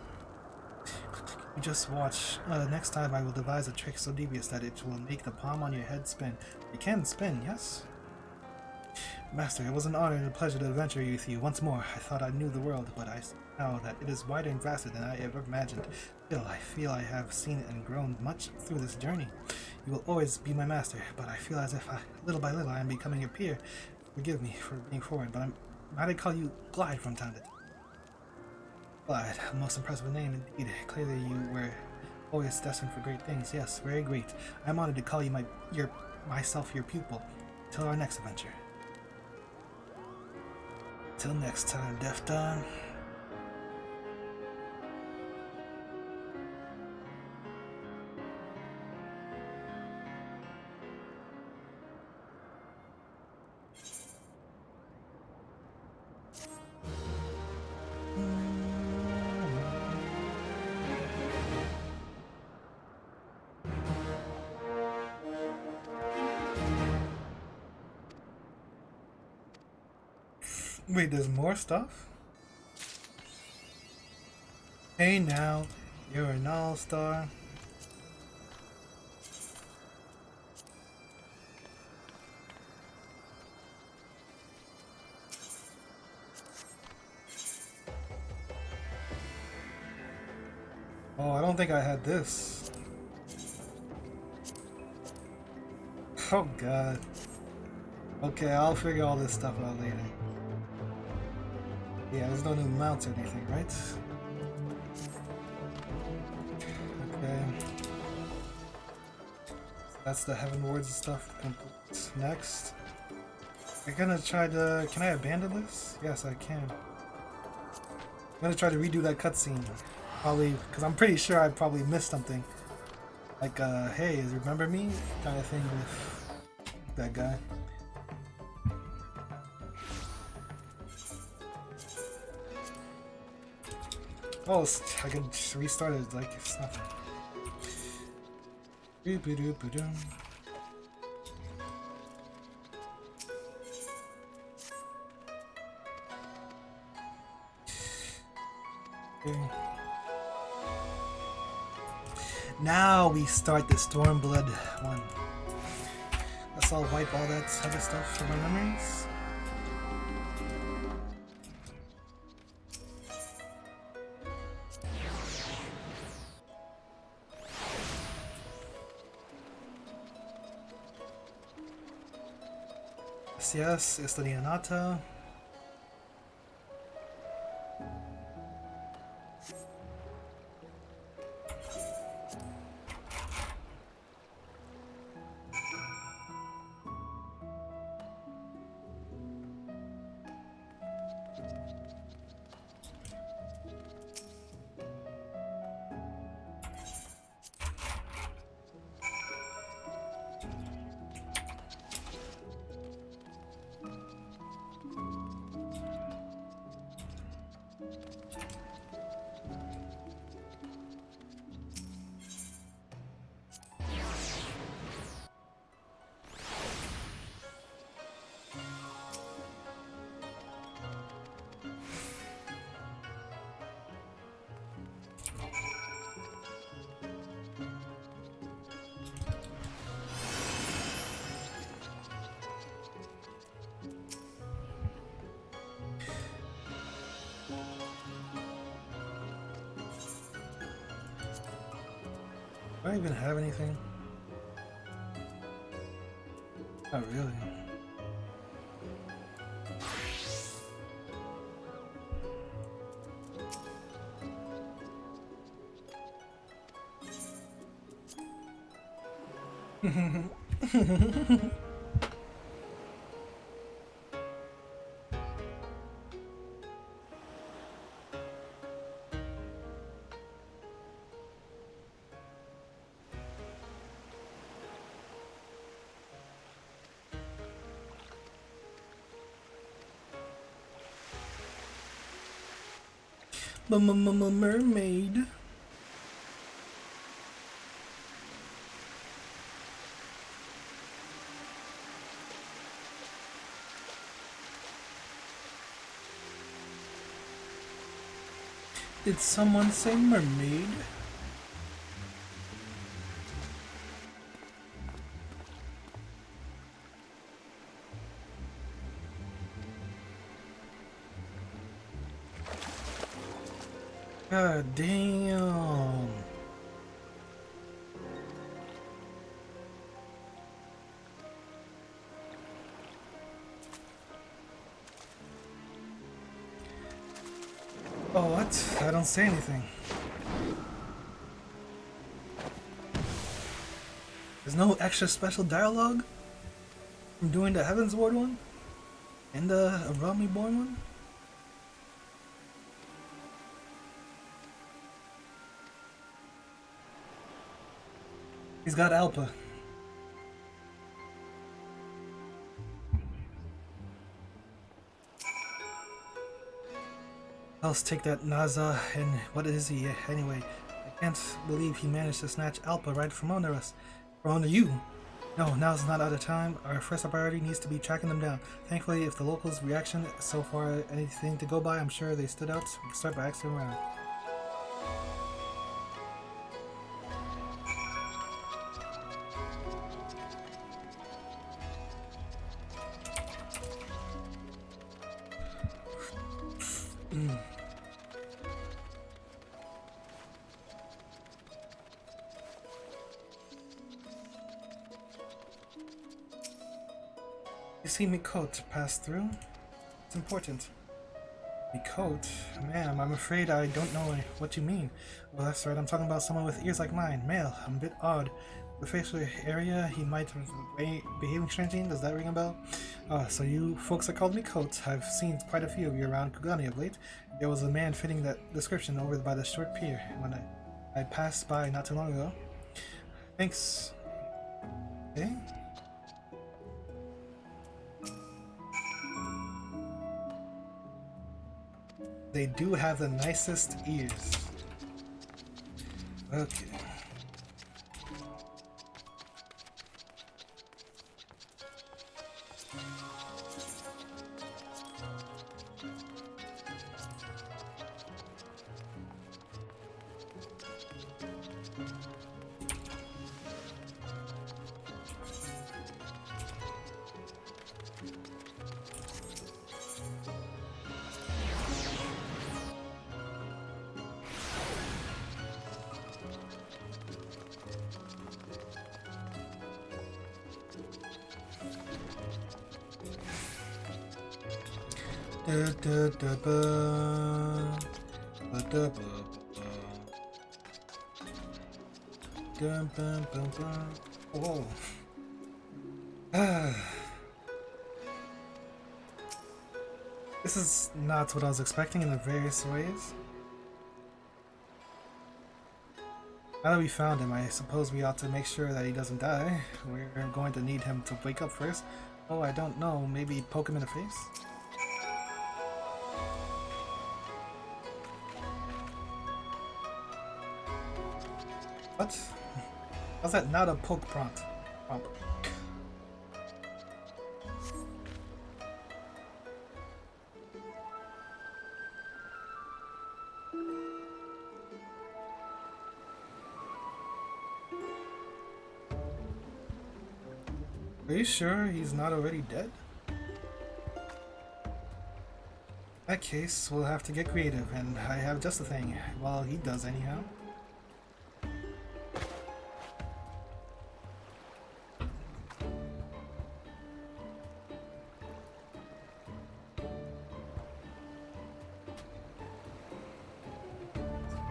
You just watch. Next time I will devise a trick so devious that it will make the palm on your head spin. You can spin, yes? Master, it was an honor and a pleasure to adventure with you once more. I thought I knew the world, but I know that it is wider and vaster than I ever imagined. Still, I feel I have seen and grown much through this journey. You will always be my master, but I feel as if little by little I am becoming your peer. Forgive me for being forward, but might I call you Glide from time to time? Glide, a most impressive name indeed. Clearly you were always destined for great things. Yes, very great. I am honored to call you myself your pupil. Till our next adventure. Till next time, Deaf Dawn. Wait, there's more stuff? Hey now, you're an all-star. Oh, I don't think I had this. Oh god. Okay, I'll figure all this stuff out later. Yeah, there's no new mounts or anything, right? Okay. So that's the Heaven Wards and stuff complete. Next. I'm gonna try to... Can I abandon this? Yes, I can. I'm gonna try to redo that cutscene. Probably, because I'm pretty sure I probably missed something. Like, hey, remember me? Kind of thing with that guy. Oh, I can just restart it like it's nothing. Boop-a-doop-a-doom. Okay. Now we start the Stormblood one. Let's all wipe all that other stuff from our memories. Yes, Estadianata. Do I even have anything? Not really. Mermaid. Did someone say mermaid? God damn. Oh, what? I don't say anything. There's no extra special dialogue from doing the Heavens Ward one? And the Around Me Born one? He's got Alpa. Let's take that Naza, and what is he anyway? I can't believe he managed to snatch Alpa right from under us. From under you! No, now's not out of time. Our first priority needs to be tracking them down. Thankfully, if the locals' reaction so far anything to go by, I'm sure they stood out. We can start by asking around. You see Mikot pass through? It's important. Mikot? Ma'am, I'm afraid I don't know what you mean. Well, that's right, I'm talking about someone with ears like mine. Male. I'm a bit odd. The facial area, he might be behaving strangely. Does that ring a bell? So you folks are called Mikot. I've seen quite a few of you around Kugani of late. There was a man fitting that description over by the short pier when I passed by not too long ago. Thanks. Okay. They do have the nicest ears. Okay. Whoa. This is not what I was expecting in the various ways. Now that we found him, I suppose we ought to make sure that he doesn't die. We're going to need him to wake up first. Oh, I don't know. Maybe poke him in the face? What? How's that not a poke prompt? Are you sure he's not already dead? In that case, we'll have to get creative, and I have just the thing. Well, he does anyhow.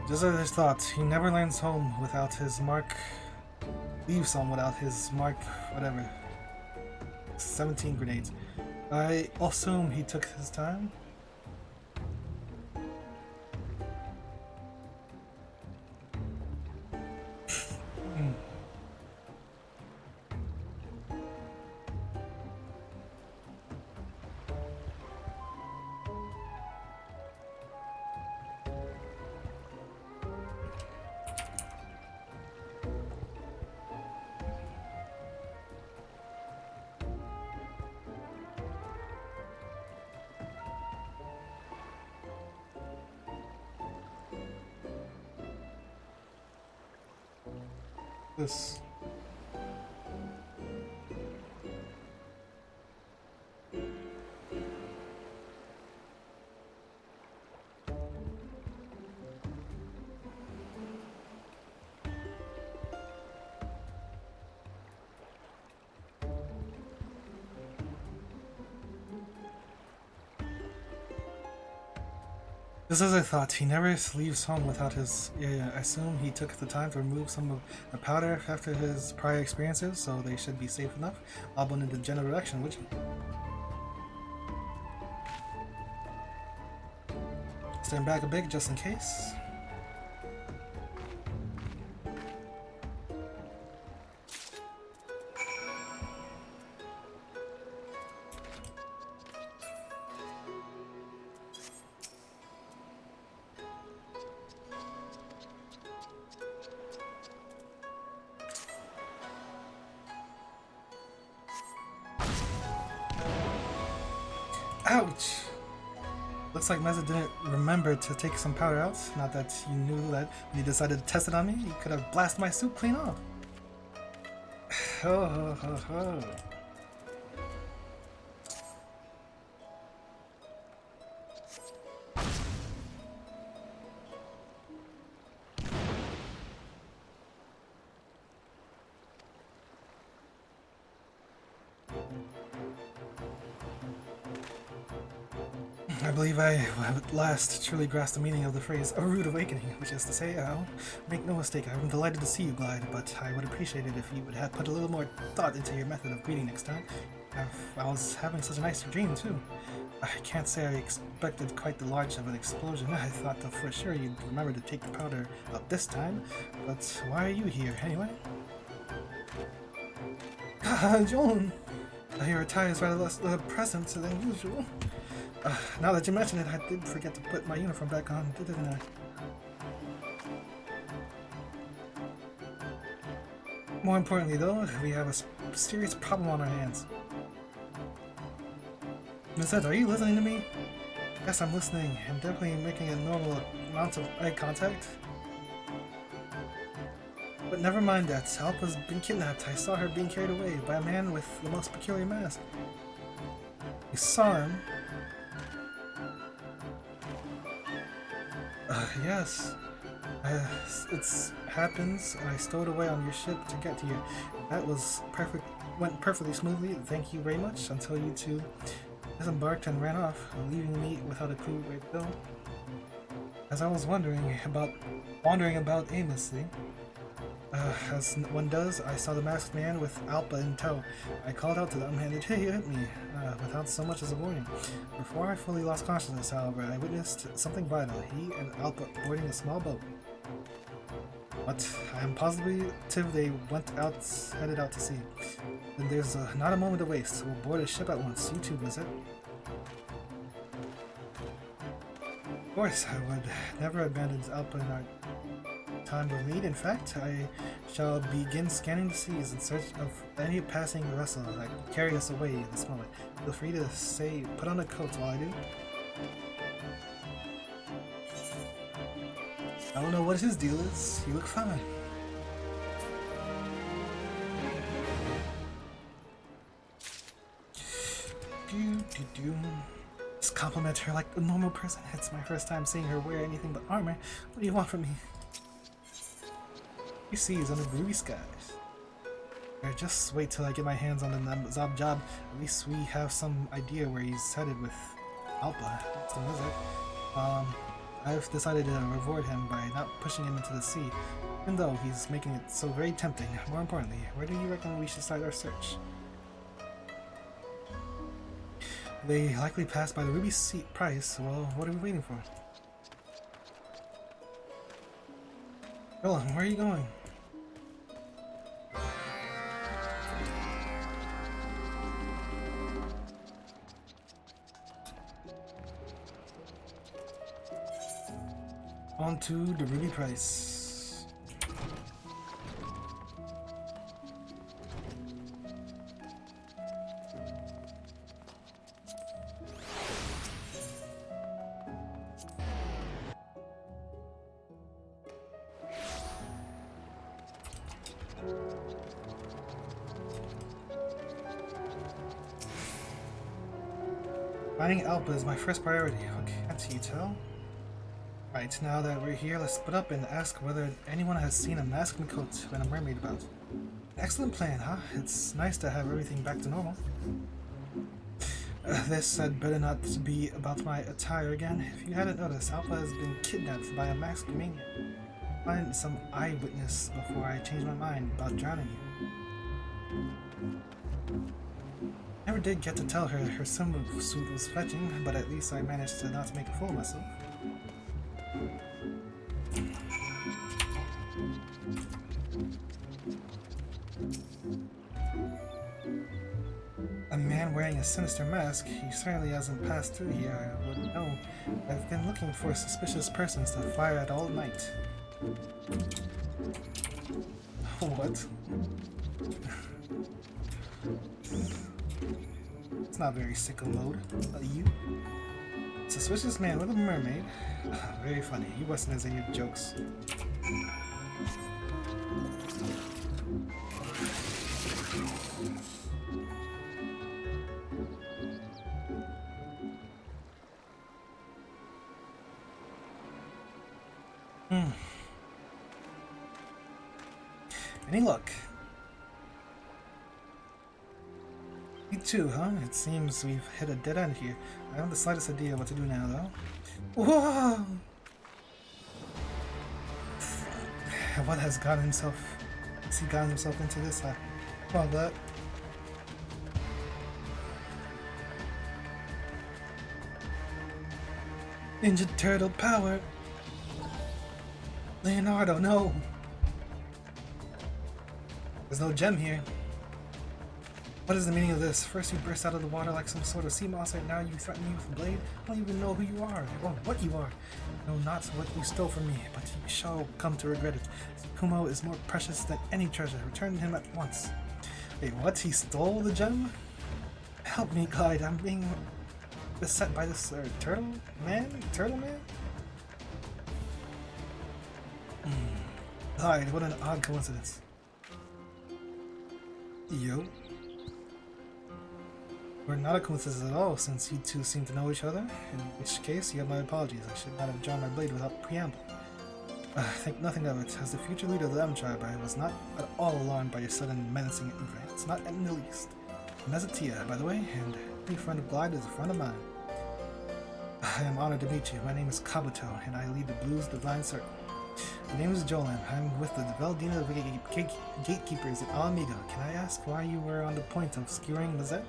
Just as I thought, he never lands home without his mark. Leaves home without his mark, whatever. 17 grenades. I assume he took his time. This. Just as I thought, he never leaves home without his... Yeah, I assume he took the time to remove some of the powder after his prior experiences, so they should be safe enough. I'll go in the general direction, would you? Stand back a bit, just in case. Ouch! Looks like Meza didn't remember to take some powder out. Not that you knew that when you decided to test it on me, you could have blasted my suit clean off. Ho ho ho ho. I believe I have at last truly grasped the meaning of the phrase "a rude awakening," which is to say, I'll make no mistake, I'm delighted to see you glide, but I would appreciate it if you would have put a little more thought into your method of greeting next time. I was having such a nice dream, too. I can't say I expected quite the large of an explosion. I thought that for sure you'd remember to take the powder out this time, but why are you here, anyway? Joan! Your attire is rather less present than usual. Now that you mention it, I did forget to put my uniform back on, didn't I? More importantly, though, we have a serious problem on our hands. Ms. Ed, are you listening to me? Yes, I'm listening, and definitely making a normal amount of eye contact. But never mind that. Alpa's been kidnapped. I saw her being carried away by a man with the most peculiar mask. You saw him? Yes. It happens. I stowed away on your ship to get to you. That was perfect. Went perfectly smoothly. Thank you very much. Until you two disembarked and ran off, leaving me without a clue where to go. As I was wandering about aimlessly, as one does, I saw the masked man with Alpa in tow. I called out to them and it hit me, without so much as a warning. Before I fully lost consciousness, however, I witnessed something vital. He and Alpa boarding a small boat. But I am positive they headed out to sea. Then there's not a moment to waste. We'll board a ship at once. You too, visit. Of course, I would never abandon Alpa in our time of need. In fact, I shall begin scanning the seas in search of any passing vessel that can carry us away in this moment. Feel free to put on a coat while I do. I don't know what his deal is. You look fine. Just compliment her like a normal person. It's my first time seeing her wear anything but armor. What do you want from me? You see, he's under blue skies. Just wait till I get my hands on the Zob job. At least we have some idea where he's headed with Alpa. That's the wizard. I've decided to reward him by not pushing him into the sea, even though he's making it so very tempting. More importantly, where do you reckon we should start our search? They likely passed by the ruby seat price. Well, what are we waiting for? Roland, where are you going? On to the ruby price. Finding Alpha is my first priority. Okay, can't you tell? Right, now that we're here, let's split up and ask whether anyone has seen a mask and coat and a mermaid about. Excellent plan, huh? It's nice to have everything back to normal. This had better not be about my attire again. If you hadn't noticed, Alpha has been kidnapped by a masked maniac. Find some eyewitness before I change my mind about drowning you. Never did get to tell her her swimsuit was fetching, but at least I managed to not make a fool of myself. A man wearing a sinister mask. He certainly hasn't passed through here, I wouldn't know. I've been looking for suspicious persons to fire at all night. What? It's not very sicko mode. You? Suspicious man with a mermaid. Very funny. You Westerners and your jokes. Any luck? You too, huh? It seems we've hit a dead end here. I haven't the slightest idea what to do now, though. Whoa! What has gotten himself? Has he gotten himself into this? Well, that. Ninja Turtle power! Leonardo, no! There's no gem here. What is the meaning of this? First you burst out of the water like some sort of sea monster, and now you threaten me with a blade? I don't even know who you are, or what you are. No, not what you stole from me, but you shall come to regret it. Kumo is more precious than any treasure. Return him at once. Wait, what? He stole the gem? Help me, Clyde. I'm being beset by this turtle man? Turtle man? Clyde, what an odd coincidence. Yo. We're not a coincidence at all, since you two seem to know each other, in which case you have my apologies. I should not have drawn my blade without preamble. Think nothing of it. As the future leader of the M tribe, I was not at all alarmed by your sudden menacing advance, not in the least. Mezatia, by the way, and any friend of Glide is a friend of mine. I am honored to meet you. My name is Kabuto, and I lead the Blues Divine Circle. My name is Jolan. I'm with the Veldina Gatekeepers at Alamiga. Can I ask why you were on the point of skewering Mazet?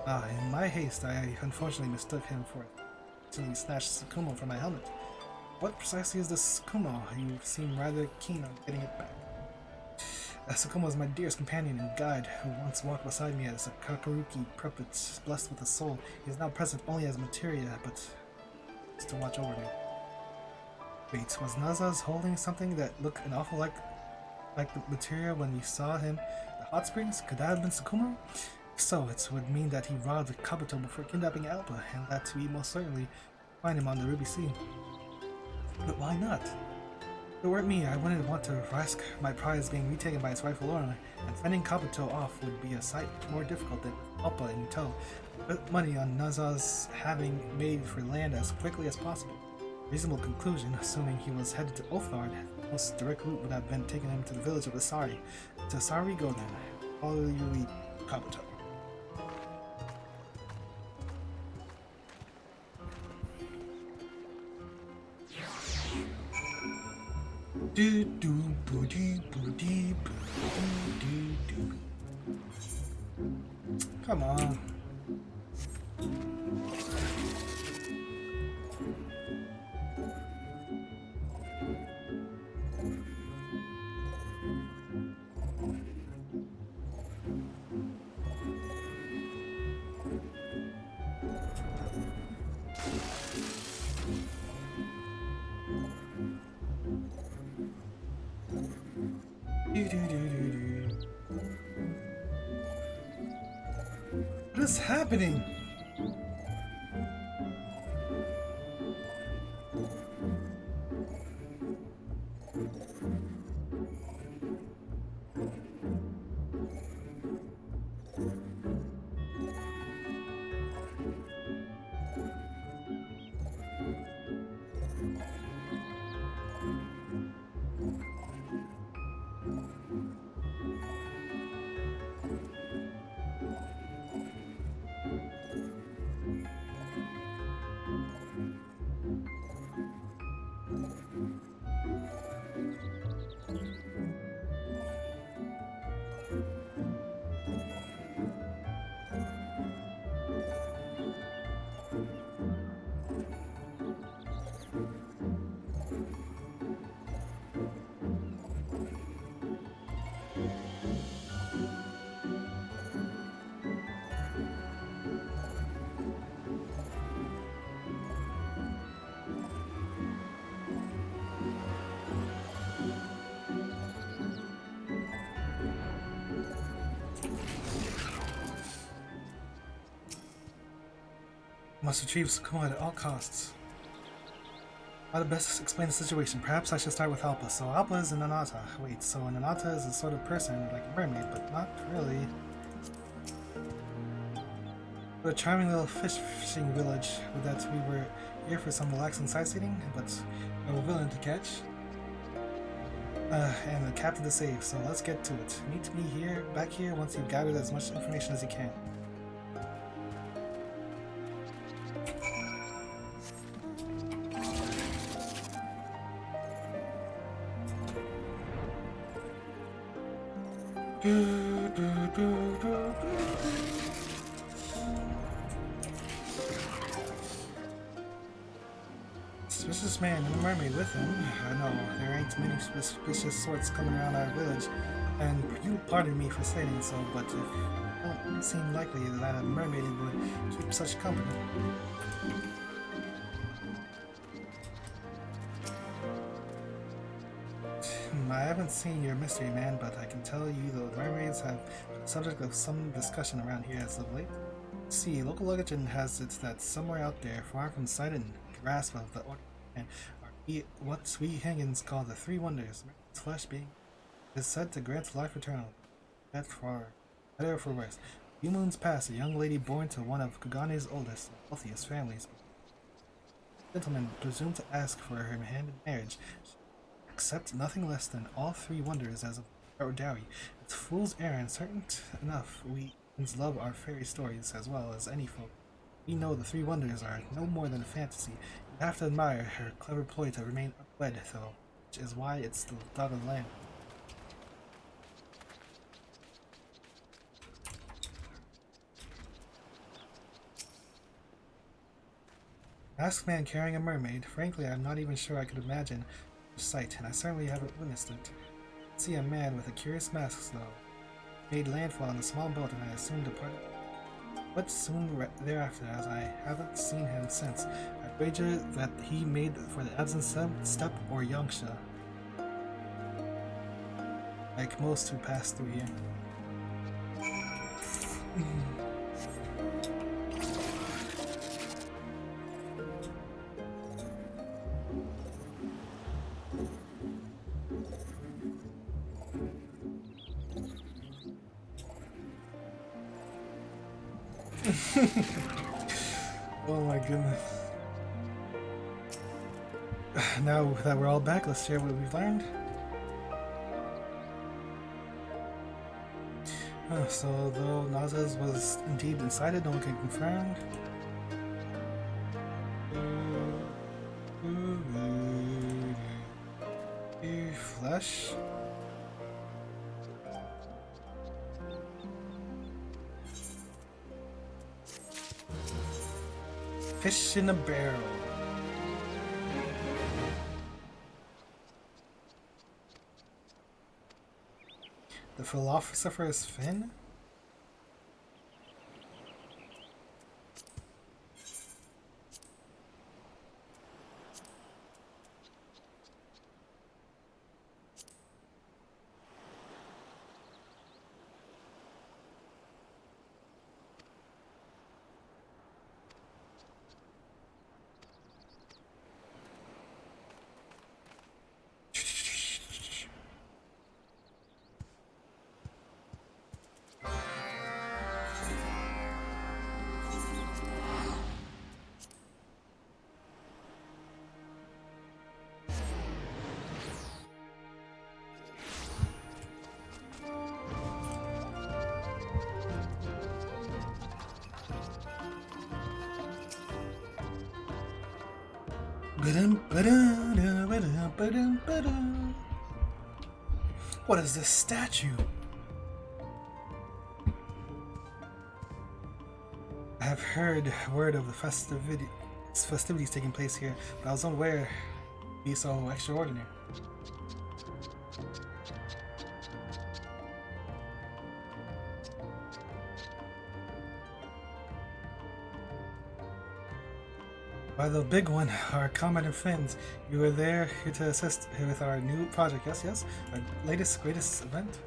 In my haste, I unfortunately mistook him for it. Until he snatched Sakumo from my helmet. What precisely is this Sakumo? You seem rather keen on getting it back. Sakumo is my dearest companion and guide, who once walked beside me as a Kakaruki puppet blessed with a soul. He is now present only as materia, but is to watch over me. Wait, was Naza's holding something that looked an awful like the materia when we saw him at the hot springs? Could that have been Sakumo? If so, it would mean that he robbed Kabuto before kidnapping Alpha, and that we most certainly find him on the Ruby Sea. But why not? If it weren't me, I wouldn't want to risk my prize being retaken by its rightful owner, and fending Kabuto off would be a sight more difficult than Alpha in tow. Put money on Naza's having made for land as quickly as possible. Reasonable conclusion, assuming he was headed to Othard, the most direct route would have been taking him to the village of Asari. To Asari we go then. Follow you lead, Kabuto. Do do boo dee boo dee boo dee doo. Come on. What is happening? Must retrieve Sukuma at all costs. How to best explain the situation? Perhaps I should start with Alpa. So Alpa is an Anata. Wait, so an Anata is a sort of person, like a mermaid, but not really. A charming little fishing village that we were here for some relaxing sightseeing, but no villain to catch. And the captain to save, so let's get to it. Meet me back here once you've gathered as much information as you can. Suspicious man and a mermaid with him. I know, there ain't many suspicious sorts coming around our village, and you pardon me for saying so, but it don't seem likely that a mermaid would keep such company. I haven't seen your mystery man, but I can tell you the mermaids have been the subject of some discussion around here as of late. See, local legend has it that somewhere out there, far from sight and grasp of the order, and are what we Hangans call the Three Wonders, mermaid's flesh being is said to grant life eternal. That for better or for worse. A few moons past, a young lady born to one of Kagane's oldest and wealthiest families. A gentleman presumed to ask for her hand in marriage. Accept nothing less than all three wonders as a dowry. It's fool's errand, certain enough. We love our fairy stories as well as any folk. We know the three wonders are no more than a fantasy. You have to admire her clever ploy to remain unwed, though, which is why it's the dog of the land. Masked man carrying a mermaid. Frankly, I'm not even sure I could imagine sight, and I certainly haven't witnessed it. I see a man with a curious mask, though. Made landfall on a small boat, and I assumed departed. But soon thereafter, as I haven't seen him since, I wager that he made for the absent steppe or Yangsha, like most who pass through here. Oh my goodness. Now that we're all back, let's share what we've learned. So, though Nazas was indeed incited, no one can confirm. If gosh. Fish in a barrel. The philosopher's fin? What is this statue? I have heard word of the festivities taking place here, but I was unaware it'd be so extraordinary. By the big one, our Comet and Fins, you were there here to assist with our new project, yes? Our latest, greatest event?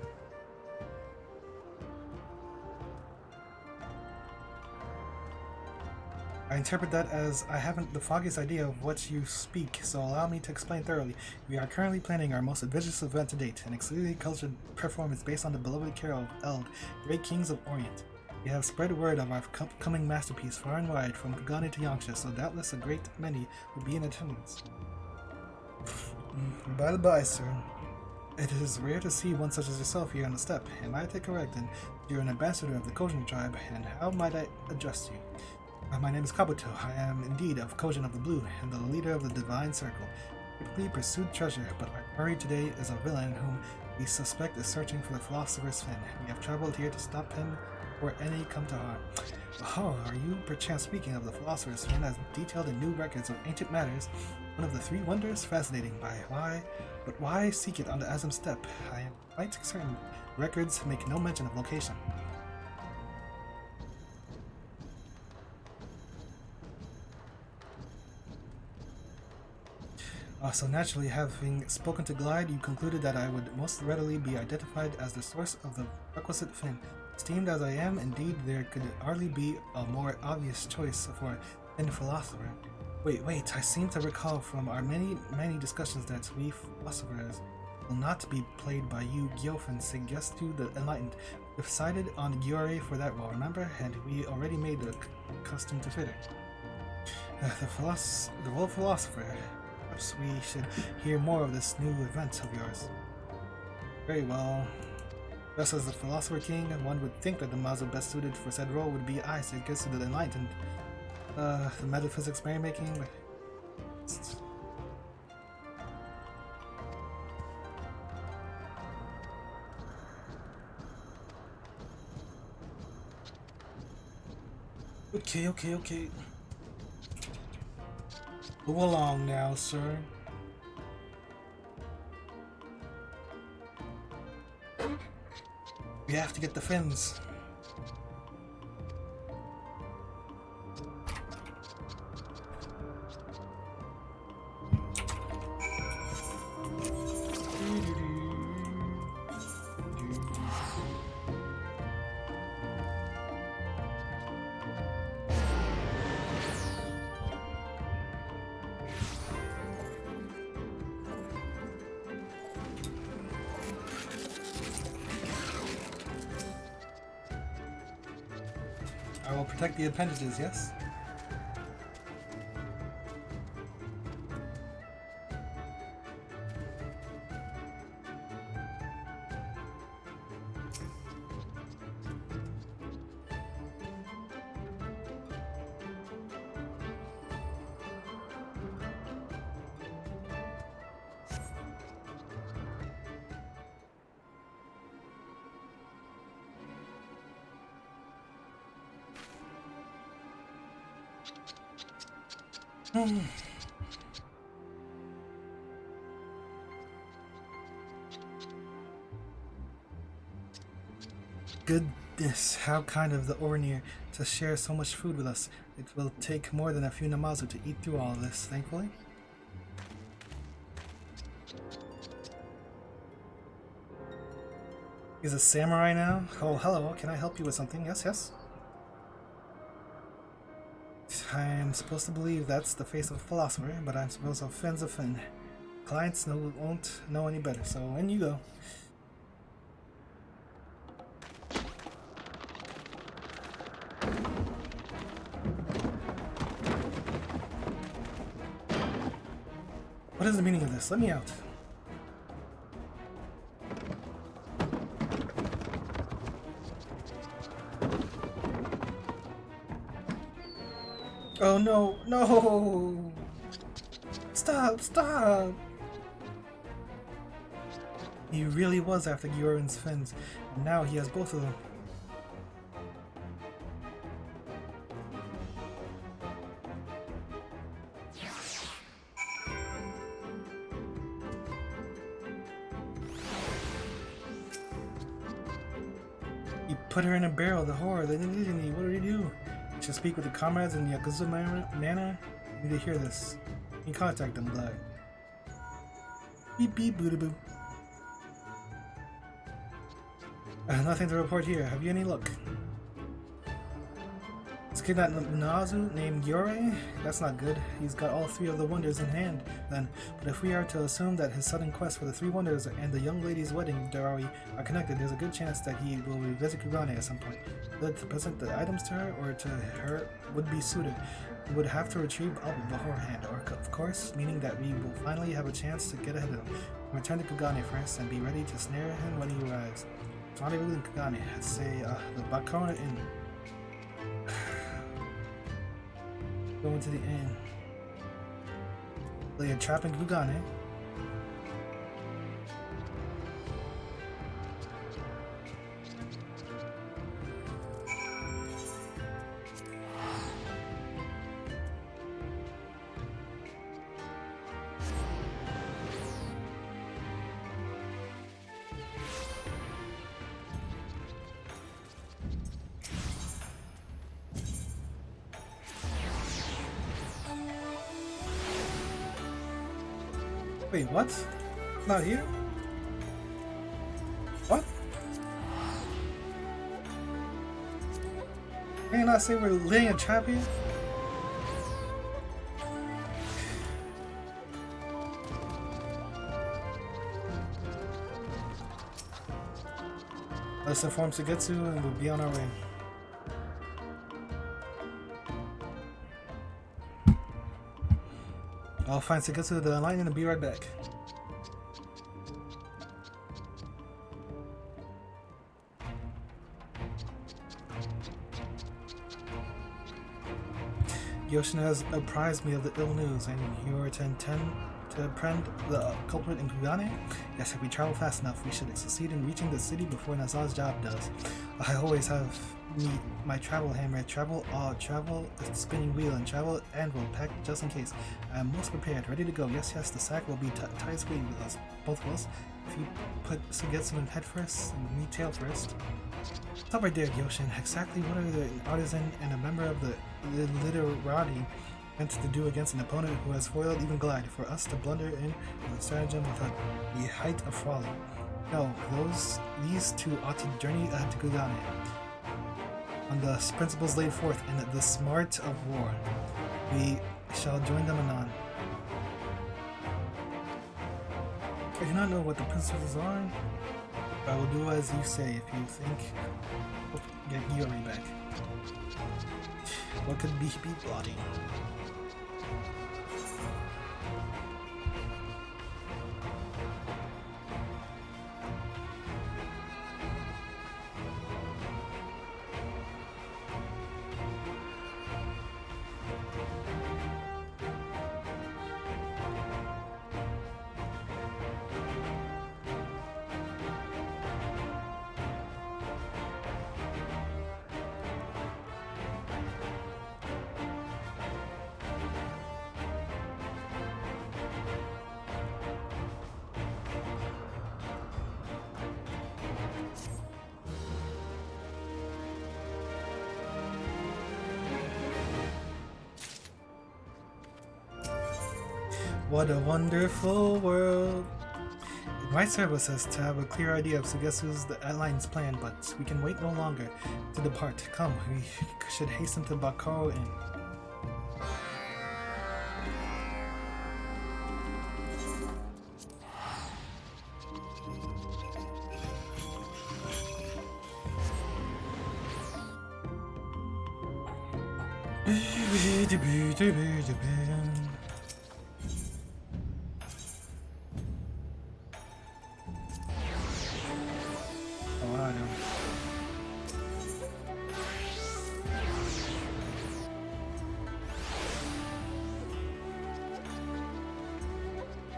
I interpret that as I haven't the foggiest idea of what you speak, so allow me to explain thoroughly. We are currently planning our most ambitious event to date, an exclusively cultured performance based on the beloved carol of Eld, Great Kings of Orient. We have spread word of our coming masterpiece far and wide, from Kagani to Yangsha, so doubtless a great many will be in attendance. By the by, sir, it is rare to see one such as yourself here on the step. Am I correct? And you're an ambassador of the Kojin tribe, and how might I address you? My name is Kabuto. I am indeed of Kojin of the Blue, and the leader of the Divine Circle. Typically pursued treasure, but our quarry today is a villain whom we suspect is searching for the Philosopher's Fin. We have traveled here to stop him or any come to harm. Oh, are you perchance speaking of the Philosopher's Fin as detailed in new records of ancient matters, one of the three wonders? Fascinating. But why seek it on the Azim Steppe? I am quite certain records make no mention of location. So naturally, having spoken to Glide, you concluded that I would most readily be identified as the source of the requisite fin. Esteemed as I am, indeed, there could hardly be a more obvious choice for fin philosopher. Wait, I seem to recall from our many discussions that we philosophers will not be played by you Gyofins suggest to the enlightened. We decided on Gyore for that role, remember? And we already made the custom to fit it. The role of philosopher. Perhaps we should hear more of this new event of yours. Very well. Just as the Philosopher King, one would think that the Mazo best suited for said role would be I, suggest to the enlightened. The metaphysics merrymaking. Okay. Move along now, sir. We have to get the fins. I will protect the appendages, yes? Goodness, how kind of the Ornir to share so much food with us. It will take more than a few namazu to eat through all of this, thankfully. He's a samurai now? Oh, hello, can I help you with something? Yes, yes. I'm supposed to believe that's the face of a philosopher, but I'm supposed to offend's a fin. Clients won't know any better, so in you go. What is the meaning of this? Let me out. Oh no, no! Stop, stop! He really was after Gioran's fins, and now he has both of them. He put her in a barrel, the horror, the indignity, what did he do? You should speak with the comrades in the Yakuza manor. You need to hear this. You can contact them, glad. Beep beep boo boo. Nothing to report here. Have you any luck? This kid that Nazu named Yore? That's not good. He's got all three of the wonders in hand, then. But if we are to assume that his sudden quest for the three wonders and the young lady's wedding dowry are connected, there's a good chance that he will revisit Kugane at some point. Whether to present the items to her or to her would be suited. We would have to retrieve Alba beforehand, or of course, meaning that we will finally have a chance to get ahead of him. Return to Kugane first and be ready to snare him when he arrives. Rendezvous in Kugane, let's say the Bakona Inn. Going to the inn. Lay a trap in Kugane. Wait, what? Not here? What? Can you not say we're laying a trap here? Let's inform Sugetsu and we'll be on our way. I'll find Sugetsu the line and be right back. Yoshina has apprised me of the ill news, and you are to intend to apprehend the culprit in Kugane? Yes, if we travel fast enough, we should succeed in reaching the city before Naza's job does. I always have my travel hammer, travel spinning wheel, and travel anvil packed just in case. I am most prepared, ready to go. Yes, yes, the sack will be tied squeaky with us, both of us. If you put Sugetsu in head first and me tail first. Stop right there, Gyoshin. Exactly what are the artisan and a member of the literati meant to do against an opponent who has foiled even Glide? For us to blunder in with a stratagem without the height of folly. No, these two ought to journey to Kugane on the principles laid forth in the smart of war. We shall join them anon. I do not know what the principles are. I will do as you say if you think. Get Yuri back. What could be plotting? What a wonderful world. It might serve us as to have a clear idea of Sugesu's alliance plan, but we can wait no longer to depart. Come, we should hasten to Bakaro Inn.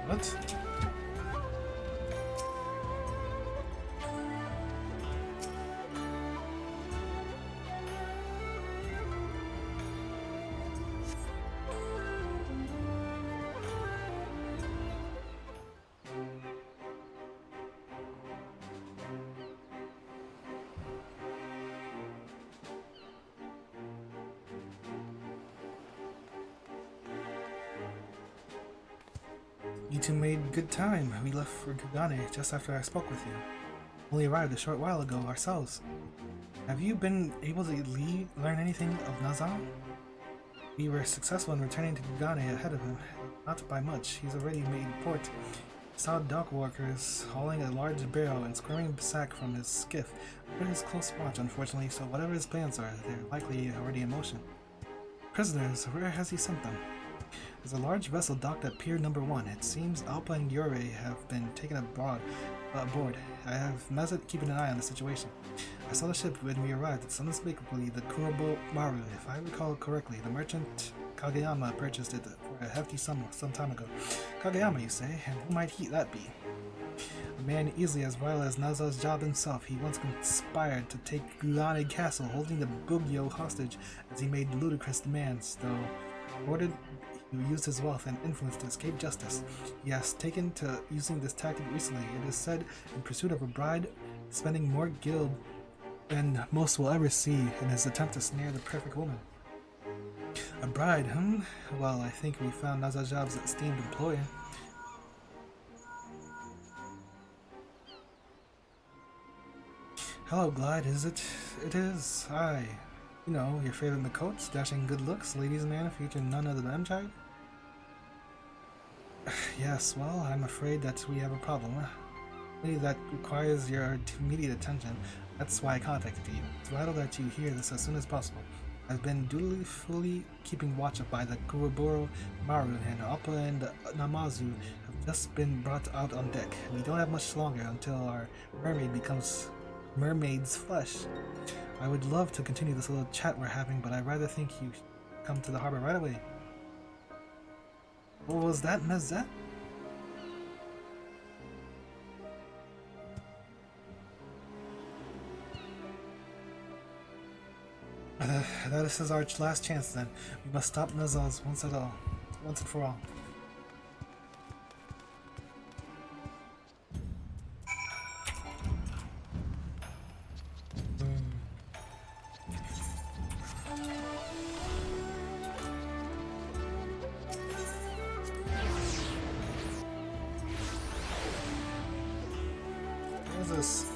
What? You two made good time. We left for Kugane just after I spoke with you. Only arrived a short while ago ourselves. Have you been able to learn anything of Nazan? We were successful in returning to Kugane ahead of him. Not by much. He's already made port. Saw dock workers hauling a large barrel and squirming sack from his skiff. Under his close watch, unfortunately, so whatever his plans are, they're likely already in motion. Prisoners, where has he sent them? There's a large vessel docked at Pier Number 1. It seems Alpa and Yore have been taken aboard. I have Mazet keeping an eye on the situation. I saw the ship when we arrived. It's unmistakably the Kurobo Maru. If I recall correctly, the merchant Kageyama purchased it for a hefty sum some time ago. Kageyama, you say? And who might that be? A man easily as vile as Naza's job himself. He once conspired to take Gulane Castle, holding the Bugyo hostage as he made ludicrous demands, though ordered he used his wealth and influence to escape justice. He has taken to using this tactic recently. It is said in pursuit of a bride, spending more gil than most will ever see in his attempt to snare the perfect woman. A bride, Well, I think we found Nazajab's esteemed employer. Hello, Glide, is it? It is. Aye. You know, your favorite Makotes, dashing good looks, ladies' man featuring none other than Amjad? Yes, well, I'm afraid that we have a problem. That requires your immediate attention. That's why I contacted you. It's vital that you hear this as soon as possible. I've been dutifully keeping watch by the Kuroboro Maru, and Appa and Namazu have just been brought out on deck. We don't have much longer until our mermaid becomes mermaid's flesh. I would love to continue this little chat we're having, but I'd rather think you come to the harbor right away. What was that, Mezet? That is our last chance then. We must stop Nazaz once and for all. What is this?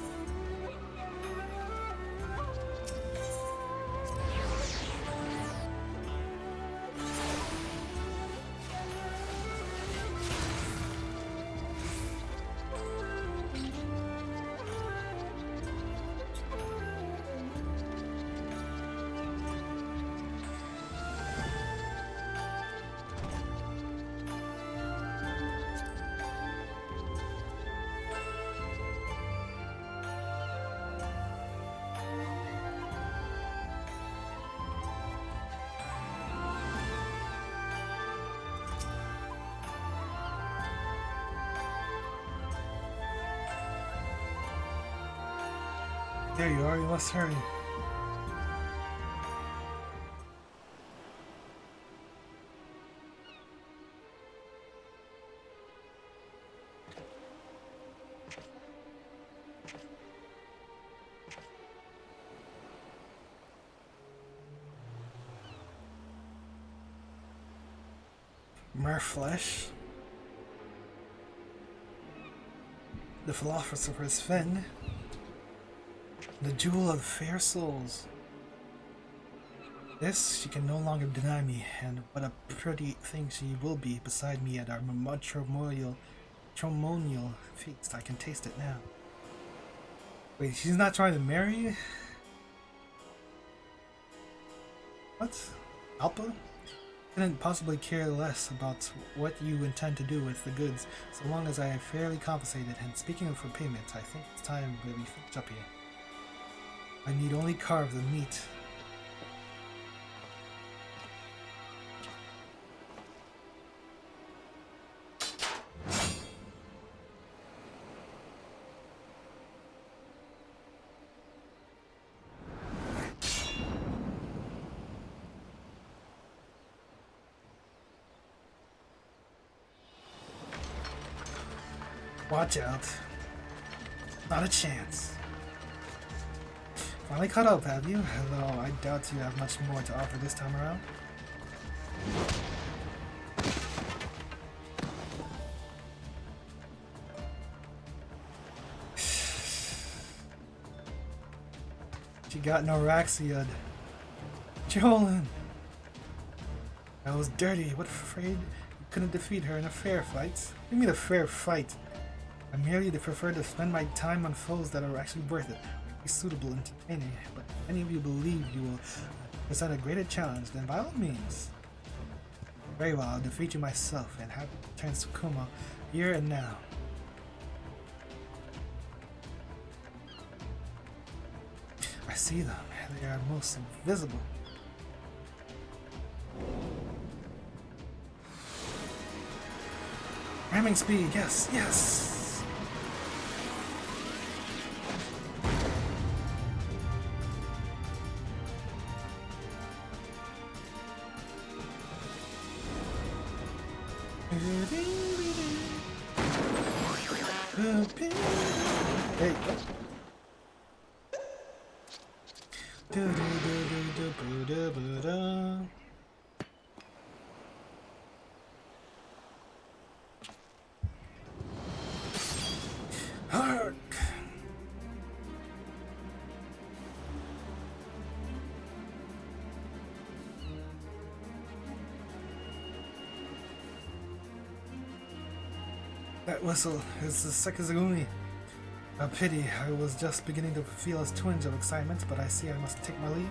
There you are, you must hurry. Merflesh? The philosopher's fin. The jewel of fair souls. This she can no longer deny me, and what a pretty thing she will be beside me at our matrimonial feast. I can taste it now. Wait, she's not trying to marry you? What? Alpa? Couldn't possibly care less about what you intend to do with the goods, so long as I am fairly compensated. And speaking of for payment, I think it's time that we finish up here. I need only carve the meat. Watch out. Not a chance. Finally caught up, have you? Hello, I doubt you have much more to offer this time around. She got no Raxiad. Jolin! I was dirty. What, afraid you couldn't defeat her in a fair fight? What do you mean a fair fight? I merely prefer to spend my time on foes that are actually worth it. Be suitable and entertaining, but if any of you believe you will present a greater challenge, then by all means. Very well, I'll defeat you myself and have to turn Sukuma here and now. I see them. They are most visible. Ramming speed, yes, yes! Hey. Hark! That whistle is the Sekizagumi. A pity, I was just beginning to feel a twinge of excitement, but I see I must take my leave.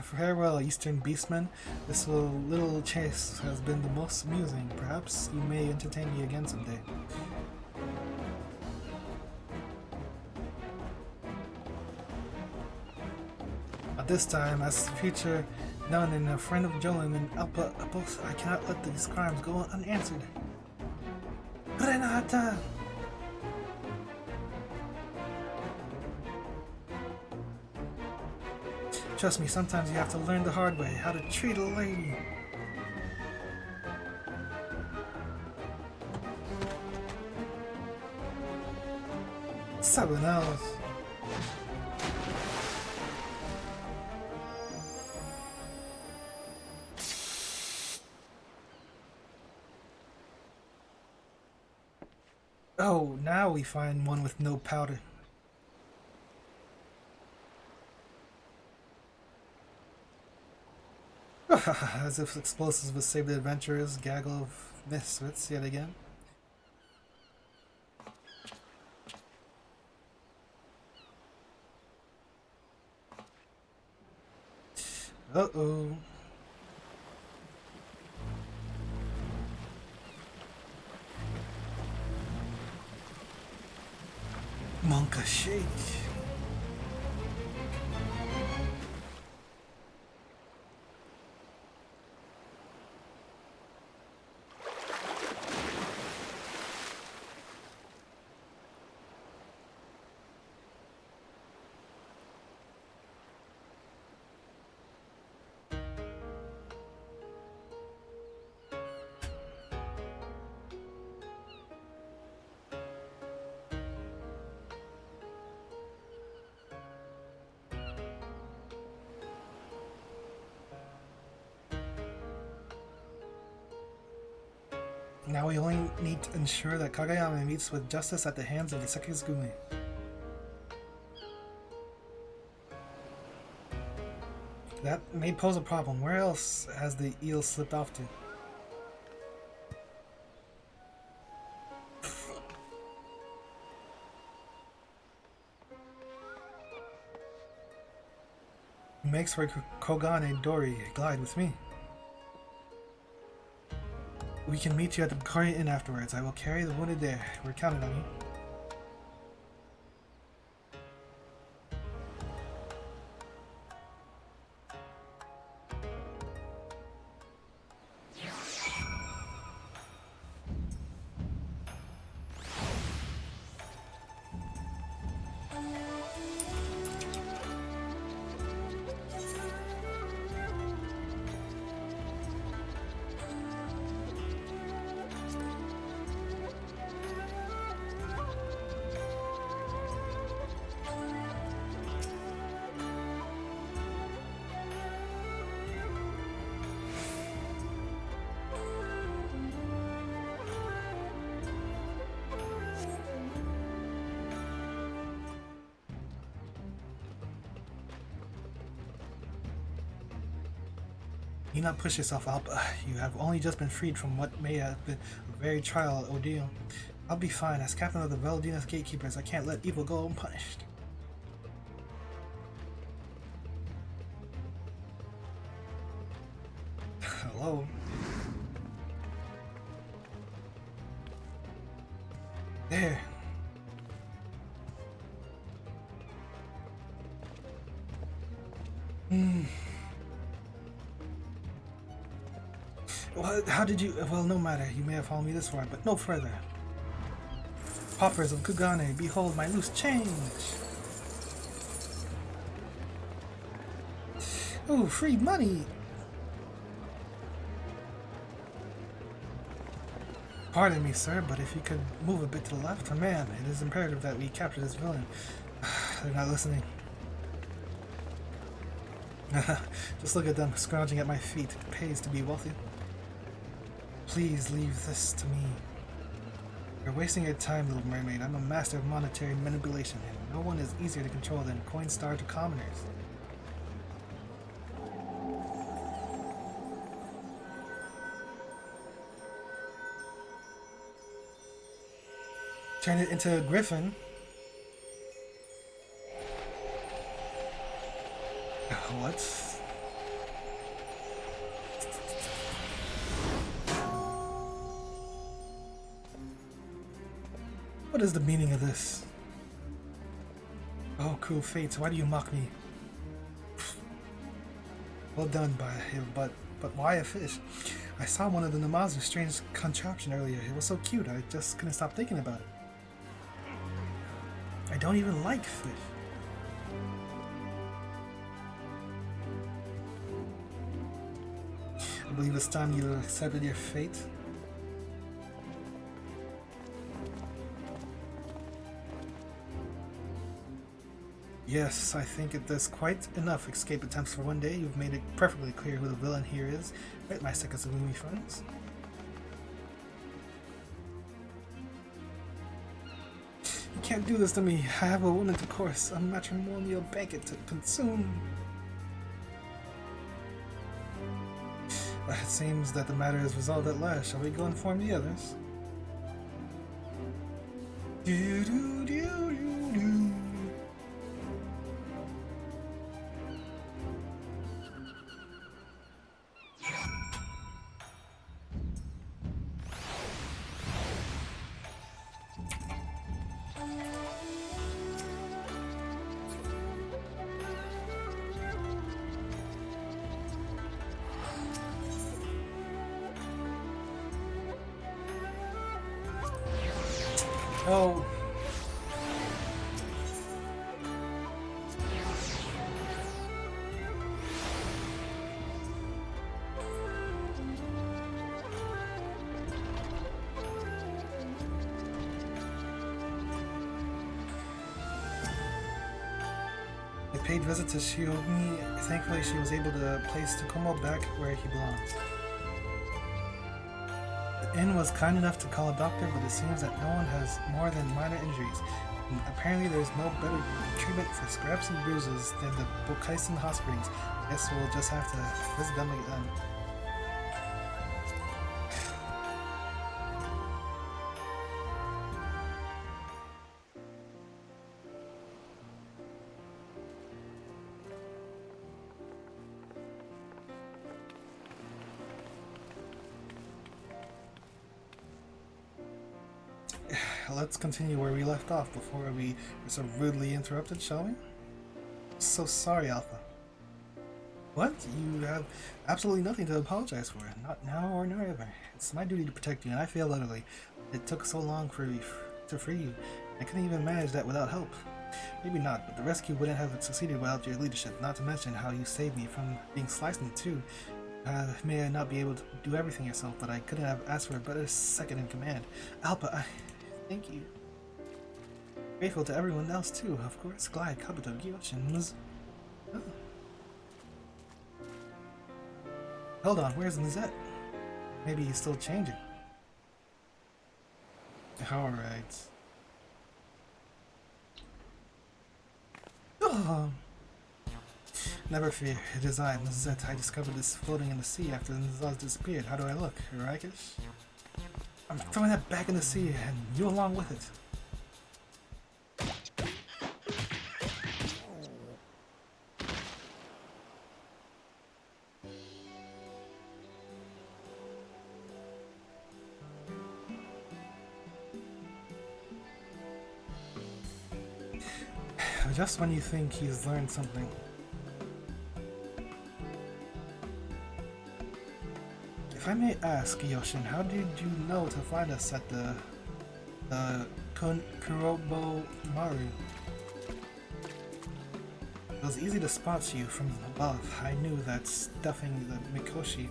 Farewell, Eastern Beastmen. This little chase has been the most amusing. Perhaps you may entertain me again someday. At this time, as future nun and a friend of Jolin and Alpa, both, I cannot let these crimes go unanswered. Renata! Trust me, sometimes you have to learn the hard way how to treat a lady. Someone else. Oh, now we find one with no powder. As if explosives would save the adventurers, gaggle of misfits yet again. Uh-oh. Monka shake. Now we only need to ensure that Kagayama meets with justice at the hands of the Sekizugumi. That may pose a problem. Where else has the eel slipped off to? Makes for Kogane Dori glide with me. We can meet you at the Korea Inn afterwards. I will carry the wounded there. We're counting on you. Do not push yourself up. You have only just been freed from what may have been a very trial ordeal. I'll be fine. As captain of the Veldina's gatekeepers, I can't let evil go unpunished. Hello? There. How did you... Well, no matter. You may have followed me this far, but no further. Paupers of Kugane, behold my loose change! Ooh, free money! Pardon me, sir, but if you could move a bit to the left, man, it is imperative that we capture this villain. They're not listening. Just look at them, scrounging at my feet. It pays to be wealthy. Please leave this to me. You're wasting your time, little mermaid. I'm a master of monetary manipulation, and no one is easier to control than coin-starved commoners. Turn it into a griffin. What? What is the meaning of this? Oh, cruel fates, why do you mock me? Well done, but why a fish? I saw one of the Namazu's strange contraption earlier. It was so cute, I just couldn't stop thinking about it. I don't even like fish. I believe it's time you accepted your fate. Yes, I think it does quite enough escape attempts for one day. You've made it perfectly clear who the villain here is. Right, my Sekizugumi friends? You can't do this to me. I have a woman to course, a matrimonial banquet to consume. It seems that the matter is resolved at last. Shall we go inform the others? Do do do do do. Oh. I paid visit to Shiomi. Thankfully, she was able to place Takomo back where he belongs. inn was kind enough to call a doctor, but it seems that no one has more than minor injuries. And apparently there's no better treatment for scraps and bruises than the questin hot springs. Guess we'll just have to visit them again. Let's continue where we left off before we were so rudely interrupted, shall we? So sorry, Alpha. What? You have absolutely nothing to apologize for. Not now or never. It's my duty to protect you, and I failed utterly. It took so long for me to free you. I couldn't even manage that without help. Maybe not, but the rescue wouldn't have succeeded without your leadership, not to mention how you saved me from being sliced in two. May I not be able to do everything yourself, but I couldn't have asked for a better second in command. Alpha, thank you. Grateful to everyone else too, of course. Glide, Kabuto, Gyoshin, oh. Hold on, where's Lizette? Maybe he's still changing. Alright. Oh. Never fear, it is I, Lizette. I discovered this floating in the sea after the Nizaz disappeared. How do I look? Rakish? I'm throwing that back in the sea, and you along with it. Just when you think he's learned something. If I may ask, Yoshin, how did you know to find us at the Kurobo Maru? It was easy to spot you from above. I knew that stuffing the Mikoshi,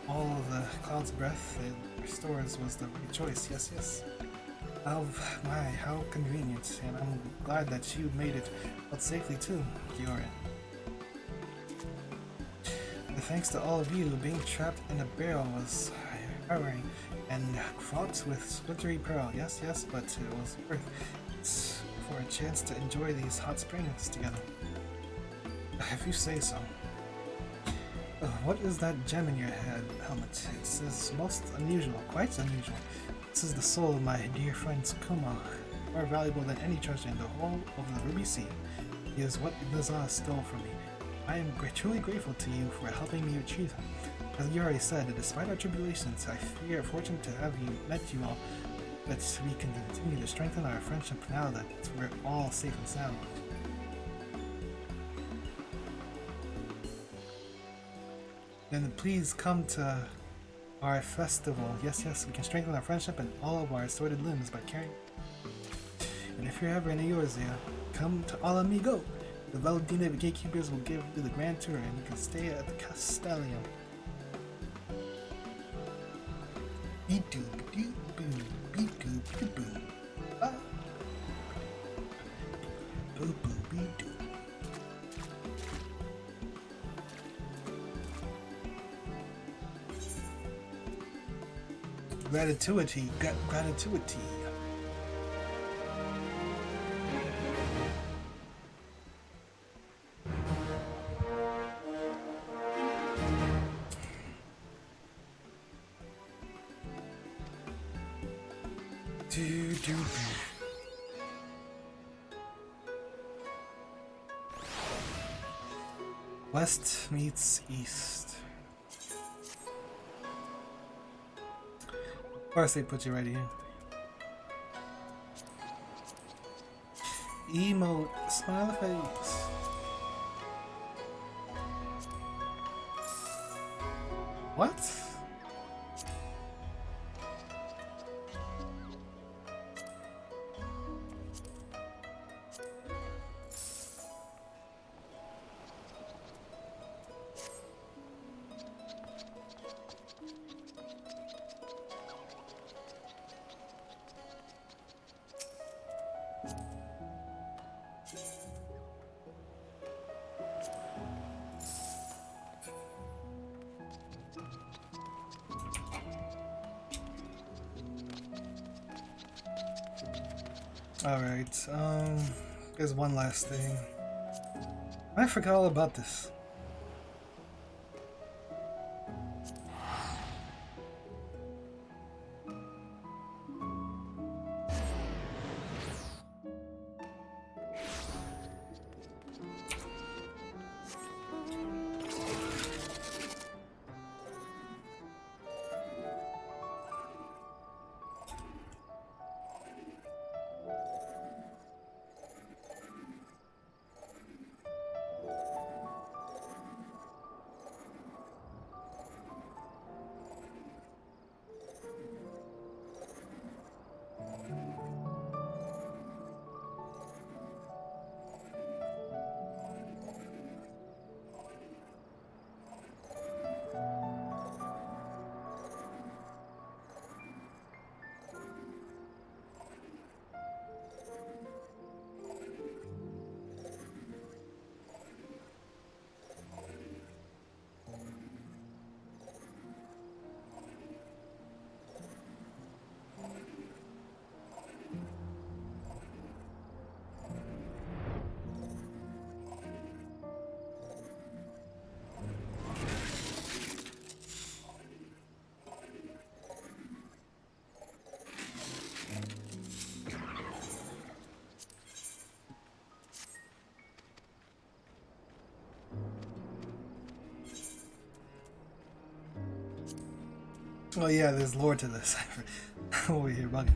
all of the cloud's breath it restores was the right choice. Yes, yes. Oh my, how convenient, and I'm glad that you made it out safely too, Kyorin. Thanks to all of you, being trapped in a barrel was harrowing and fraught with splintery pearl. Yes, yes, but it was worth it for a chance to enjoy these hot springs together. If you say so. What is that gem in your head, helmet? It's most unusual, quite unusual. This is the soul of my dear friend Tsukuma, more valuable than any treasure in the whole of the Ruby Sea. He is what Naza stole from me. I am truly grateful to you for helping me retrieve him. As you already said, despite our tribulations, I feel fortunate to have met you all, that we can continue to strengthen our friendship now that we're all safe and sound. Then please come to our festival. Yes, yes, we can strengthen our friendship and all of our assorted limbs by carrying. And if you're ever in Eorzea, come to Alamigo. The Valadina gatekeepers will give you the grand tour and you can stay at the Castellium. Gratituity, gratituity. West meets east. Of course they put you right here. Emote, smile face. What? Alright, there's one last thing. I forgot all about this. Oh yeah, there's lore to this. Over here, bugging.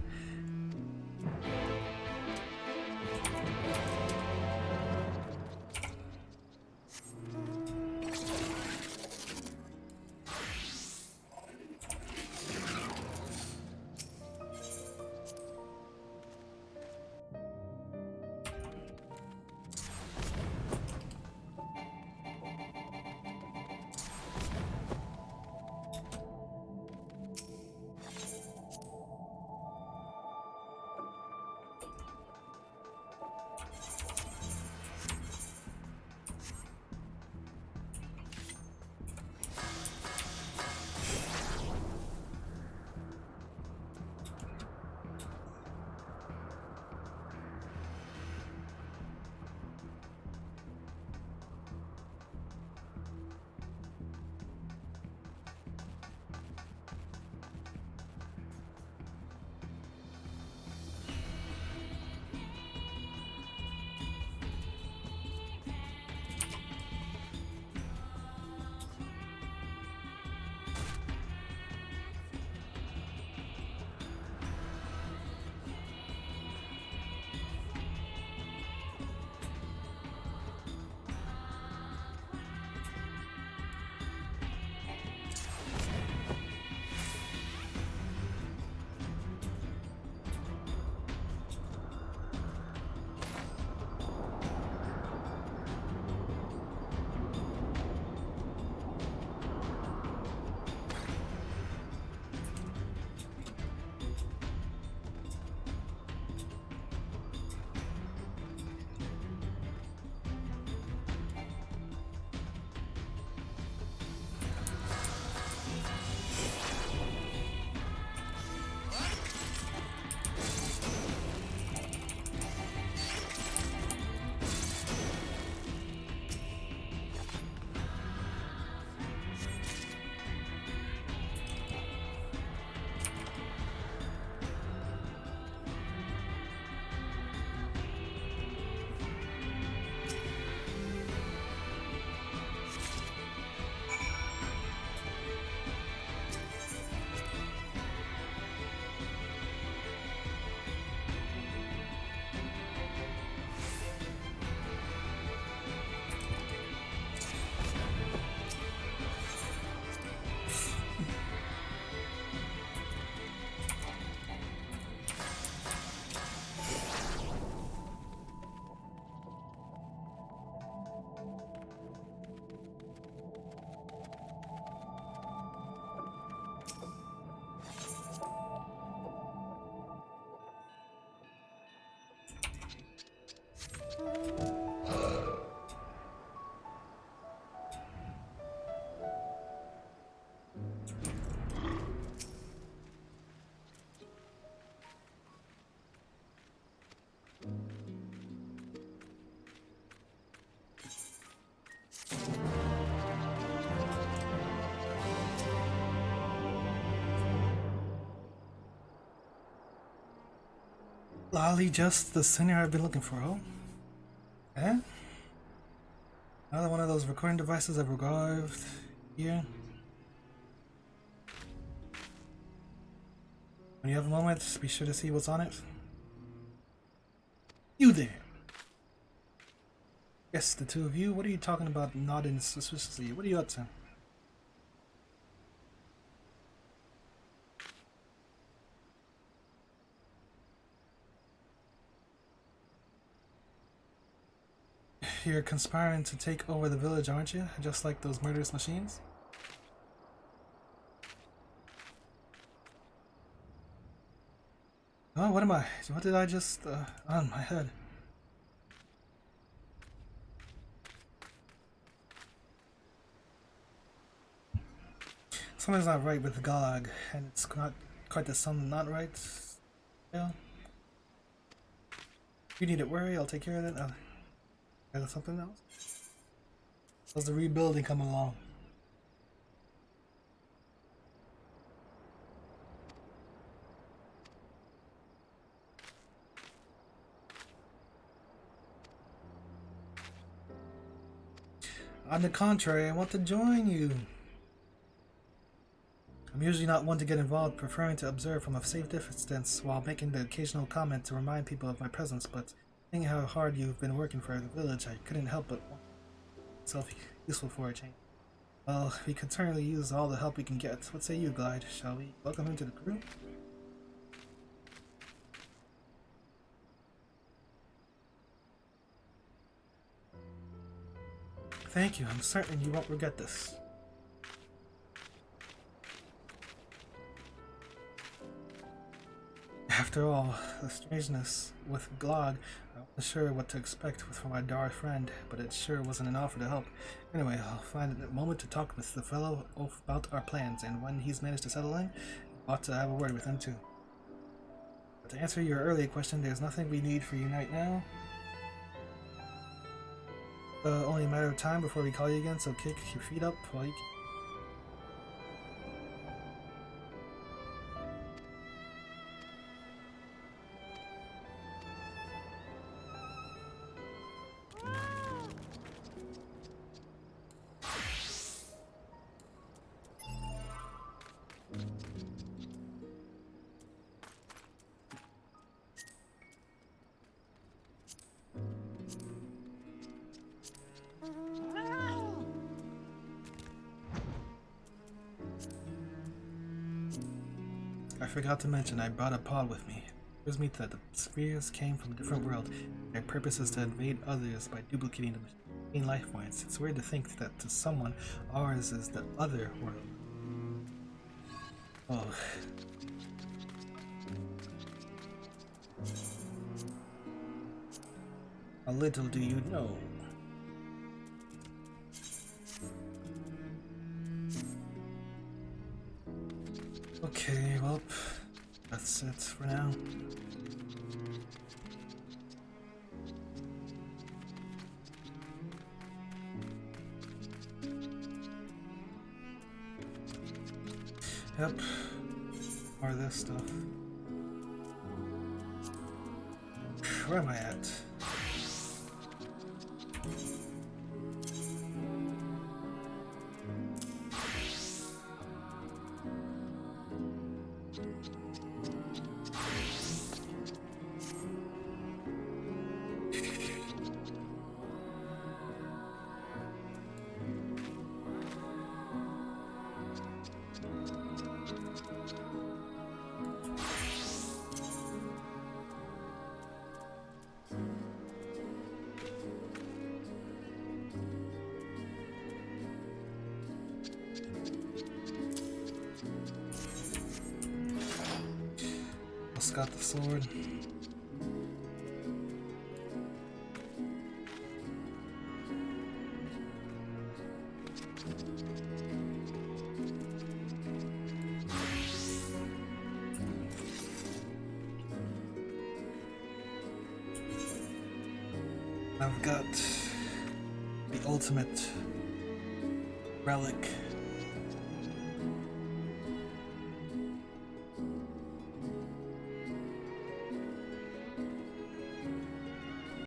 Lolly, just the singer I've been looking for. Oh, eh? Another one of those recording devices I've arrived here. When you have a moment, just be sure to see what's on it. You there! Yes, the two of you. What are you talking about nodding suspiciously? What are you up to? You're conspiring to take over the village, aren't you? Just like those murderous machines? Oh, what am I? What did I just, on my head? Something's not right with Gog, and it's not quite the sum not right. Yeah. If you need it worry, I'll take care of it. Got something else? How's the rebuilding coming along? On the contrary, I want to join you. I'm usually not one to get involved, preferring to observe from a safe distance while making the occasional comment to remind people of my presence, but seeing how hard you've been working for the village, I couldn't help but want myself useful for a change. Well, we could certainly use all the help we can get. What say you, Glide? Shall we welcome him to the crew? Thank you. I'm certain you won't regret this. After all, the strangeness with Glog, I wasn't sure what to expect from my dark friend, but it sure wasn't an offer to help. Anyway, I'll find a moment to talk with the fellow about our plans, and when he's managed to settle in, I ought to have a word with him too. But to answer your earlier question, there's nothing we need for you right now. Only a matter of time before we call you again, so kick your feet up while you can. I forgot to mention I brought a pod with me. It shows me that the spheres came from a different world. Their purpose is to invade others by duplicating the machine life points. It's weird to think that to someone, ours is the other world. Oh. How little do you know? Okay, well, that's it for now. Yep, more of this stuff. Where am I at? Got the sword. I've got the ultimate relic.